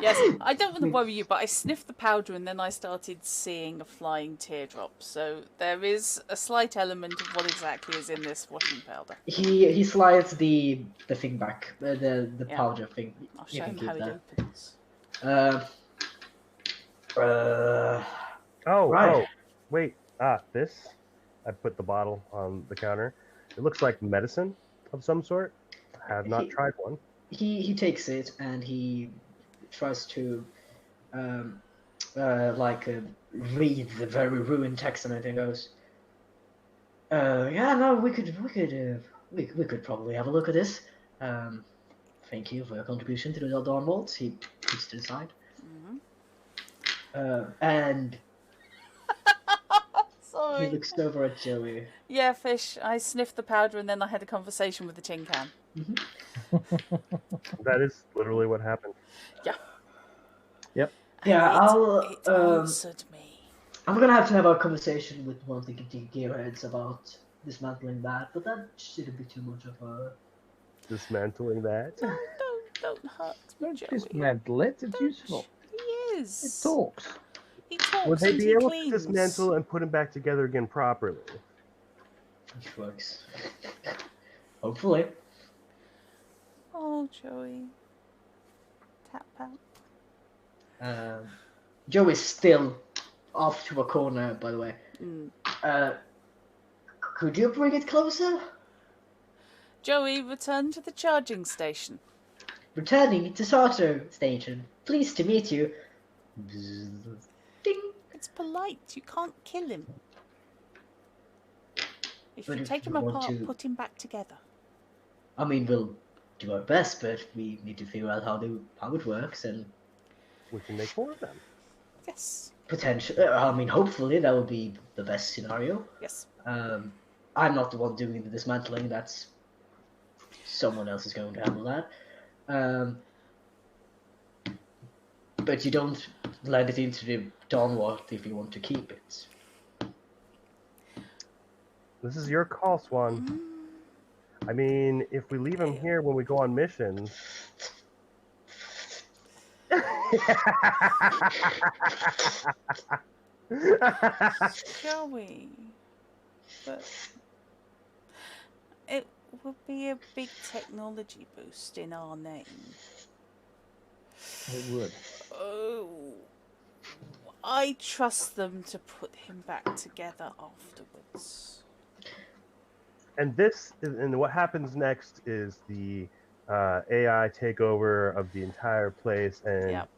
yes, I don't want to worry you, but I sniffed the powder and then I started seeing a flying teardrop. So there is a slight element of what exactly is in this washing powder. He slides the thing back, the Yeah. powder thing. I'll You show can him how keep it that. opens. Oh, Right. oh, wait. This. I put the bottle on the counter. It looks like medicine of some sort. I have not tried one. He takes it and he tries to read the very ruined text on it and goes, yeah, no, we could probably have a look at this. Thank you for your contribution to the Dawn Vault. He puts it to the side. And Sorry. he looks over at Joey. Yeah, Fish. I sniffed the powder and then I had a conversation with the tin can. That is literally what happened. Yeah. Yep. Yeah, It answered me. I'm gonna have to have a conversation with one of the gearheads about dismantling that, but that shouldn't be too much of a. Dismantling that. Don't hurt me, Don't Joey. dismantle it. It's useful. He is. It talks. He talks Would they and be he able cleans. to dismantle and put him back together again properly? Which works. Hopefully. Oh, Joey. Tap out. Joe is still off to a corner, by the way. Could you bring it closer? Joey, return to the charging station. Returning to Sarto Station. Pleased to meet you. Ding. It's polite. You can't kill him. If But you if take him you want apart, to- put him back together. I mean, we'll do our best, but we need to figure out how it works, and We can make more of them. Yes. hopefully that would be the best scenario. Yes. I'm not the one doing the dismantling. That's someone else is going to handle that. But you don't land it into the Dawnward if you want to keep it. This is your call, Swan. I mean, if we leave him here when we go on missions. Joey. But it would be a big technology boost in our name. It would. Oh. I trust them to put him back together afterwards. And what happens next is the AI takeover of the entire place, and Yep.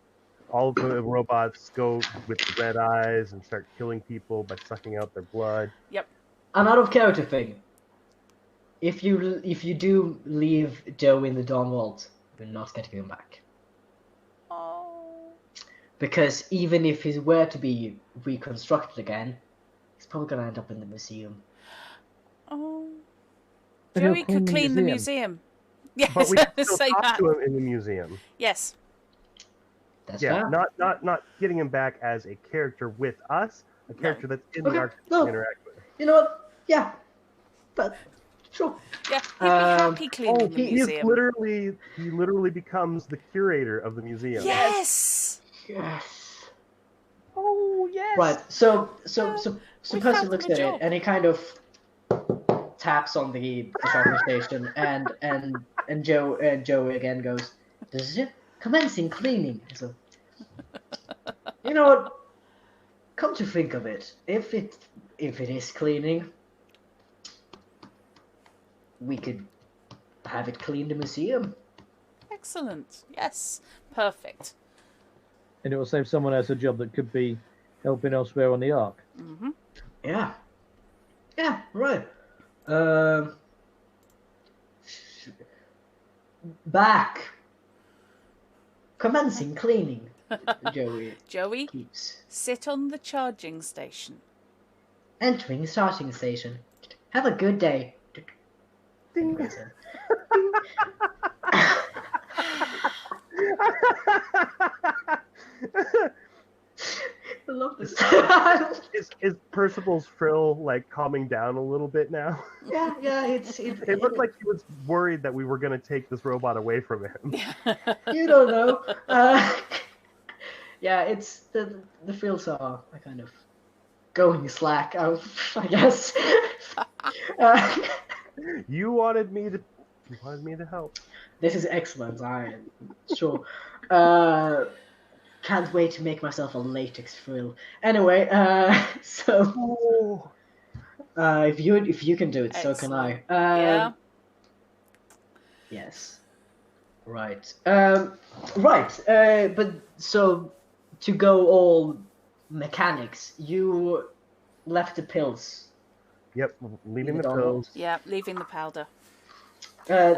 all of the robots go with the red eyes and start killing people by sucking out their blood. Yep. An out of character thing. If you do leave Joe in the Dawn Vault, you're not getting him back. Oh. Because even if he were to be reconstructed again, he's probably gonna end up in the museum. Oh. But he'll Joey could clean the museum. Yes, But we can say still talk that. to him in the museum. Yes. That's Yeah, fair. not getting him back as a character with us, a character that's in the Okay, arc no. to interact with. You know what? Yeah. But sure. Yeah, he'd be happy cleaning the He is museum. literally becomes the curator of the museum. Yes. Yes. Oh yes. Right. So we Percy found looks him a at it job. and he kind of taps on the charging station and Joe again goes, "Does it commencing cleaning?" So, you know what? Come to think of it, if it is cleaning, we could have it clean the museum. Excellent. Yes. Perfect. And it will save someone else a job that could be helping elsewhere on the Ark. Mm-hmm. Yeah. Yeah, right. Um, back. Commencing cleaning. Joey, Keeps sit on the charging station. entering starting station. Have a good day. Ding. I love this. Is Percival's frill like calming down a little bit now? yeah. It looked like he was worried that we were going to take this robot away from him. You don't know. Yeah, it's the frills are kind of going slack. I guess. You wanted me to help. This is excellent. I'm sure. Can't wait to make myself a latex frill. Anyway, so Oh. if you can do it, so can I. Yeah. Yes. Right. Right. But so to go all mechanics, you left the pills. Yep, leaving In the the pills. Yeah, leaving the powder.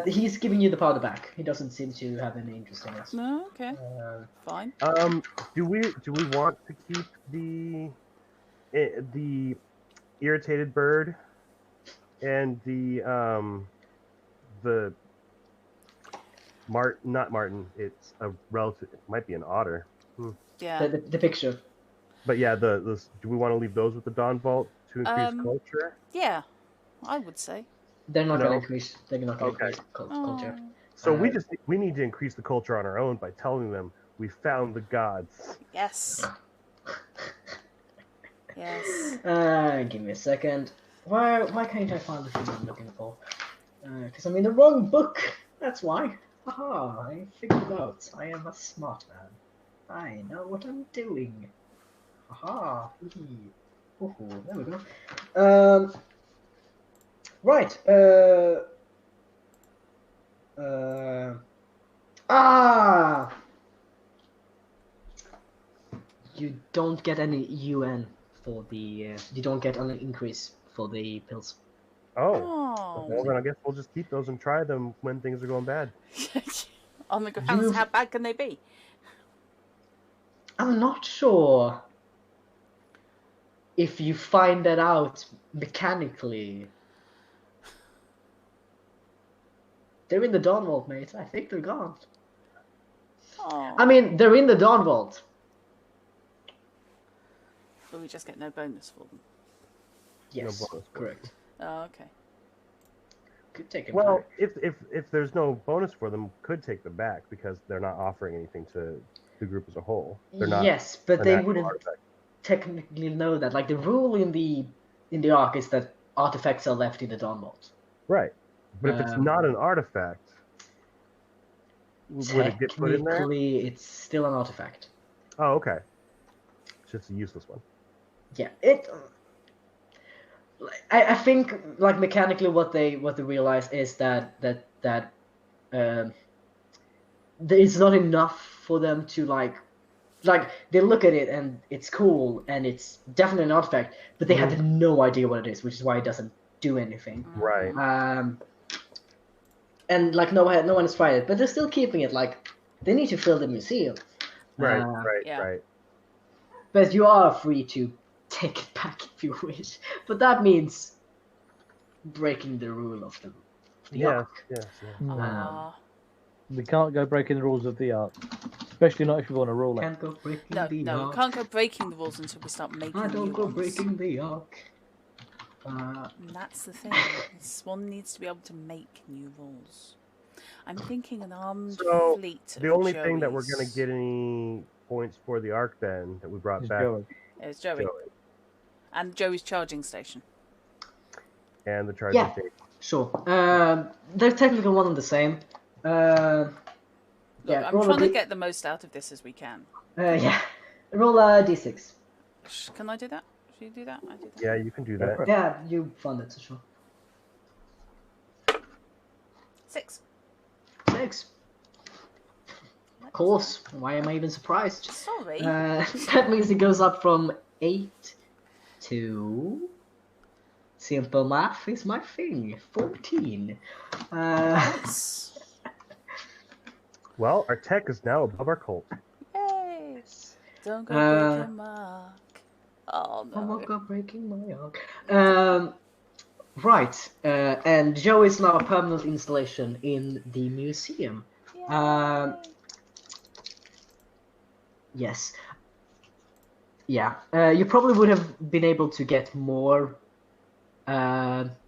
He's giving you the powder back. He doesn't seem to have any interest in it. No, okay. Fine. Do we want to keep the irritated bird and the not Martin, it's a relative, it might be an otter. Yeah. The picture. But yeah, do we want to leave those with the Dawn Vault to increase culture? Yeah, I would say. They're not No. going to increase. They're not going to Okay. increase culture. Oh, So we need to increase the culture on our own by telling them we found the gods. yes. Yes. Give me a second. Why can't I find the thing I'm looking for? Because I'm in the wrong book. That's why. Aha! I figured it out. I am a smart man. I know what I'm doing. Aha! Ooh, there we go. Right. You don't get any UN for the. You don't get an increase for the pills. Oh. Well, Oh. then I guess we'll just keep those and try them when things are going bad. On the grounds, how bad can they be? I'm not sure if you find that out mechanically. They're in the Dawn Vault, mate. I think they're gone. Oh. I mean, they're in the Dawn Vault. But we just get no bonus for them. Yes, No bonus. correct. Oh, okay. Could take it Well, back. if there's no bonus for them, could take them back because they're not offering anything to the group as a whole. They're not. Yes, but an they actual wouldn't artifact. technically know that. Like the rule in the Ark is that artifacts are left in the Dawn Vault. Right. But if it's not an artifact, would it get put in there? Technically, it's still an artifact. Oh, okay. It's just a useless one. Yeah, I think like mechanically what they realize is that it's not enough for them to like they look at it and it's cool and it's definitely an artifact, but they have no idea what it is, which is why it doesn't do anything. Right. And like no one has tried it, but they're still keeping it. Like they need to fill the museum. Right. Yeah. Right. But you are free to take it back if you wish. But that means breaking the rule of the Ark. Yes. We can't go breaking the rules of the Ark, especially not if you want to rule it. Can't go breaking No, the no, Ark. we can't go breaking the rules until we start making I new don't go ones. breaking the Ark. And that's the thing. Swan needs to be able to make new rules. I'm thinking an armed fleet. The of only thing that we're Joeys. going to get any points for the Ark then that we brought It's back Joey. It's Joey. And Joey's charging station. and the charging Yeah. station. Sure. They're technically one and the same. Look, Yeah, I'm roll a trying to D- get the most out of this as we can. yeah. Roll a d6. Can I do that? Should you do that? I do that. Yeah, you can do that. Yeah, you found it, so sure. 6. 6. Of course. Why am I even surprised? Sorry. That means it goes up from 8 to... Simple math is my thing. 14. Nice. Well, our tech is now above our cult. Yay. Don't go break your mark. Oh I'm no. not gonna breaking my arc. Right. And Joe is now a permanent installation in the museum. Yay. Yes. Yeah. You probably would have been able to get more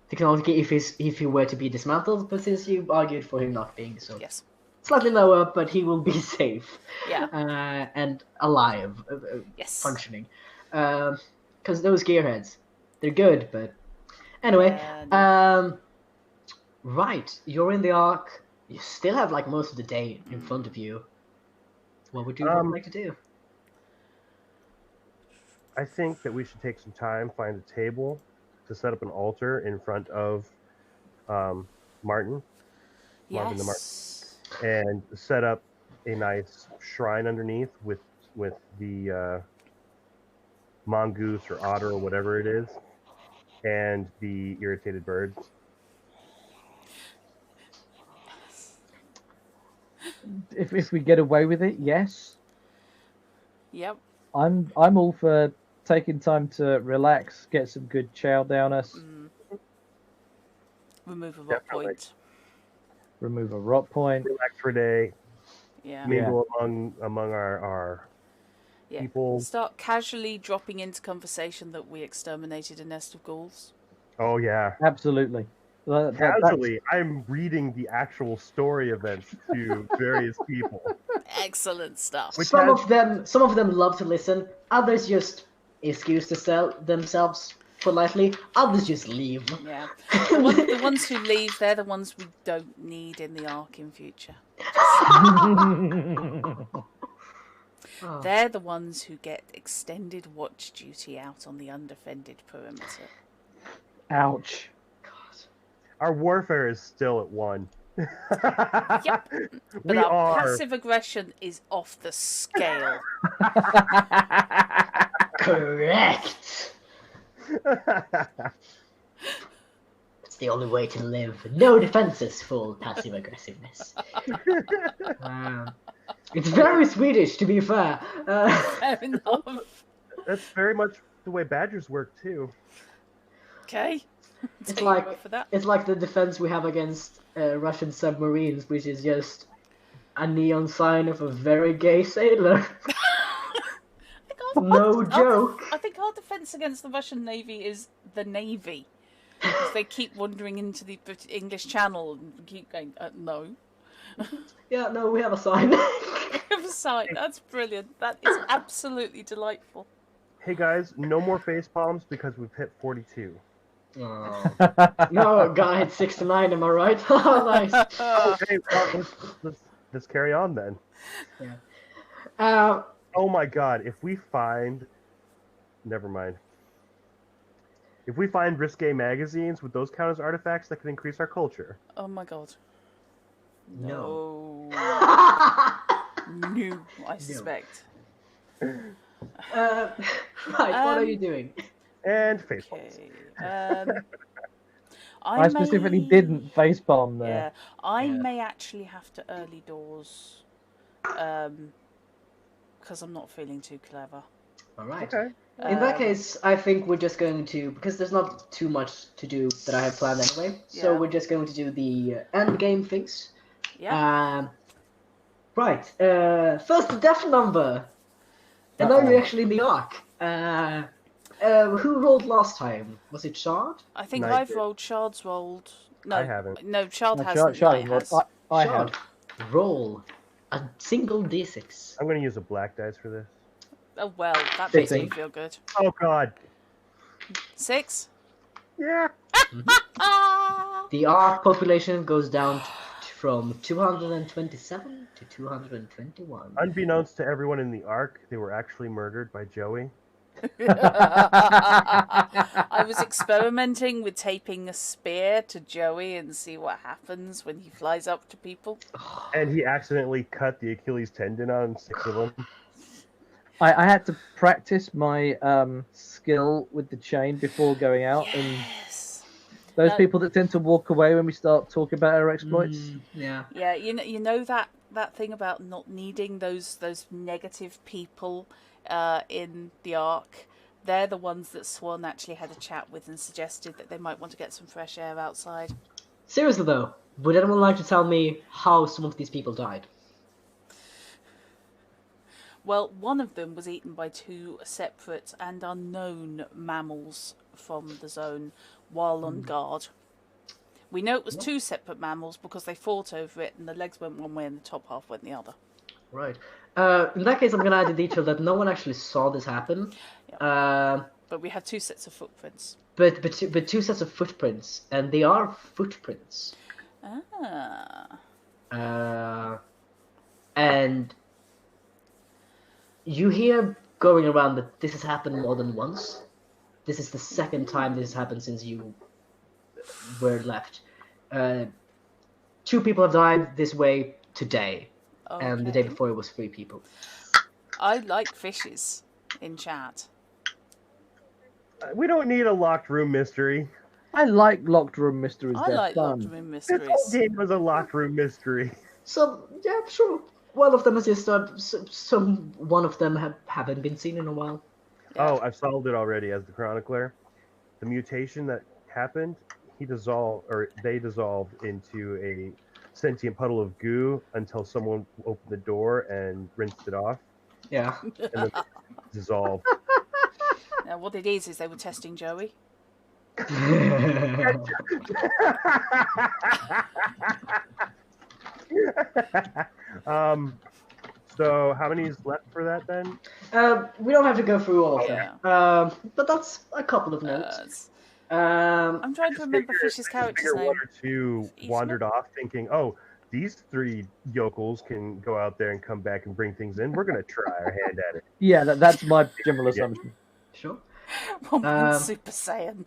technology if he were to be dismantled, but since you argued for him not being so, Yes. slightly lower, but he will be safe. Yeah. And alive, Yes. functioning. Because those gearheads, they're good, but anyway. No. Right, you're in the Ark. You still have like most of the day in front of you. What would you like to do? I think that we should take some time, find a table to set up an altar in front of Martin, Marvin the Martin, Yes. and set up a nice shrine underneath with the mongoose or otter or whatever it is, and the irritated birds. If we get away with it, yes. Yep. I'm all for taking time to relax, get some good chow down us, Remove a rock Definitely. point. remove a rock point. Relax for a day, Yeah. mingle among our Yeah. people. Start casually dropping into conversation that we exterminated a nest of ghouls. Oh yeah. Absolutely. That's- Casually, I'm reading the actual story events to various people. Excellent stuff. Some of them love to listen. Others just excuse to sell themselves politely. Others just leave. Yeah. The ones who leave, they're the ones we don't need in the Ark in future. Oh. They're the ones who get extended watch duty out on the undefended perimeter. Ouch. Our warfare is still at 1. Yep. But We our are. passive aggression is off the scale. Correct. It's the only way to live. No defenses, full passive aggressiveness. It's very Swedish, to be fair. Fair enough. That's very much the way badgers work too. Okay. It's Take your like word for that. it's like the defense we have against Russian submarines, which is just a neon sign of a very gay sailor. No joke. I think our defence against the Russian Navy is the Navy. Because they keep wandering into the English Channel and keep going, no. Yeah, no, we have a sign. We have a sign. That's brilliant. That is absolutely delightful. Hey guys, no more face palms because we've hit 42. Oh. No, guy hit 6 to 9, am I right? Oh, nice. Okay, well, let's carry on then. Yeah. Oh my god, if we find... Never mind. If we find risque magazines, would those count as artifacts that could increase our culture? Oh my god. No. No, I suspect. Right, what are you doing? And face palms. Okay. I specifically didn't facepalm there. Yeah, I Yeah. may actually have to early doors, because I'm not feeling too clever. All right. Okay. In that case, I think we're just going to, because there's not too much to do that I have planned anyway, so Yeah. we're just going to do the end game things. Yeah. Right. First, the death number. And now you're actually in the arc. Who rolled last time? Was it Shard? I think No, I I've did. rolled. Shard's rolled. No, I haven't. No, Shard No, hasn't. Charlie, Knight has. I Shard. have. Roll a single d6. I'm going to use a black dice for this. Oh well, that makes me 15. feel good. Oh god. 6. Yeah. Ah. The arc population goes down from 227 to 221. Unbeknownst to everyone in the Ark, they were actually murdered by Joey. I was experimenting with taping a spear to Joey and see what happens when he flies up to people. And he accidentally cut the Achilles tendon on 6 of them. I had to practice my skill with the chain before going out, and Yes. those No. people that tend to walk away when we start talking about our exploits. Yeah. Yeah, you know that thing about not needing those negative people in the Ark. They're the ones that Swan actually had a chat with and suggested that they might want to get some fresh air outside. Seriously though, would anyone like to tell me how some of these people died? Well, one of them was eaten by 2 separate and unknown mammals from the zone while on guard. We know it was 2 separate mammals because they fought over it and the legs went one way and the top half went the other. Right. In that case, I'm gonna add the detail that no one actually saw this happen. But we have 2 sets of footprints. But 2 sets of footprints, and they are footprints. And you hear going around that this has happened more than once. This is the second time this has happened since you were left. 2 people have died this way today, and the day before it was 3 people. I like fishes in chat. We don't need a locked room mystery. I like locked room mysteries. I They're like fun. locked room This whole mysteries. game was a locked room mystery. So yeah, sure. One of them has just one of them haven't been seen in a while. Yeah. Oh, I've solved it already as the chronicler. The mutation that happened, they dissolved into a sentient puddle of goo until someone opened the door and rinsed it off, Yeah. and then dissolved. Now, what it is they were testing Joey. So how many is left for that then? We don't have to go through all of Yeah. them. But that's a couple of notes. I'm trying to remember Fish's character's name. One or two wandered off thinking, oh, these 3 yokels can go out there and come back and bring things in. We're going to try our hand at it. Yeah, that's my general assumption. Sure. Super Saiyan.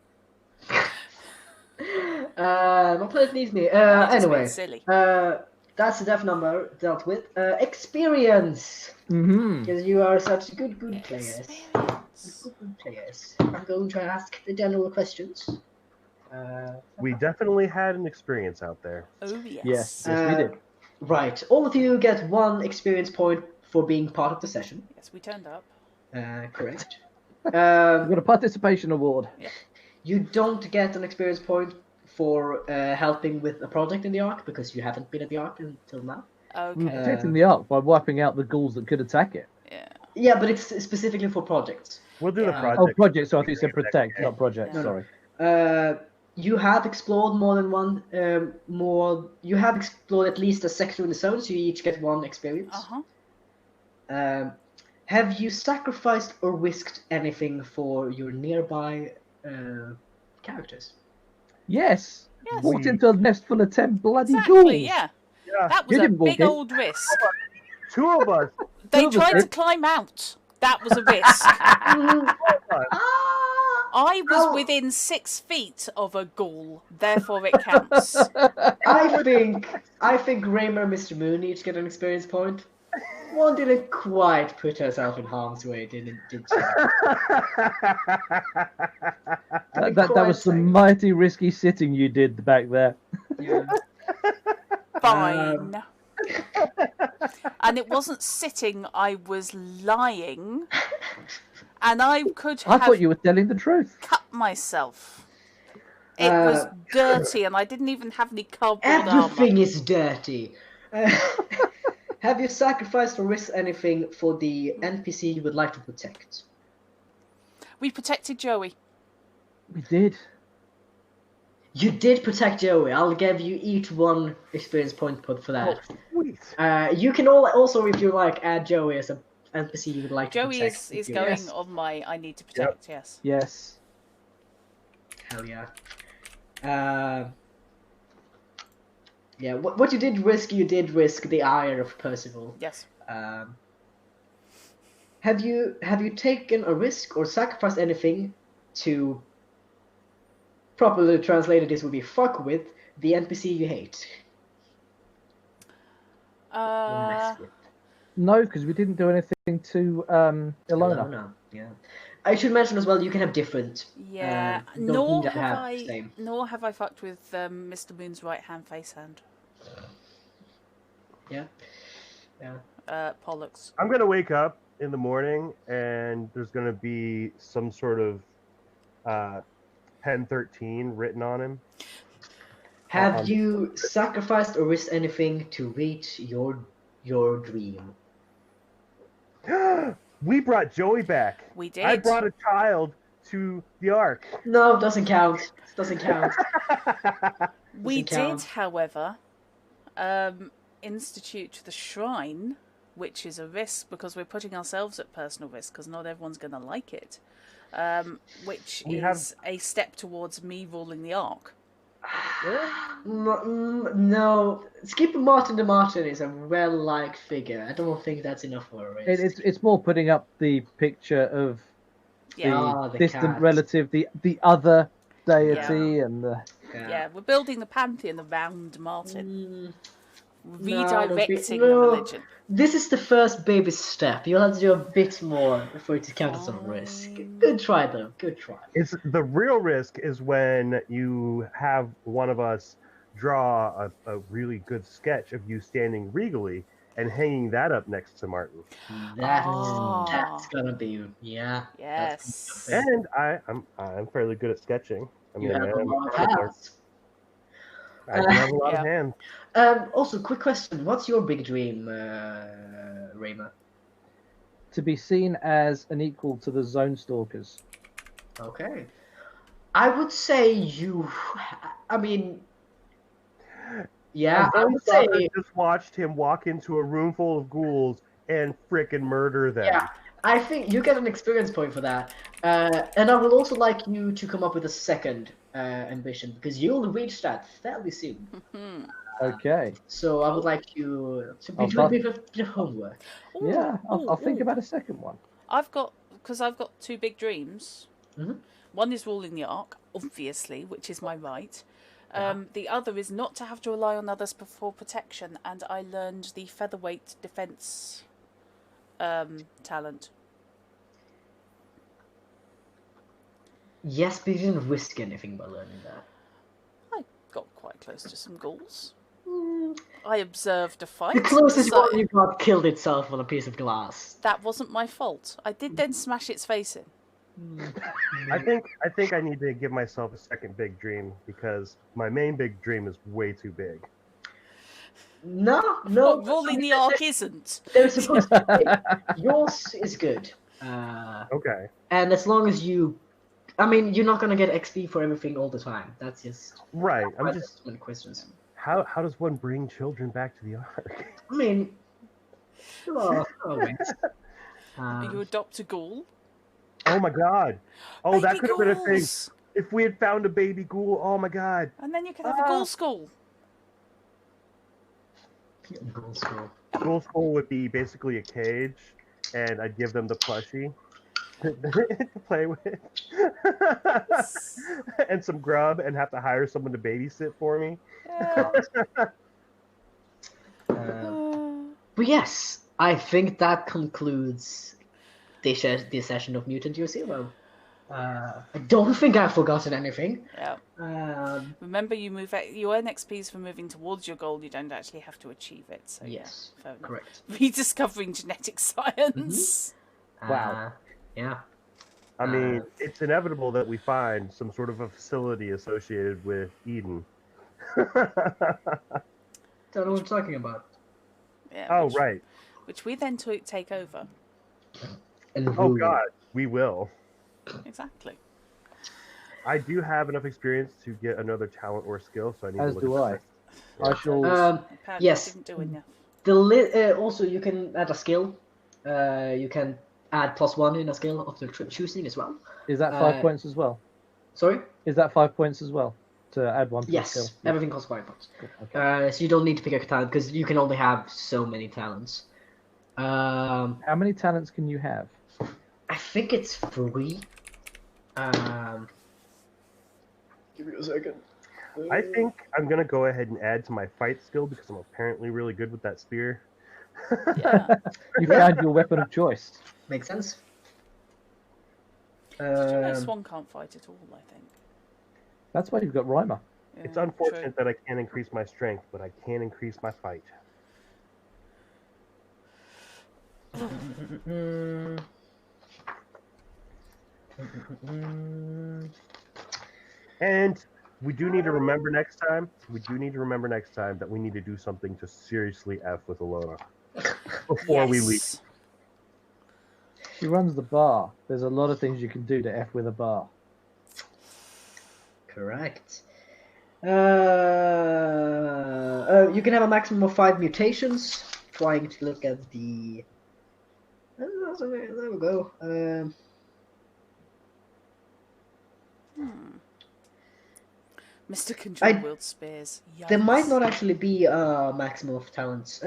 My planet needs me. That's just Anyway, being silly. that's the death number dealt with. Experience, because you are such good players. Experience. Good players. I'm going to ask the general questions. We definitely had an experience out there. Oh, yes. Yes, we did. Right. All of you get 1 experience point for being part of the session. Yes, we turned up. Correct. We've got a participation award. You don't get an experience point for helping with a project in the Ark because you haven't been at the Ark until now. Okay. Protecting the Ark by wiping out the ghouls that could attack it. Yeah. Yeah, but it's specifically for projects. We'll do the project. Oh, project. So I think you said protect, not project. No, Sorry. You have explored more than one. You have explored at least a sector in the zone, so you each get 1 experience. Have you sacrificed or risked anything for your nearby characters? Yes. Yes. Walked into a nest full of 10 bloody Exactly, ghouls. yeah. Yeah. That was You a didn't walk big in. old risk. 2 of us. They Two of us tried to did. clean out. That was a risk. I was within 6 feet of a ghoul, therefore it counts. I think Raymer and Mr. Moon each get an experience point. One didn't quite put herself in harm's way, did she? That was some mighty risky sitting you did back there. Yeah. Fine. And it wasn't sitting, I was lying. And I could I have thought you were telling the truth. cut myself. It was dirty and I didn't even have any cardboard Everything armor. is dirty. Have you sacrificed or risked anything for the NPC you would like to protect? We protected Joey. We did. You did protect Joey. I'll give you each 1 experience point for that. Sweet. You can also, if you like, add Joey as an NPC you would like to Joey protect. is if you- going Yes. on my I need to protect, yes. Yes. Hell yeah. Yeah, what you did risk the ire of Percival. Yes. have you taken a risk or sacrificed anything to properly translated? This would be fuck with the NPC you hate. Or mess with. No, because we didn't do anything to Ilona. Ilona, yeah. I should mention as well, you can have different. Yeah, you don't nor need to have have the I. same. Nor have I fucked with Mr. Moon's right hand face hand. Yeah. Yeah. Pollux. I'm gonna wake up in the morning and there's gonna be some sort of pen 13 written on him. Have you sacrificed or risked anything to reach your dream? We brought Joey back. We did. I brought a child to the Ark. No, doesn't count. Doesn't count. We Doesn't count. did, however, institute the shrine, which is a risk because we're putting ourselves at personal risk because not everyone's going to like it. Which is a step towards me ruling the Ark. No, Skipper Martin the Martin is a well-liked figure. I don't think that's enough for a risk. It's more putting up the picture of the the distant cat. relative, the other deity, and the Yeah, we're building the pantheon around Martin. No, Redirecting no. the religion. This is the first baby step. You'll have to do a bit more for it to count as some risk. Good try, though. Good try. It's the real risk is when you have one of us draw a really good sketch of you standing regally and hanging that up next to Martin. That's gonna be Yes. That's gonna be And I'm fairly good at sketching. I you mean, have a I'm lot of a hands. I do have a lot Yeah. of hands. Also, quick question: what's your big dream, Rayma? to be seen as an equal to the Zone Stalkers. Okay, I would say you. I mean, yeah, I would say. Just watched him walk into a room full of ghouls and frickin' murder them. Yeah, I think you get an experience point for that. And I would also like you to come up with a second ambition because you'll reach that fairly soon. Okay. So I would like you to be I'll doing a start- bit of homework. Yeah, I'll think ooh. about a second one. I've got two big dreams. Mhm. One is ruling the Ark, obviously, which is my right. The other is not to have to rely on others for protection, and I learned the featherweight defense talent. Yes, but you didn't risk anything by learning that. I got quite close to some ghouls. I observed a fight. The closest so- one you got killed itself on a piece of glass. That wasn't my fault. I did then smash its face in. I think I need to give myself a second big dream because my main big dream is way too big. No. Well, ruling the Ark isn't. They're supposed to be. Yours is good. Okay. And as long as you... I mean, you're not going to get XP for everything all the time. That's just... Right. I'm just many questions. how does one bring children back to the Ark? I mean... Oh, wait. You adopt a ghoul. Oh my god. Oh, that Baby could have been a thing. ghouls! If we had found a baby ghoul, oh my god. And then you can have a ghoul school. Ghoul school. Ghoul school would be basically a cage, and I'd give them the plushie to play with, and some grub, and have to hire someone to babysit for me. But yes, I think that concludes this session of Mutant Year Zero. I don't think I've forgotten anything. Yeah. Remember, you earn XPs for moving towards your goal. You don't actually have to achieve it. So Yes, yeah, fair enough. correct. Rediscovering genetic science. Wow. Yeah. I mean, it's inevitable that we find some sort of a facility associated with Eden. Don't know what you're talking about. Yeah, Oh, right. Which we then take over. And Oh, who- God. We will. Exactly. I do have enough experience to get another talent or skill, so I need As to look do at I. I shall. Apparently yes. I didn't do enough. Also, you can add a skill. You can add +1 in a skill of the choosing as well. Is that 5 points as well? Sorry? Is that 5 points as well to add one to the Yes, skill? everything costs 5 points. Okay. So you don't need to pick a talent because you can only have so many talents. How many talents can you have? I think it's 3. Give me a second. I think I'm gonna go ahead and add to my fight skill because I'm apparently really good with that spear. Yeah. You found your weapon of choice. Makes sense. Did you know Swan can't fight at all, I think? That's why you've got Reimer. Yeah, It's unfortunate that I can't increase my strength, but I can increase my fight. And we do need to remember next time. We do need to remember next time that we need to do something to seriously f with Alona before we leave. Yes. She runs the bar. There's a lot of things you can do to F with a bar. Correct. You can have a maximum of 5 mutations. Trying to look at the. There we go. Mr. Control wield spears. Yikes. There might not actually be a maximum of talents.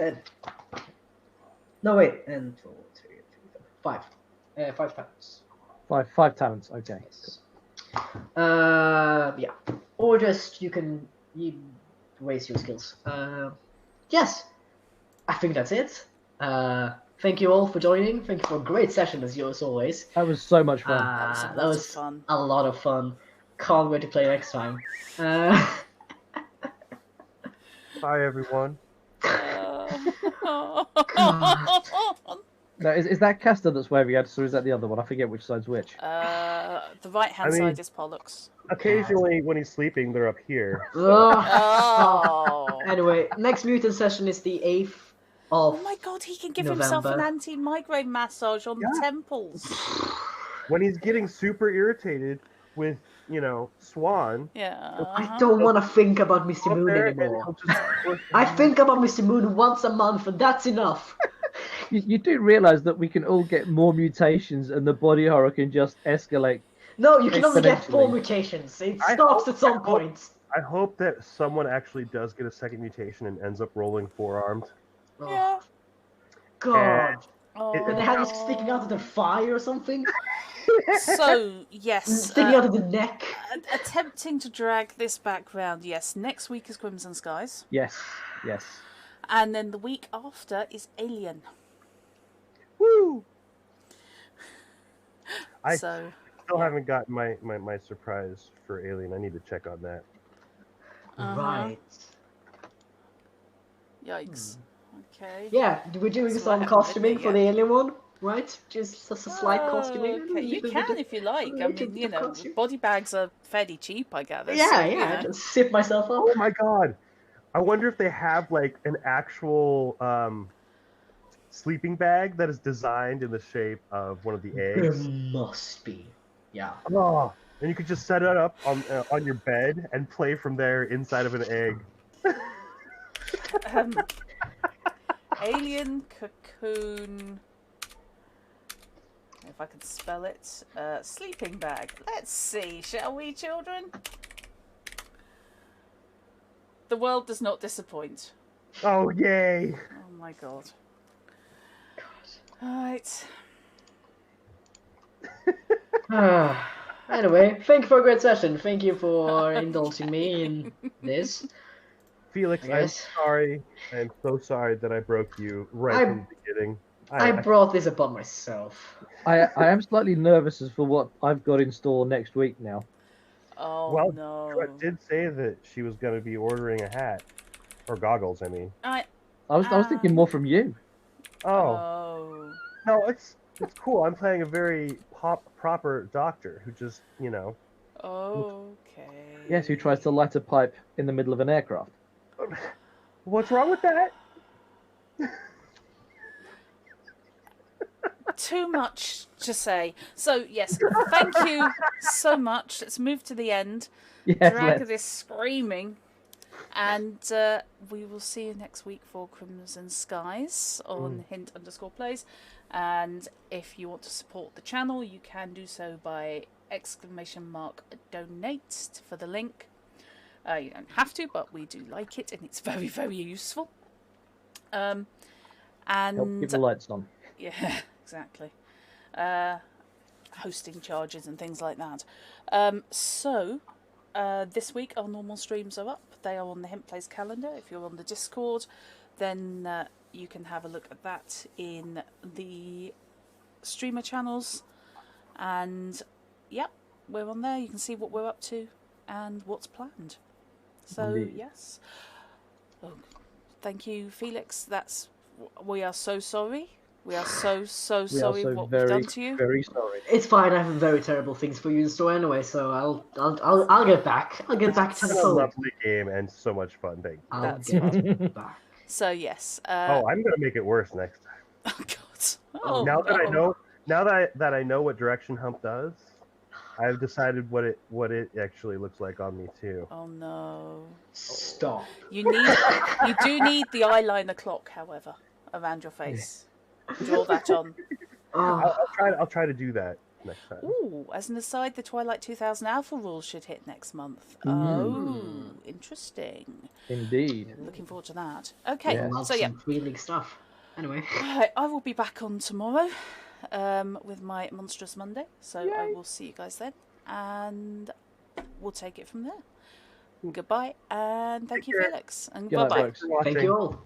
No, wait. And 2, 3, 4, 5. 5 talents. Five talents. Okay. Yes. Yeah. Or just you raise your skills. Yes. I think that's it. Thank you all for joining. Thank you for a great session as always. That was so much fun. That was fun. A lot of fun. Can't wait to play next time. Bye, everyone. Now, is that Castor that's waving at us, or is that the other one? I forget which side's which. The right-hand side is Pollux. Occasionally, when he's sleeping, they're up here. Oh. Anyway, next mutant session is the 8th of Oh my god, he can give November. himself an anti-migraine massage on the temples. When he's getting super irritated with, Swan. Yeah. I don't want to think about Mr. up Moon there, anymore. and he'll just- I think about Mr. Moon once a month, and that's enough. You do realize that we can all get more mutations, and the body horror can just escalate. No, you can only get 4 Exponentially. mutations. It I stops hope- at some I hope- point. I hope that someone actually does get a second mutation and ends up rolling 4-armed. Oh, Yeah. God. Oh. And they have you sticking out of the thigh or something? So, yes. Sticking out of the neck? Attempting to drag this back round, yes. Next week is Crimson Skies. Yes. And then the week after is Alien. Woo! I So, still haven't gotten my surprise for Alien. I need to check on that. Right. yikes. Okay. Yeah, we're doing So I some haven't costuming written it for the alien one, right? Just a slight costuming. Okay, you can if you like. I mean, body bags are fairly cheap, I gather. Yeah, so, yeah, just sip myself up. Oh my god! I wonder if they have like an actual sleeping bag that is designed in the shape of one of the There eggs. must be. Yeah. Oh, and you could just set it up on your bed and play from there inside of an egg. Alien cocoon. If I can spell it. Sleeping bag. Let's see, shall we, children? The world does not disappoint. Oh yay! Oh my god. Alright. Anyway, thank you for a great session. Thank you for indulging me in this. Felix, Yes. I'm sorry. I'm so sorry that I broke you right from the beginning. I brought this upon myself. I am slightly nervous as for what I've got in store next week now. Oh Well, no. Trent did say that she was going to be ordering a hat. Or goggles, I mean. I was thinking more from you. Oh. No, it's cool. I'm playing a very proper doctor who just, Okay. Yes, who tries to light a pipe in the middle of an aircraft. What's wrong with that? Too much to say. So, yes, thank you so much. Let's move to the end. Yes, Drag let's. this screaming. And we will see you next week for Crimson Skies on hint_plays. And if you want to support the channel, you can do so by !donate for the link. You don't have to, but we do like it, and it's very, very useful. Help And keep the lights on. yeah, exactly. Hosting charges and things like that. This week our normal streams are up. They are on the Hemp Place calendar. If you're on the Discord, then you can have a look at that in the streamer channels. And yep, we're on there. You can see what we're up to and what's planned. So Indeed. yes. Oh, thank you, Felix. We are so sorry. We are so We sorry are so what very, we've done to you. very sorry. It's fine. I have very terrible things for you in store anyway, so I'll get back. I'll get back It's been a tenfold. lovely game and so much fun. Thank you. I'll That's get back. So yes. Oh, I'm gonna make it worse next time. Oh God. Oh, now that I no. know, that I know what direction Hump does, I've decided what it actually looks like on me too. Oh no. Stop. You do need the eyeliner clock, however, around your face. Draw that on. Oh, I'll try to do that next time. Ooh, as an aside, the Twilight 2000 Alpha rules should hit next month. Oh, interesting. Indeed. Looking forward to that. Okay, Yeah. love so yeah. some Free stuff. Anyway. Right, I will be back on tomorrow with my Monstrous Monday. So I will see you guys then. And we'll take it from there. Goodbye, and thank you, care. Felix. And Good night, bye-bye. folks. Thanks for watching. Thank you all.